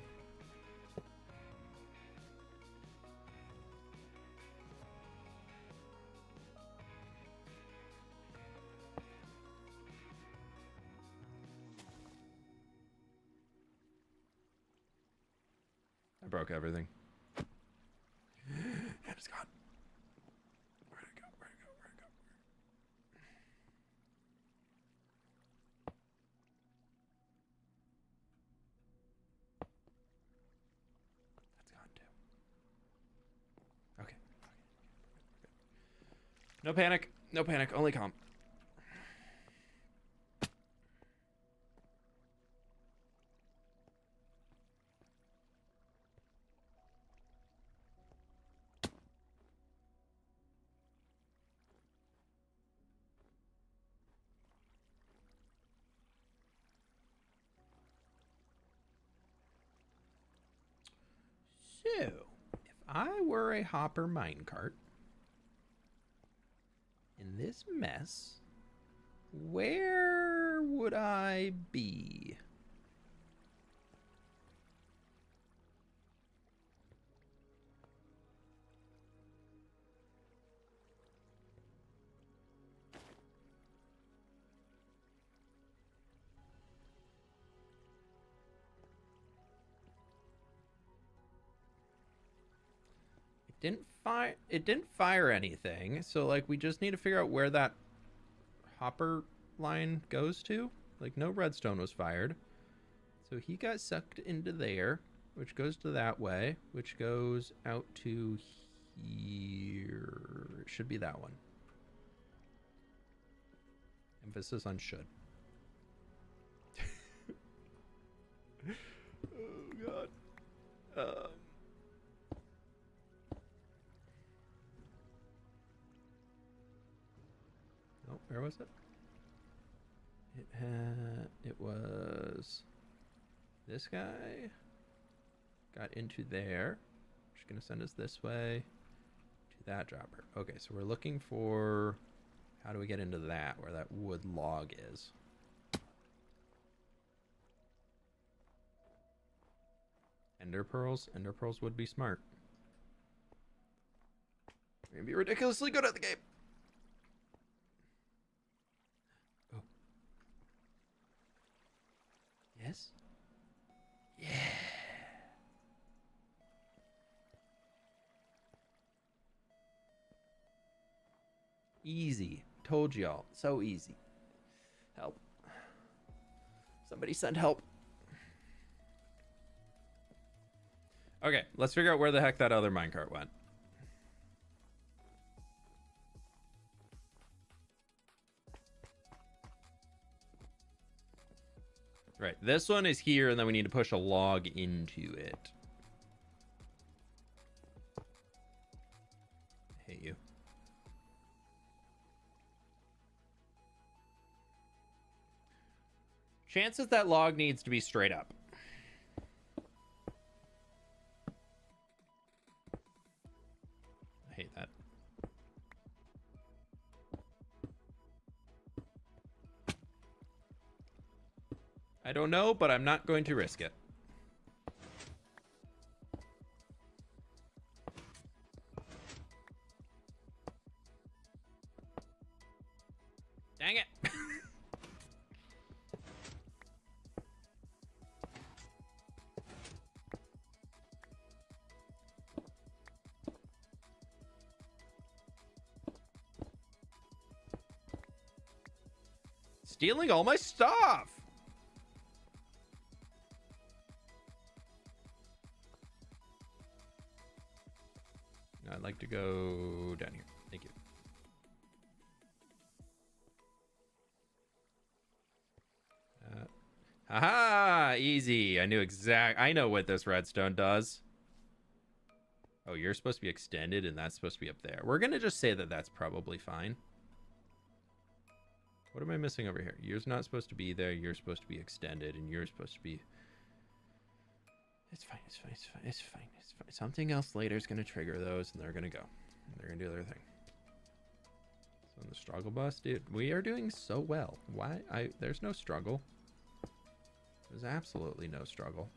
[SPEAKER 1] I broke everything. it's gone. Where'd it go? Where'd it go? Where'd it go? That's gone too. Okay. No panic. No panic. Only calm. So, if I were a hopper minecart in this mess, where would I be? It didn't fire anything, so like we just need to figure out where that hopper line goes to. Like no redstone was fired, so he got sucked into there, which goes to that way, which goes out to here. It should be that one. Emphasis on should. Oh god. Oh, where was it? It was this guy got into there, which is gonna send us this way to that dropper. Okay, so we're looking for how do we get into that where that wood log is. Ender pearls would be smart. We're gonna be ridiculously good at the game. Yes? Yeah. Easy. Told y'all. So easy. Help. Somebody send help. Okay, let's figure out where the heck that other minecart went. Right, this one is here, and then we need to push a log into it. I hate you. Chances that log needs to be straight up. I hate that. I don't know, but I'm not going to risk it. Dang it. Stealing all my stuff. I'd like to go down here. Thank you. Haha! Easy. I know what this redstone does. Oh, you're supposed to be extended and that's supposed to be up there. We're going to just say that that's probably fine. What am I missing over here? You're not supposed to be there. You're supposed to be extended and you're supposed to be... It's fine. It's fine. It's fine. It's fine. It's fine. Something else later is going to trigger those, and they're going to go. They're going to do their thing. So in the struggle bus, dude, we are doing so well. Why? There's no struggle. There's absolutely no struggle.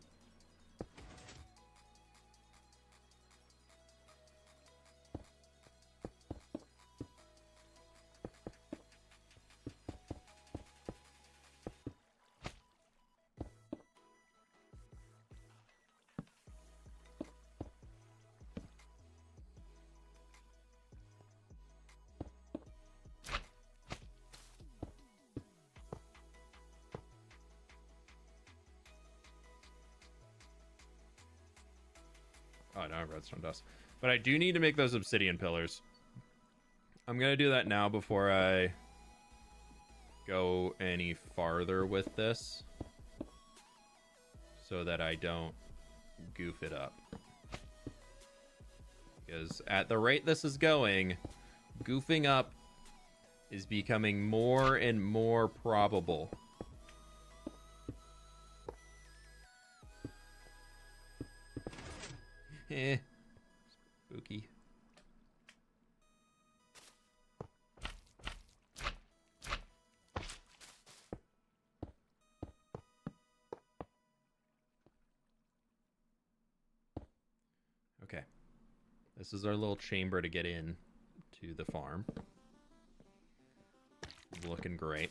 [SPEAKER 1] Oh, I don't have redstone dust. But I do need to make those obsidian pillars. I'm going to do that now before I go any farther with this, so that I don't goof it up. Because at the rate this is going, goofing up is becoming more and more probable. Spooky. Okay. This is our little chamber to get in to the farm. Looking great.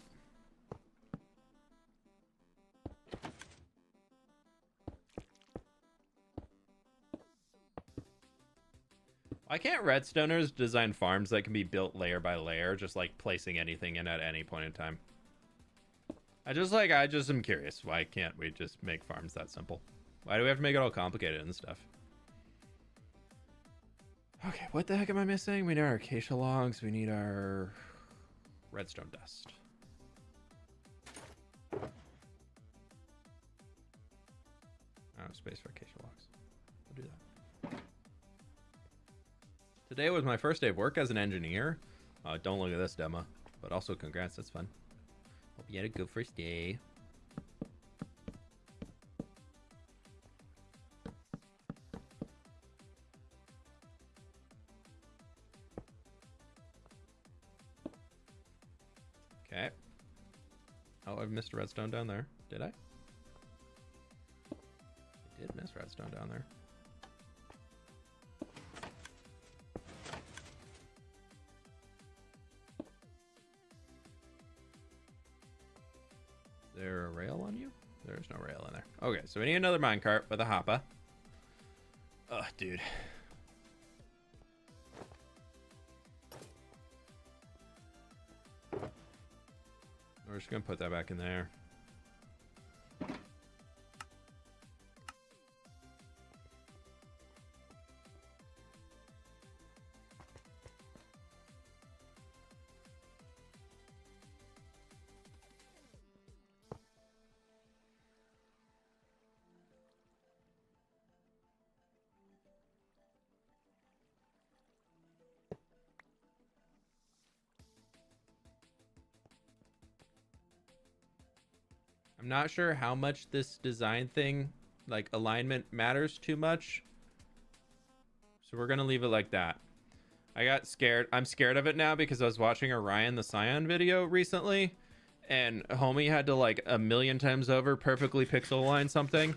[SPEAKER 1] Why can't redstoners design farms that can be built layer by layer, just like placing anything in at any point in time? I just am curious. Why can't we just make farms that simple? Why do we have to make it all complicated and stuff? Okay, what the heck am I missing? We need our acacia logs. We need our redstone dust. I don't have space for acacia logs. We'll do that. Today was my first day of work as an engineer. Don't look at this demo, but also congrats. That's fun. Hope you had a good first day. Okay. Oh, I've missed redstone down there. Did I? I did miss redstone down there. Is there a rail on you? There's no rail in there. Okay, so we need another minecart with a hopper. Ugh, dude. We're just gonna put that back in there. I'm not sure how much this design thing, like alignment, matters too much. So we're going to leave it like that. I got scared. I'm scared of it now because I was watching a Ryan the Scion video recently. And homie had to like a million times over perfectly pixel align something.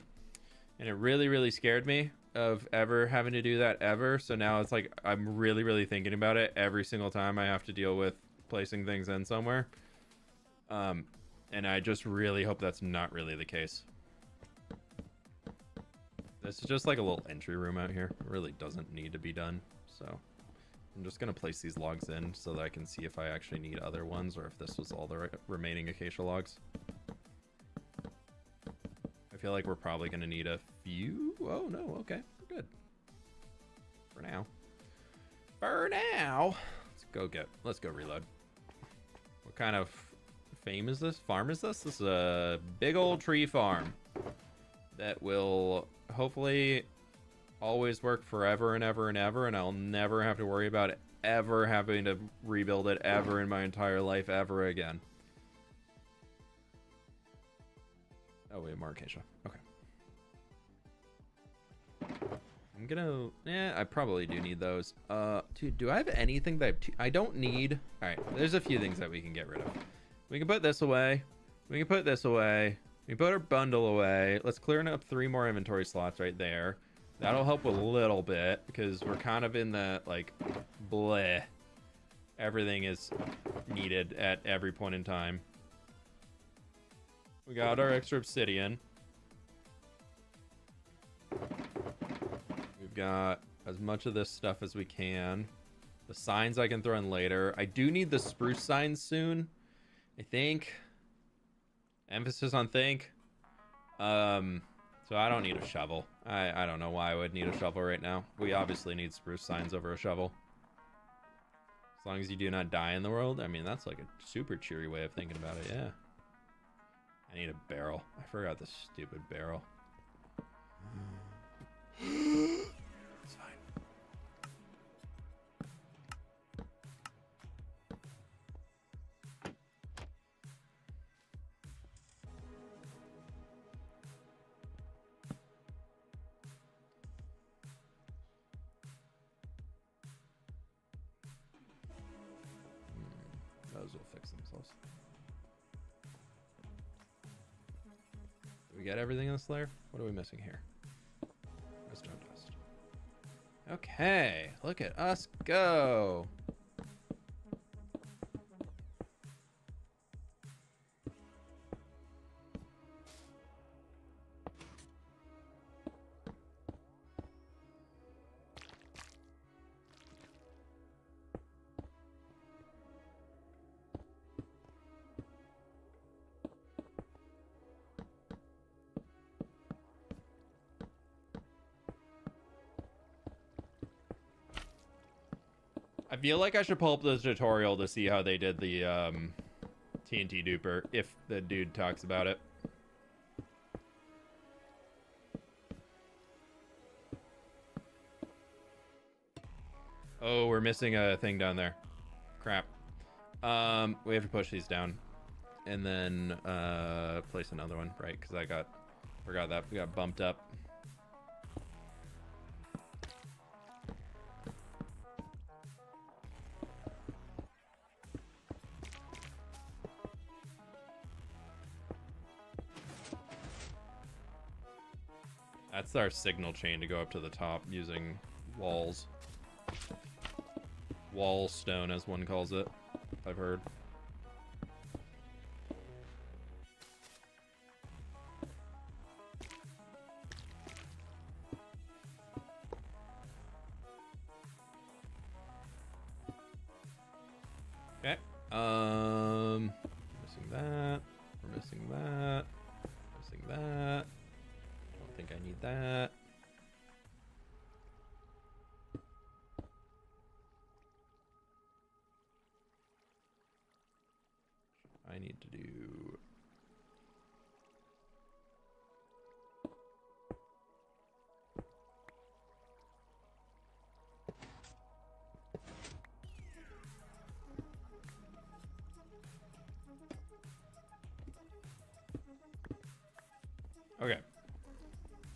[SPEAKER 1] And it really, really scared me of ever having to do that ever. So now it's like I'm really, really thinking about it every single time I have to deal with placing things in somewhere. And I just really hope that's not really the case. This is just like a little entry room out here. It really doesn't need to be done. So I'm just going to place these logs in so that I can see if I actually need other ones or if this was all the remaining acacia logs. I feel like we're probably going to need a few. Oh, no. Okay. We're good. For now. For now. Let's go reload. What kind of farm is this? This is a big old tree farm that will hopefully always work forever and ever and ever, and I'll never have to worry about it ever having to rebuild it ever in my entire life ever again. Oh, we have more acacia. Okay. I'm gonna... I probably do need those. Dude, do I have anything that I don't need? Alright, there's a few things that we can get rid of. We can put this away. We can put this away. We can put our bundle away. Let's clear up 3 more inventory slots right there. That'll help a little bit because we're kind of in the, like, bleh. Everything is needed at every point in time. We got our extra obsidian. We've got as much of this stuff as we can. The signs I can throw in later. I do need the spruce signs soon. I think. Emphasis on think. So I don't need a shovel. I don't know why I would need a shovel right now. We obviously need spruce signs over a shovel. As long as you do not die in the world. I mean, that's like a super cheery way of thinking about it, yeah. I need a barrel. I forgot this stupid barrel. It's fine. Those will fix themselves. Do we get everything in this layer? What are we missing here? Redstone dust. Okay, look at us go. I feel like I should pull up the tutorial to see how they did the TNT duper, if the dude talks about it. Oh, we're missing a thing down there. Crap. We have to push these down. And then place another one, right? Because forgot that. We got bumped up. That's our signal chain to go up to the top using walls. Wall stone, as one calls it, I've heard. Okay. Missing that. We're missing that. Missing that. Don't think I need that. I need to do... Okay.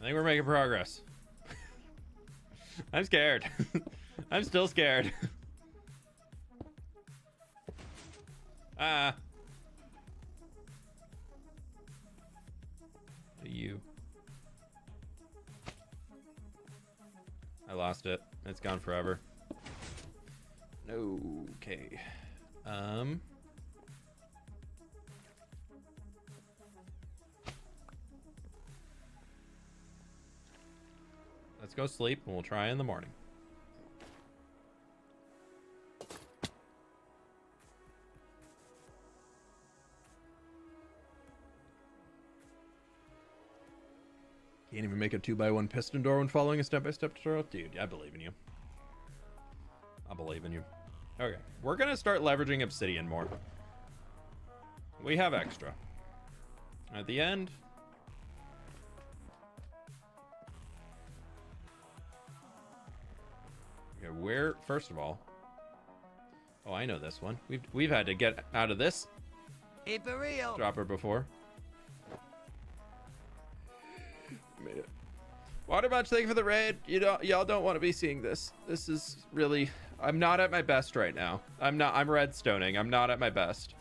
[SPEAKER 1] I think we're making progress. I'm scared. I'm still scared. Ah. You. I lost it. It's gone forever. Okay. Let's go sleep and we'll try in the morning. Can't even make a 2x1 piston door when following a step-by-step tutorial? Dude, I believe in you. I believe in you. Okay, we're gonna start leveraging obsidian more. We have extra. At the end... Okay, where... First of all... Oh, I know this one. We've had to get out of this dropper before. Made it. Watermunch, thank you for the raid. Y'all don't want to be seeing this. This is really... I'm not at my best right now. I'm redstoning. I'm not at my best.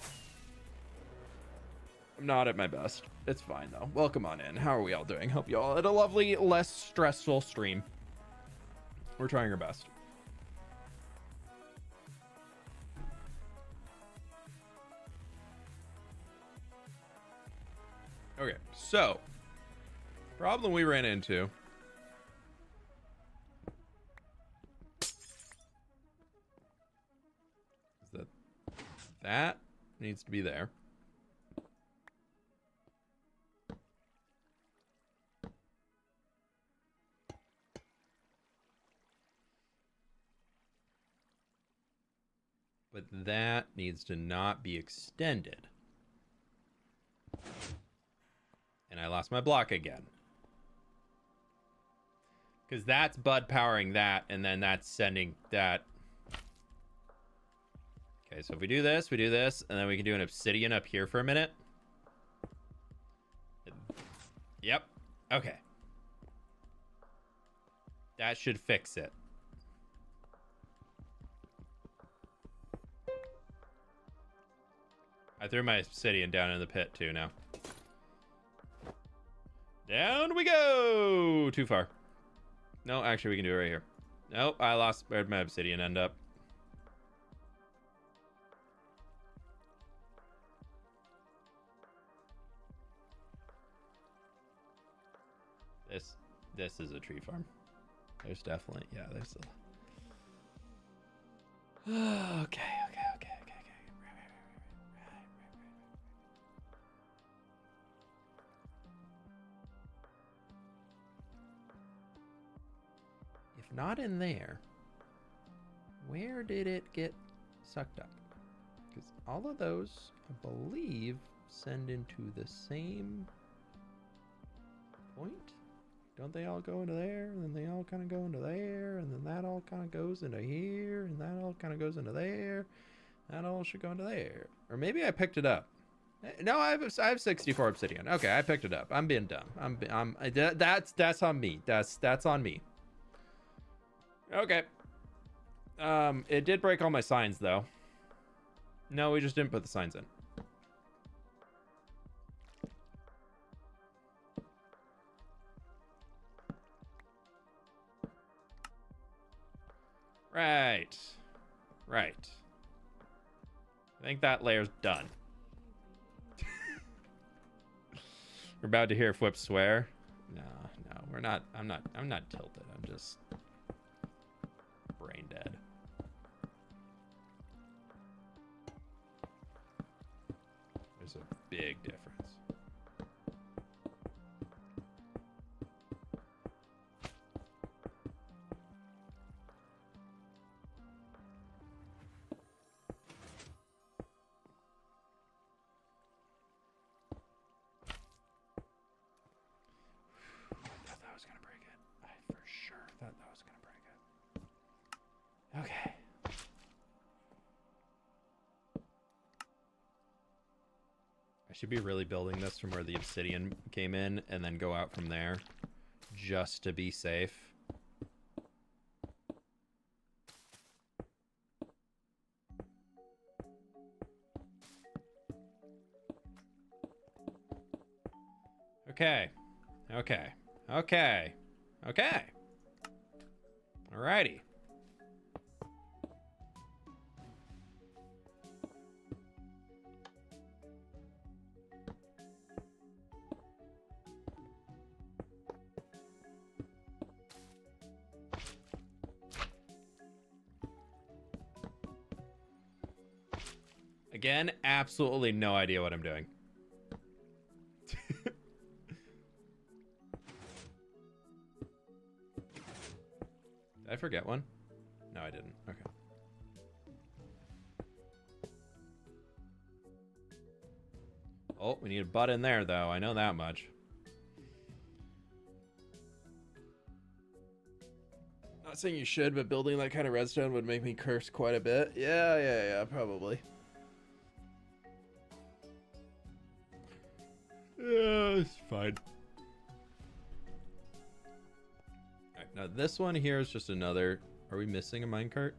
[SPEAKER 1] I'm not at my best. It's fine though. Welcome on in. How are we all doing? Hope you all had a lovely, less stressful stream. We're trying our best. Okay, so problem we ran into is that needs to be there. But that needs to not be extended. And I lost my block again. Because that's Bud powering that, and then that's sending that. Okay, so if we do this, and then we can do an obsidian up here for a minute. Yep. Okay. That should fix it. I threw my obsidian down in the pit too now. Down we go! Too far. No, actually we can do it right here. Nope, I lost where'd my obsidian end up. This is a tree farm. There's definitely, yeah, there's a... Okay. If not in there, where did it get sucked up? Because all of those, I believe, send into the same point. Don't they all go into there, and then they all kind of go into there, and then that all kind of goes into here, and that all kind of goes into there. That all should go into there. Or maybe I picked it up. No, I have 64 obsidian. Okay, I picked it up. I'm being dumb. That's on me. That's on me. Okay. It did break all my signs though. No, we just didn't put the signs in. Right. I think that layer's done. We're about to hear Flip swear. No, we're not. I'm not tilted. I'm just brain dead. There's a big difference. Okay. I should be really building this from where the obsidian came in and then go out from there just to be safe. Okay. Alrighty. Again, absolutely no idea what I'm doing. Did I forget one? No, I didn't. Okay. Oh, we need a butt in there, though. I know that much. Not saying you should, but building that kind of redstone would make me curse quite a bit. Yeah, probably. Yeah, it's fine. Alright, now this one here is just another... Are we missing a minecart?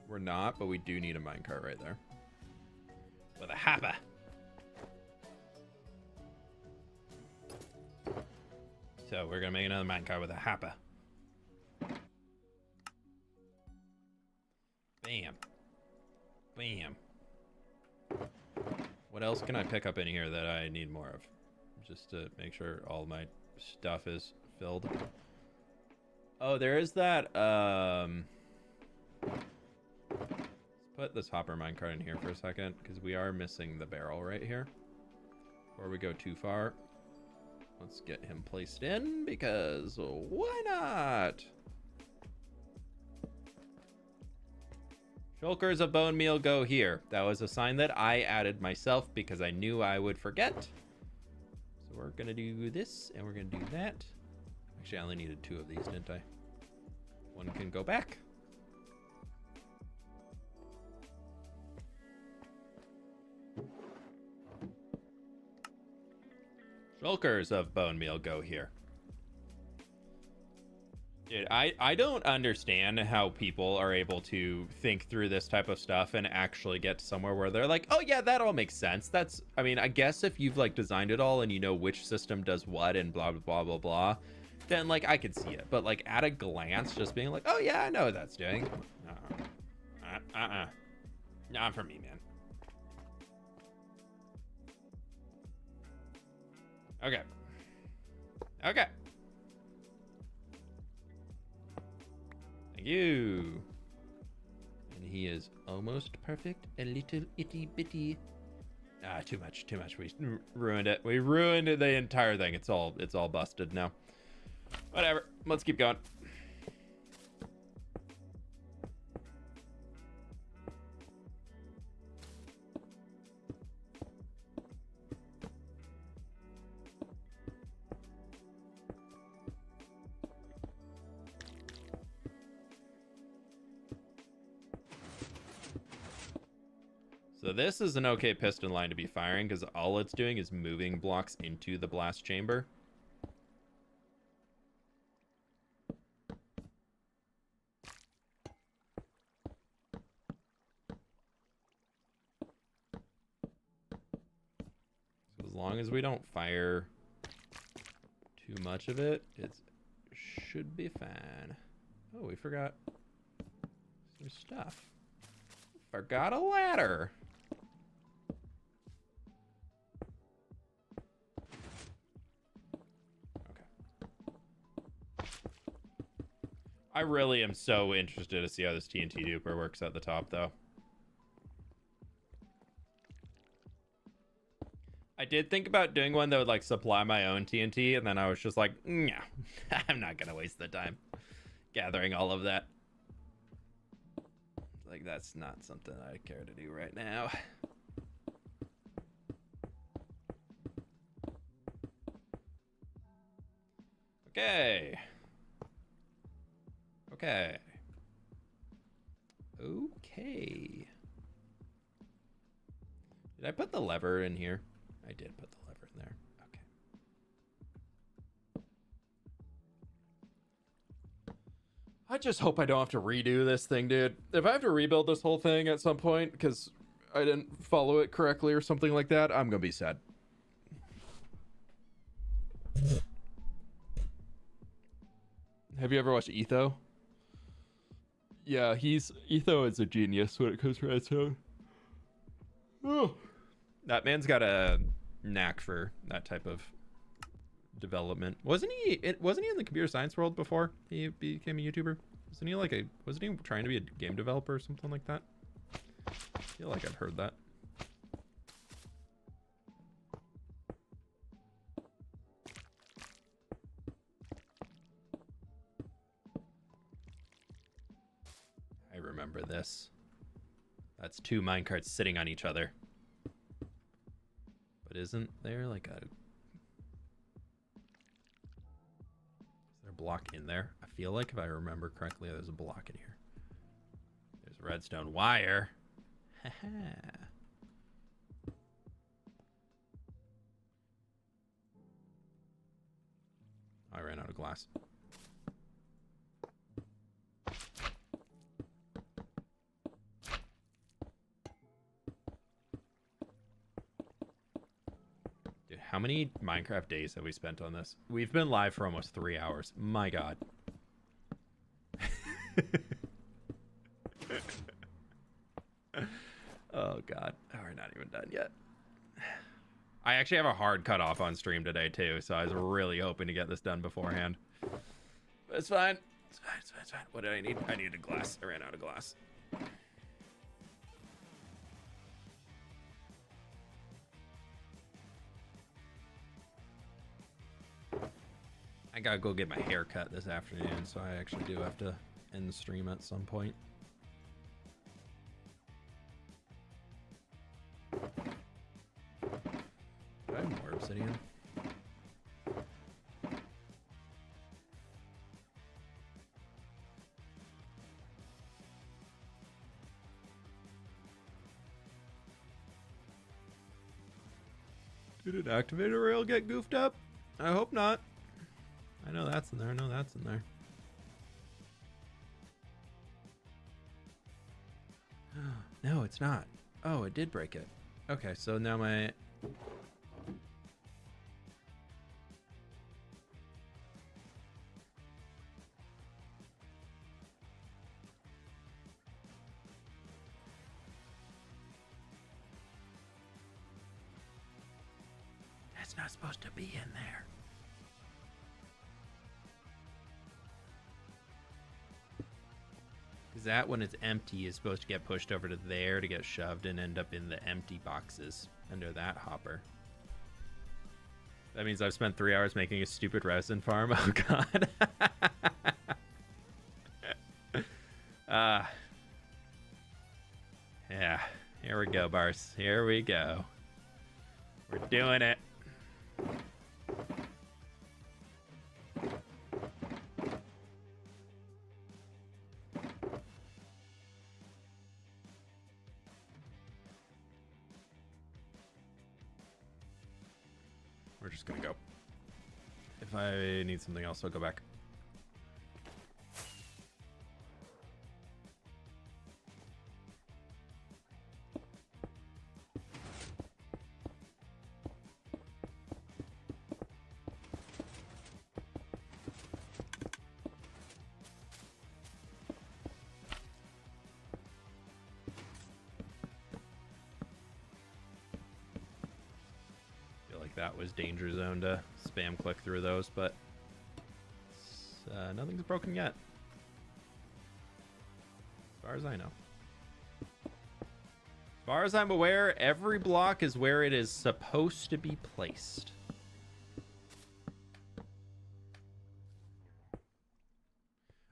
[SPEAKER 1] We're not, but we do need a minecart right there. With a hopper. So we're gonna make another minecart with a hopper. Bam. Bam. What else can I pick up in here that I need more of? Just to make sure all my stuff is filled. Oh, there is that, Let's put this hopper minecart in here for a second, because we are missing the barrel right here. Before we go too far. Let's get him placed in, because why not? Shulkers of bone meal go here. That was a sign that I added myself because I knew I would forget. So we're gonna do this, and we're gonna do that. Actually, I only needed 2 of these, didn't I? One can go back. Shulkers of bone meal go here. Dude, I don't understand how people are able to think through this type of stuff and actually get to somewhere where they're like, oh yeah, that all makes sense. That's, I mean, I guess if you've like designed it all and you know which system does what and blah, blah, blah, blah, blah, then like I could see it. But like at a glance, just being like, oh yeah, I know what that's doing. Not for me, man. Okay. Okay. Thank you. And he is almost perfect. A little itty bitty. Ah, too much. We ruined it. We ruined the entire thing. It's all busted now. Whatever. Let's keep going. So this is an okay piston line to be firing because all it's doing is moving blocks into the blast chamber. So as long as we don't fire too much of it, it should be fine. Oh, we forgot some stuff. Forgot a ladder. I really am so interested to see how this TNT duper works at the top, though. I did think about doing one that would, like, supply my own TNT, and then I was just like, no, I'm not gonna waste the time gathering all of that. Like, that's not something I care to do right now. Okay. Okay. Okay. Did I put the lever in here? I did put the lever in there. Okay. I just hope I don't have to redo this thing, dude. If I have to rebuild this whole thing at some point because I didn't follow it correctly or something like that, I'm gonna be sad. Have you ever watched Etho? Yeah, Etho is a genius when it comes to Redstone. Oh. That man's got a knack for that type of development. Wasn't he in the computer science world before he became a YouTuber? Wasn't he trying to be a game developer or something like that? I feel like I've heard that. I remember this. That's 2 minecarts sitting on each other. But isn't there like a... Is there a block in there? I feel like if I remember correctly, there's a block in here. There's a redstone wire. I ran out of glass. How many Minecraft days have we spent on this? We've been live for almost 3 hours. My God. Oh, God. Oh, we're not even done yet. I actually have a hard cutoff on stream today, too, so I was really hoping to get this done beforehand. But it's fine. It's fine, it's fine, it's fine. What did I need? I needed a glass. I ran out of glass. I gotta go get my hair cut this afternoon, so I actually do have to end the stream at some point. Do I have more obsidian? Did an activator rail get goofed up? I hope not. I know that's in there. I know that's in there. No, it's not. Oh, it did break it. Okay, so now my... That's not supposed to be in there. Because that, when it's empty, is supposed to get pushed over to there to get shoved and end up in the empty boxes under that hopper. That means I've spent 3 hours making a stupid resin farm. Oh, God. Yeah. Here we go, Bars. Here we go. We're doing it. We're just gonna go. If I need something else, I'll go back. That was danger zone to spam click through those, but nothing's broken yet, as far as I know. As far as I'm aware, every block is where it is supposed to be placed.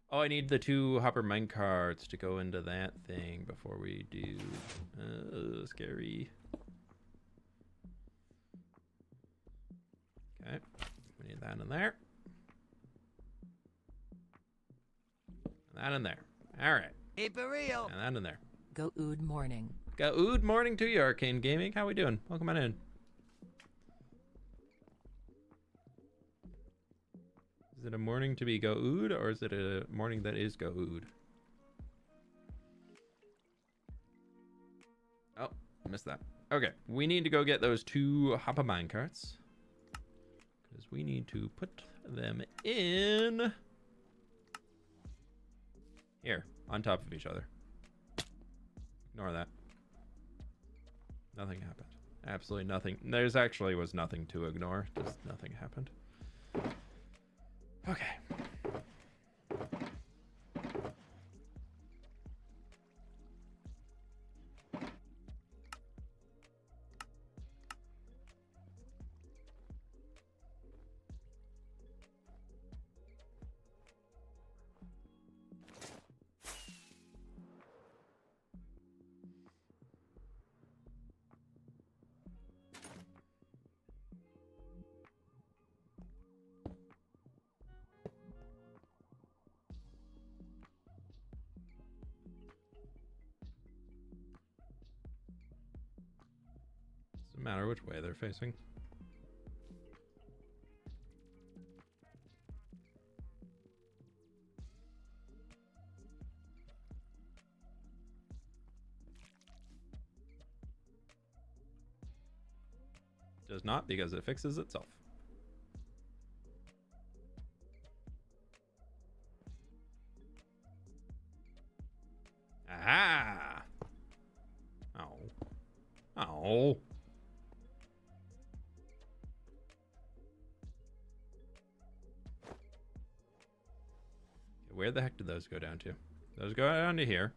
[SPEAKER 1] Oh, I need the 2 hopper mine carts to go into that thing before we do. Scary. Okay, we need that in there. And that in there. All right.
[SPEAKER 3] Keep it real.
[SPEAKER 1] And that in there.
[SPEAKER 2] Go ood morning.
[SPEAKER 1] Go ood morning to you, Arcane Gaming. How we doing? Welcome on in. Is it a morning to be go ood, or is it a morning that is go ood? Oh, missed that. Okay, we need to go get those 2 hopper mine carts. Because we need to put them in here, on top of each other. Ignore that. Nothing happened. Absolutely nothing. There's actually was nothing to ignore. Just nothing happened. Okay. Doesn't matter which way they're facing. Does not, because it fixes itself. Aha! Oh. Oh. Where the heck did those go down to? Those go down to here.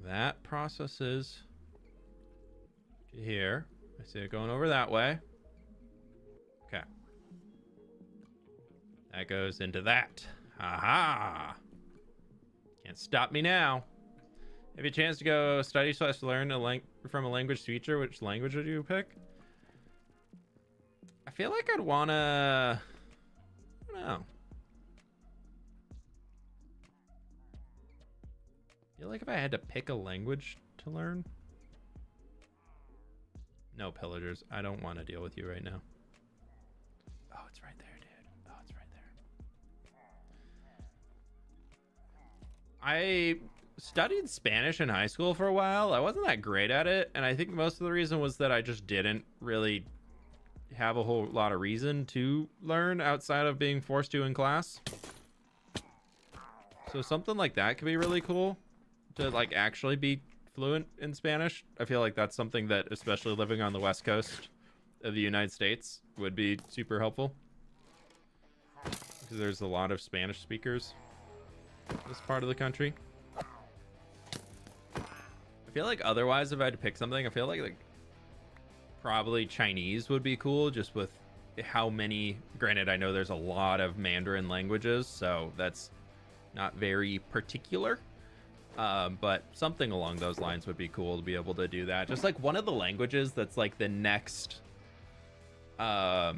[SPEAKER 1] That processes to here. I see it going over that way. That goes into that. Aha! Can't stop me now. Have you a chance to go study / learn from a language teacher? Which language would you pick? I feel like I'd wanna... I don't know. I feel like if I had to pick a language to learn... No, pillagers. I don't want to deal with you right now. Oh, it's right there, dude. Oh, it's right there. I studied Spanish in high school for a while. I wasn't that great at it, and I think most of the reason was that I just didn't really have a whole lot of reason to learn outside of being forced to in class. So something like that could be really cool, to like actually be fluent in Spanish. I feel like that's something that, especially living on the west coast of the United States, would be super helpful, because there's a lot of Spanish speakers in this part of the country. I feel like otherwise, if I had to pick something, I feel like probably Chinese would be cool, just with how many... Granted, I know there's a lot of Mandarin languages, so that's not very particular. But something along those lines would be cool to be able to do that. Just like one of the languages that's like the next, like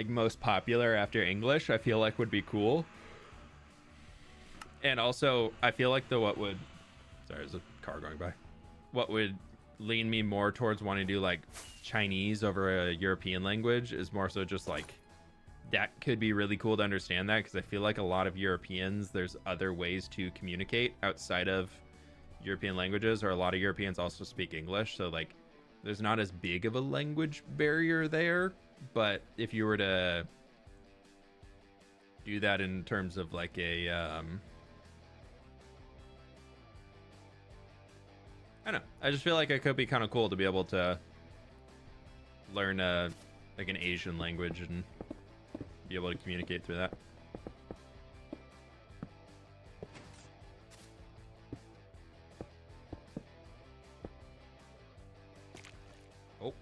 [SPEAKER 1] most popular after English, I feel like would be cool. And also, I feel like what would... Sorry, there's a car going by. What would lean me more towards wanting to do like Chinese over a European language is more so just like, that could be really cool to understand that, because I feel like a lot of Europeans, there's other ways to communicate outside of European languages, or a lot of Europeans also speak English, so like there's not as big of a language barrier there. But if you were to do that in terms of like a I don't know, I just feel like it could be kind of cool to be able to learn like an Asian language and be able to communicate through that. Oh.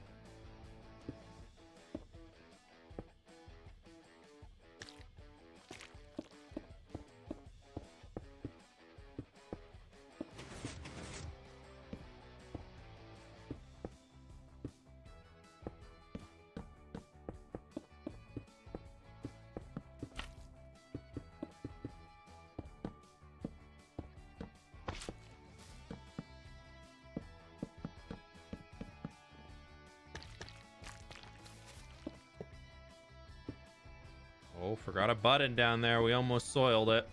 [SPEAKER 1] Oh, forgot a button down there. We almost soiled it.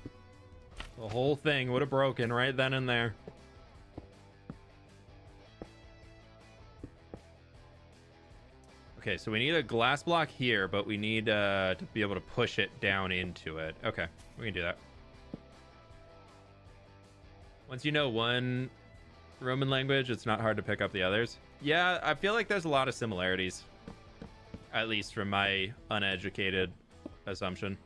[SPEAKER 1] The whole thing would have broken right then and there. Okay, so we need a glass block here, but we need to be able to push it down into it. Okay, we can do that. Once you know one Roman language, it's not hard to pick up the others. Yeah, I feel like there's a lot of similarities, at least from my uneducated assumption.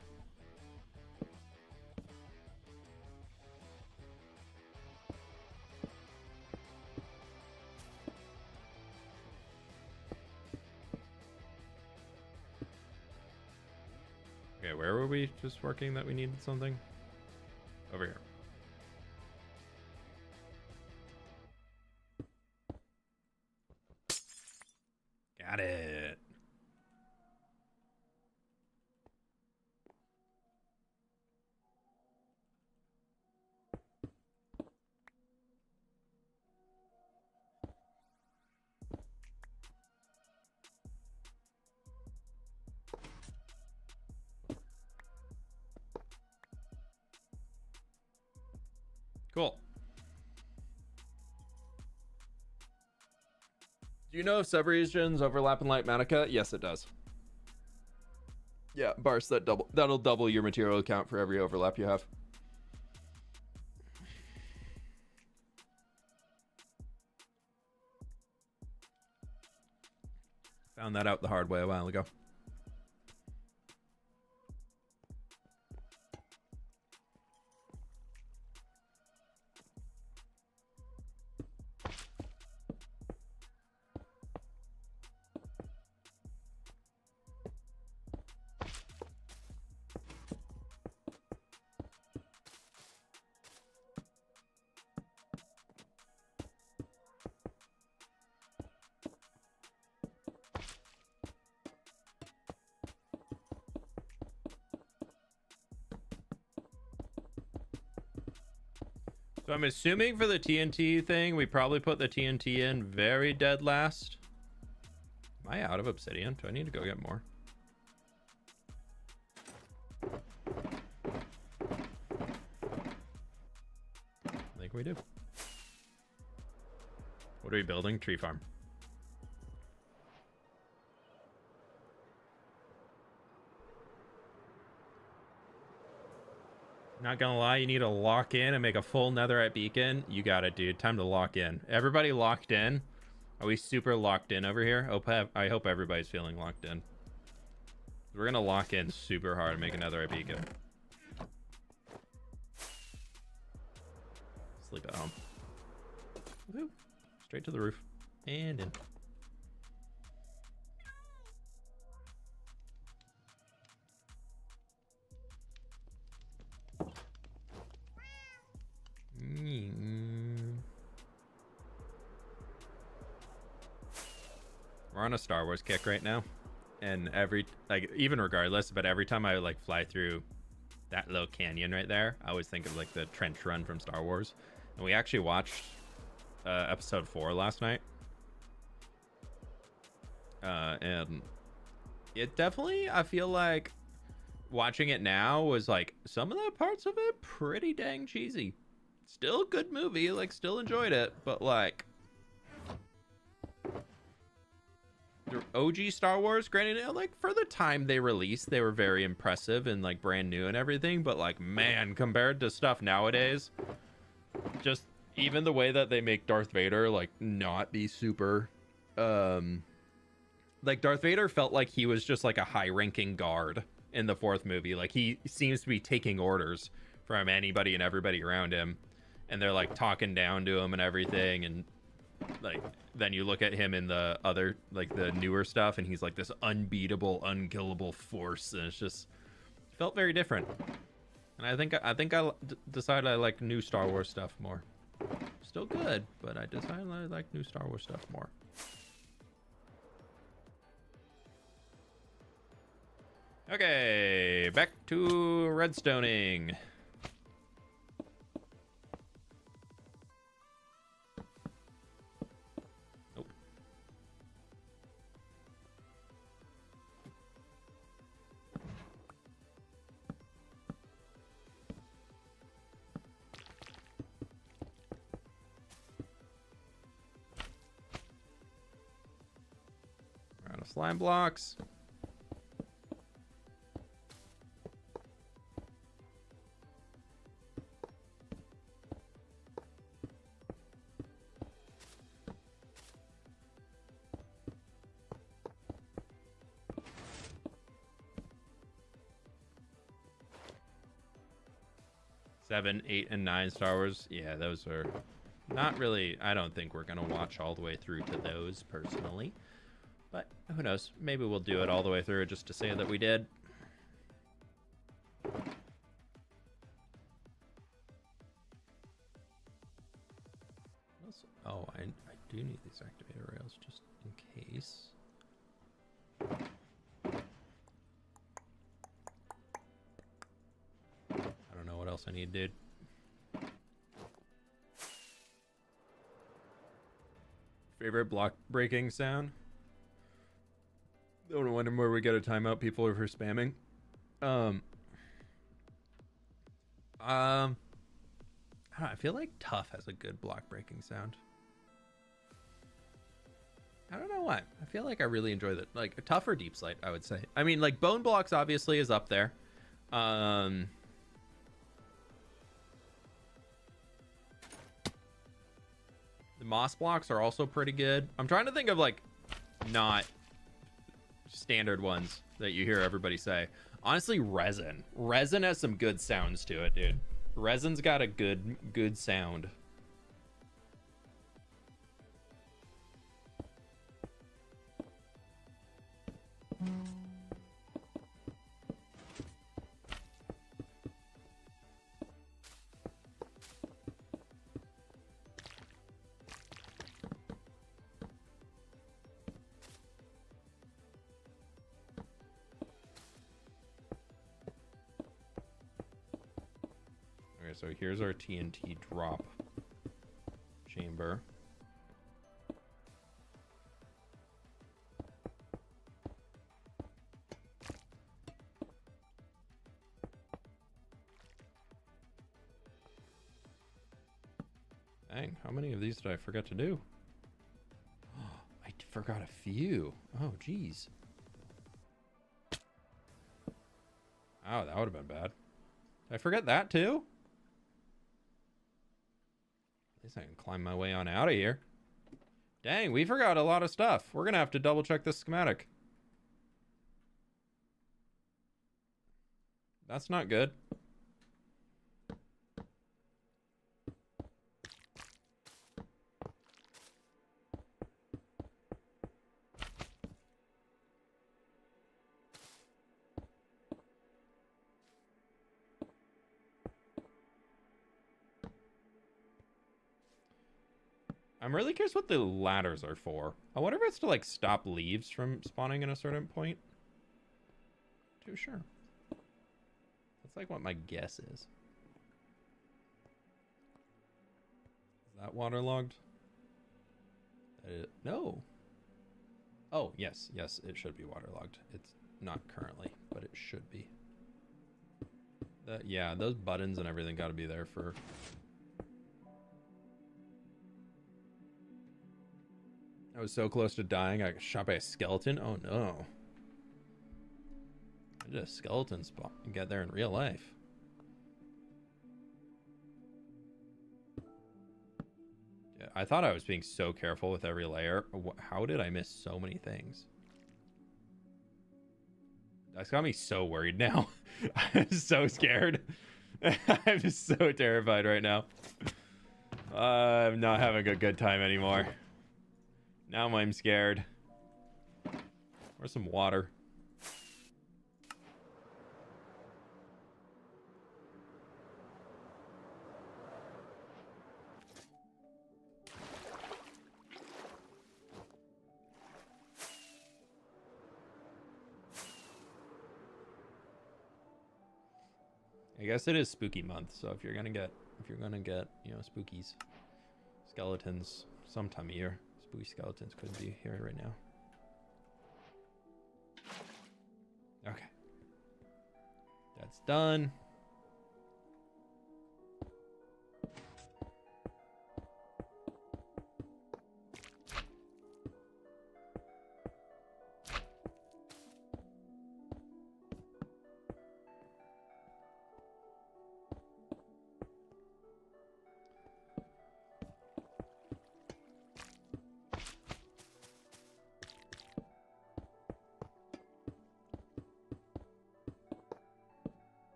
[SPEAKER 1] Okay, where were we just working that we needed something? Over here. Got it. Cool. Do you know if subregions overlap in Lightmatica? Yes, it does. Yeah, Bars, that'll double your material count for every overlap you have. Found that out the hard way a while ago. So I'm assuming for the TNT thing, we probably put the TNT in very dead last. Am I out of obsidian? Do I need to go get more? I think we do. What are we building? Tree farm. Not gonna lie, you need to lock in and make a full netherite beacon. You got it, dude. Time to lock in. Everybody locked in? Are we super locked in over here? I hope everybody's feeling locked in. We're gonna lock in super hard and make a netherite beacon. Sleep at home. Woo. Straight to the roof. And in. We're on a Star Wars kick right now, and even regardless, but every time I like fly through that little canyon right there, I always think of like the trench run from Star Wars. And we actually watched episode 4 last night, and it definitely, I feel like watching it now was like some of the parts of it pretty dang cheesy. Still a good movie, like still enjoyed it, but like the OG Star Wars, granted, like for the time they released, they were very impressive and like brand new and everything, but like, man, compared to stuff nowadays, just even the way that they make Darth Vader like not be super like Darth Vader felt like he was just like a high-ranking guard in the 4th movie. Like he seems to be taking orders from anybody and everybody around him, and they're like talking down to him and everything. And like then you look at him in the other, like the newer stuff, and he's like this unbeatable, unkillable force, and it's just felt very different. And I think I decided I like new Star Wars stuff more. Still good, but I decided I like new Star Wars stuff more. Okay, back to redstoning. Nope. We're out of slime blocks. Seven, 8, and 9 Star Wars. Yeah, those are not really, I don't think we're going to watch all the way through to those personally. But who knows? Maybe we'll do it all the way through just to say that we did. Oh, I do need these activator rails just in case. I don't know what else I need, dude. Favorite block breaking sound? Don't wonder where we get a timeout. People are for spamming. I don't know, I feel like Tough has a good block breaking sound. I don't know why. I feel like I really enjoy that. Like Tough or Deep Slate, I would say. I mean, like Bone Blocks obviously is up there. The Moss Blocks are also pretty good. I'm trying to think of like not standard ones that you hear everybody say. Honestly, Resin. Resin has some good sounds to it, dude. Resin's got a good sound. So here's our TNT drop chamber. Dang, how many of these did I forget to do? I forgot a few. Oh, geez. Oh, that would have been bad. Did I forget that too? At least I can climb my way on out of here. Dang, we forgot a lot of stuff. We're gonna have to double check this schematic. That's not good. I'm really curious what the ladders are for. I wonder if it's to like stop leaves from spawning in a certain point. Too sure. That's like what my guess is. Is that waterlogged? No. Oh, yes. Yes, it should be waterlogged. It's not currently, but it should be. Yeah, those buttons and everything got to be there for... I was so close to dying, I got shot by a skeleton. Oh no. I did a skeleton spot and get there in real life. Yeah, I thought I was being so careful with every layer. How did I miss so many things? That's got me so worried now. I'm so scared. I'm so terrified right now. I'm not having a good time anymore. Now I'm scared. Where's some water? I guess it is spooky month, so if you're gonna get, you know, spookies, skeletons sometime of year. Spooky skeletons could be here right now. Okay. That's done.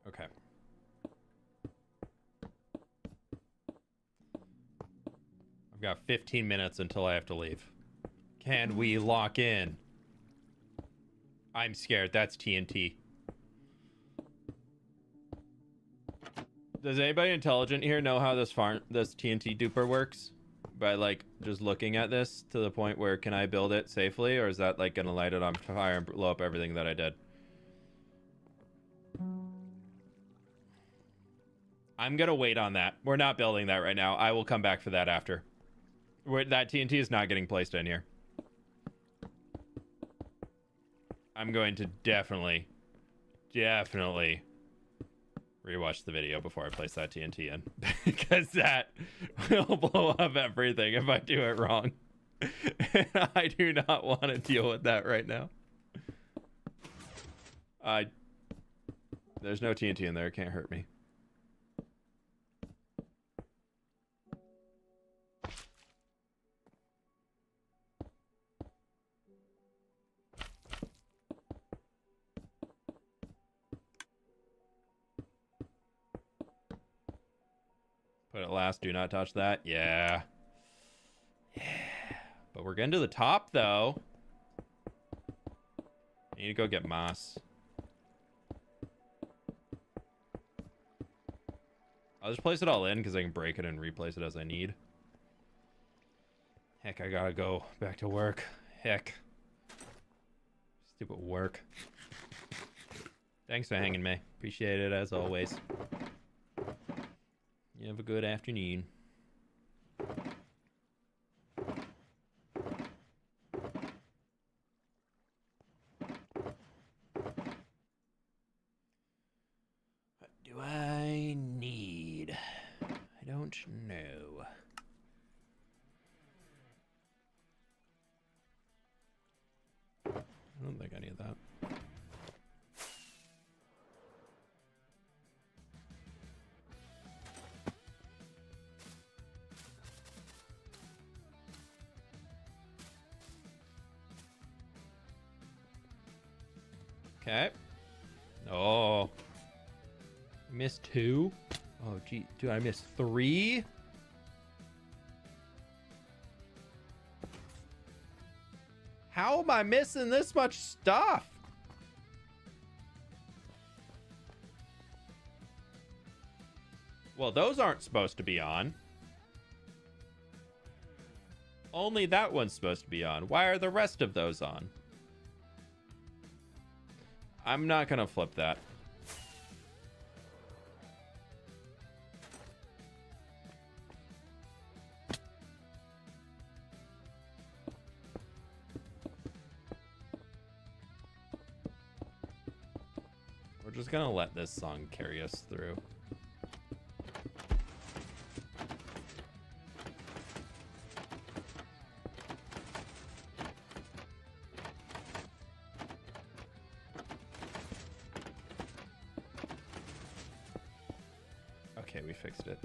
[SPEAKER 1] Okay. I've got 15 minutes until I have to leave. Can we lock in? I'm scared. That's TNT. Does anybody intelligent here know how this TNT duper works? By like just looking at this to the point where can I build it safely, or is that like gonna light it on fire and blow up everything that I did? I'm gonna wait on that. We're not building that right now. I will come back for that after. That TNT is not getting placed in here. I'm going to definitely rewatch the video before I place that TNT in. Because that will blow up everything if I do it wrong. And I do not want to deal with that right now. There's no TNT in there. It can't hurt me. Put it last. Do not touch that. Yeah. Yeah. But we're getting to the top, though. I need to go get moss. I'll just place it all in because I can break it and replace it as I need. Heck, I gotta go back to work. Heck. Stupid work. Thanks for hanging me. Appreciate it as always. You have a good afternoon. What do I need? I don't know. I don't think I need that. Okay. Oh. Missed 2. Oh, gee. Dude, I missed 3? How am I missing this much stuff? Well, those aren't supposed to be on. Only that one's supposed to be on. Why are the rest of those on? I'm not gonna flip that. We're just gonna let this song carry us through. Okay, we fixed it.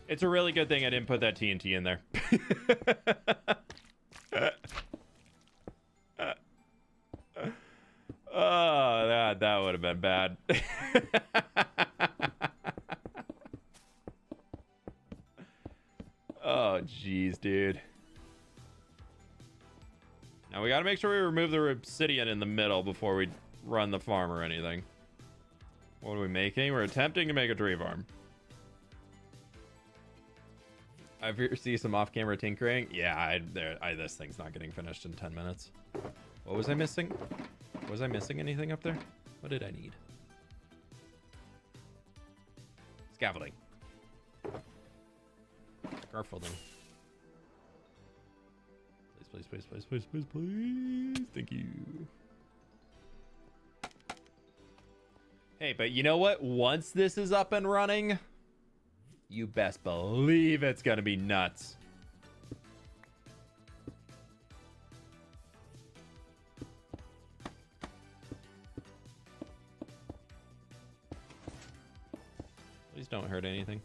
[SPEAKER 1] It's a really good thing I didn't put that TNT in there. Oh, that would have been bad. Oh, jeez, dude. Now we gotta make sure we remove the obsidian in the middle before we run the farm or anything. What are we making? We're attempting to make a tree farm. I see some off-camera tinkering. Yeah, this thing's not getting finished in 10 minutes. What was I missing? Was I missing anything up there? What did I need? Scaffolding. Scaffolding. Please, please, please, please, please, please. Thank you. Hey, but you know what? Once this is up and running, you best believe it's gonna be nuts. Please don't hurt anything.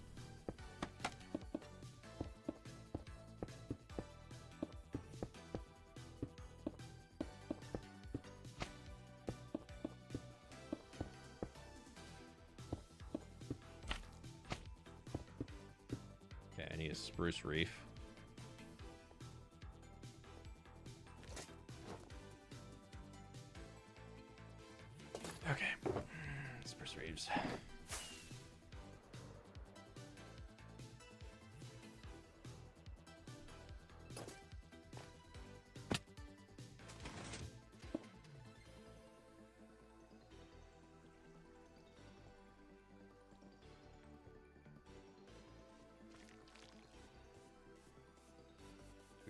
[SPEAKER 1] Spruce reef. Okay. Spruce reefs.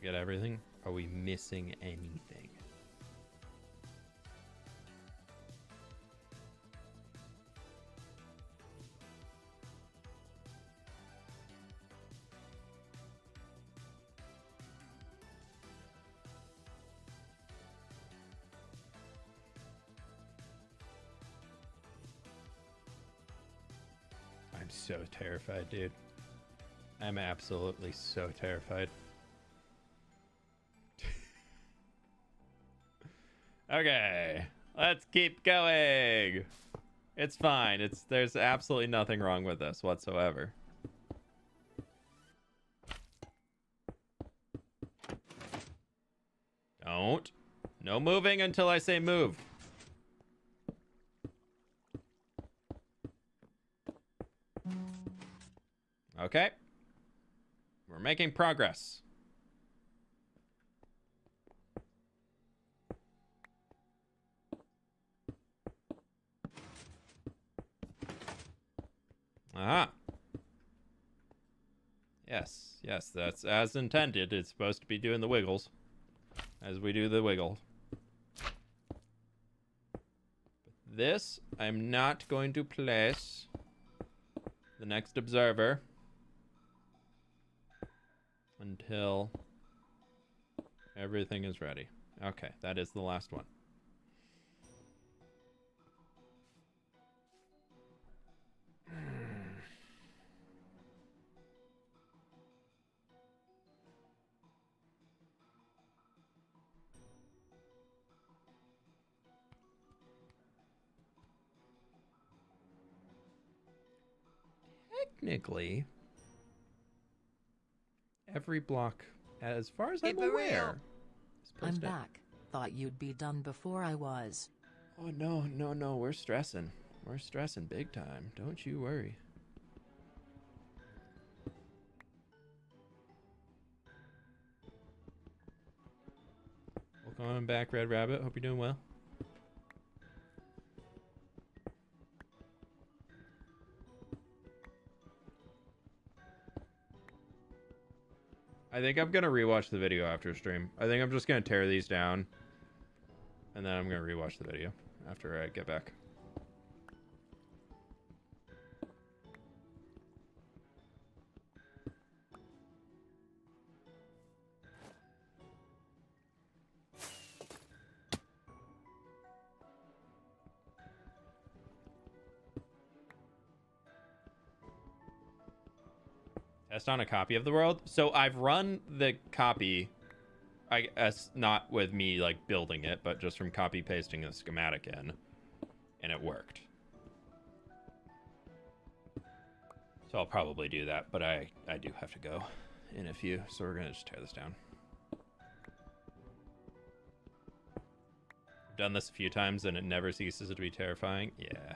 [SPEAKER 1] Get everything? Are we missing anything? I'm so terrified, dude. I'm absolutely so terrified. Okay, let's keep going. It's fine. There's absolutely nothing wrong with this whatsoever. Don't. No moving until I say move. Okay. We're making progress. Ah. Yes, yes, that's as intended. It's supposed to be doing the wiggles as we do the wiggle. This, I'm not going to place the next observer until everything is ready. Okay, that is the last one. Technically, every block, as far as I'm aware, is
[SPEAKER 2] I'm
[SPEAKER 1] placed in.
[SPEAKER 2] back. Thought you'd be done before I was.
[SPEAKER 1] Oh, no, no, no. We're stressing. We're stressing big time. Don't you worry. Welcome back, Red Rabbit. Hope you're doing well. I think I'm going to rewatch the video after stream. I think I'm just going to tear these down. And then I'm going to rewatch the video after I get back. Test on a copy of the world. So I've run the copy, I guess not with me like building it, but just from copy pasting the schematic in, and it worked. So I'll probably do that, but I do have to go in a few, so we're gonna just tear this down. I've done this a few times and it never ceases to be terrifying. Yeah.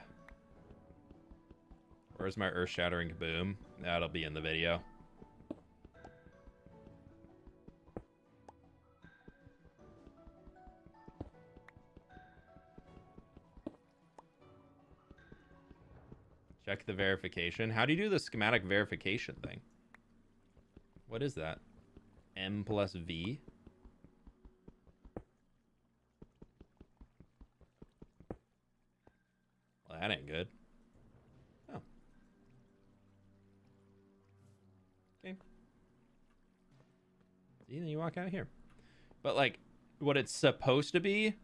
[SPEAKER 1] Where's my earth-shattering kaboom? That'll be in the video. Check the verification. How do you do the schematic verification thing? What is that? M plus V? Well, that ain't good. Oh. Okay. See, then you walk out here. But, like, what it's supposed to be...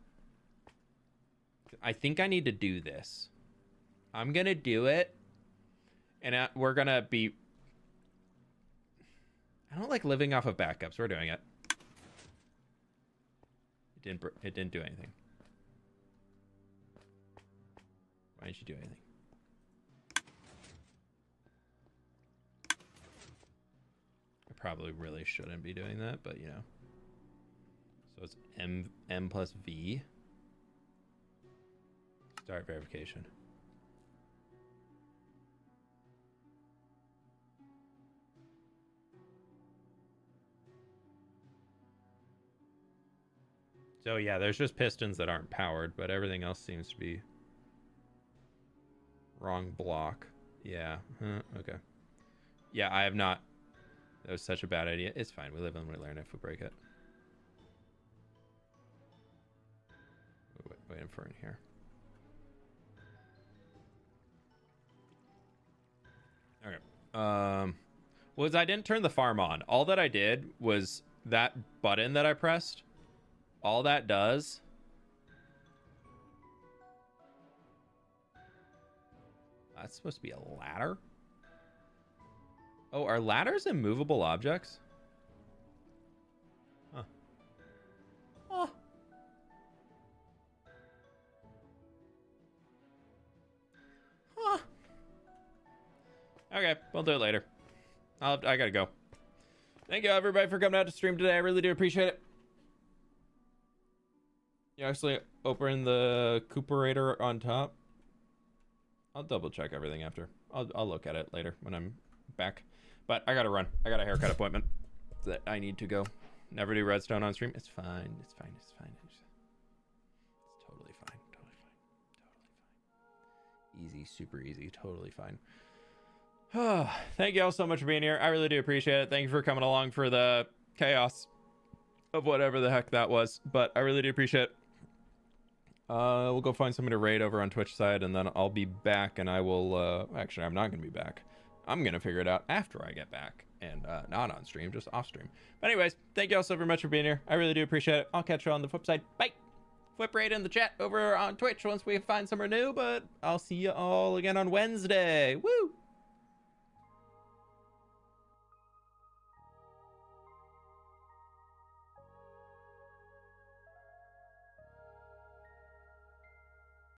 [SPEAKER 1] I think I need to do this. I'm gonna do it. And we're gonna be... I don't like living off of backups. We're doing it. It didn't do anything. Why didn't you do anything? I probably really shouldn't be doing that, but you know. So it's M plus V. Start verification. So yeah, there's just pistons that aren't powered, but everything else seems to be wrong block. Yeah. Okay. Yeah, I have not. That was such a bad idea. It's fine. We live and we learn if we break it. Waiting for it here. Okay. Was I didn't turn the farm on. All that I did was that button that I pressed. All that does that's supposed to be a ladder. Oh, are ladders immovable objects? Huh. Oh. Huh. Okay, we'll do it later. I gotta go. Thank you everybody for coming out to stream today. I really do appreciate it. You actually open the cooperator on top. I'll double check everything after. I'll look at it later when I'm back. But I gotta run. I got a haircut appointment that I need to go. Never do redstone on stream. It's fine. It's fine. It's fine. It's totally fine. Totally fine. Totally fine. Easy. Super easy. Totally fine. Thank you all so much for being here. I really do appreciate it. Thank you for coming along for the chaos of whatever the heck that was, but I really do appreciate it. We'll go find somebody to raid over on Twitch side, and then I'll be back, and I will actually, I'm not gonna be back. I'm gonna figure it out after I get back, and not on stream, just off stream. But anyways, thank you all so very much for being here. I really do appreciate it. I'll catch you on the flip side. Bye. Flip raid in the chat over on Twitch once we find somewhere new, but I'll see you all again on Wednesday. Woo.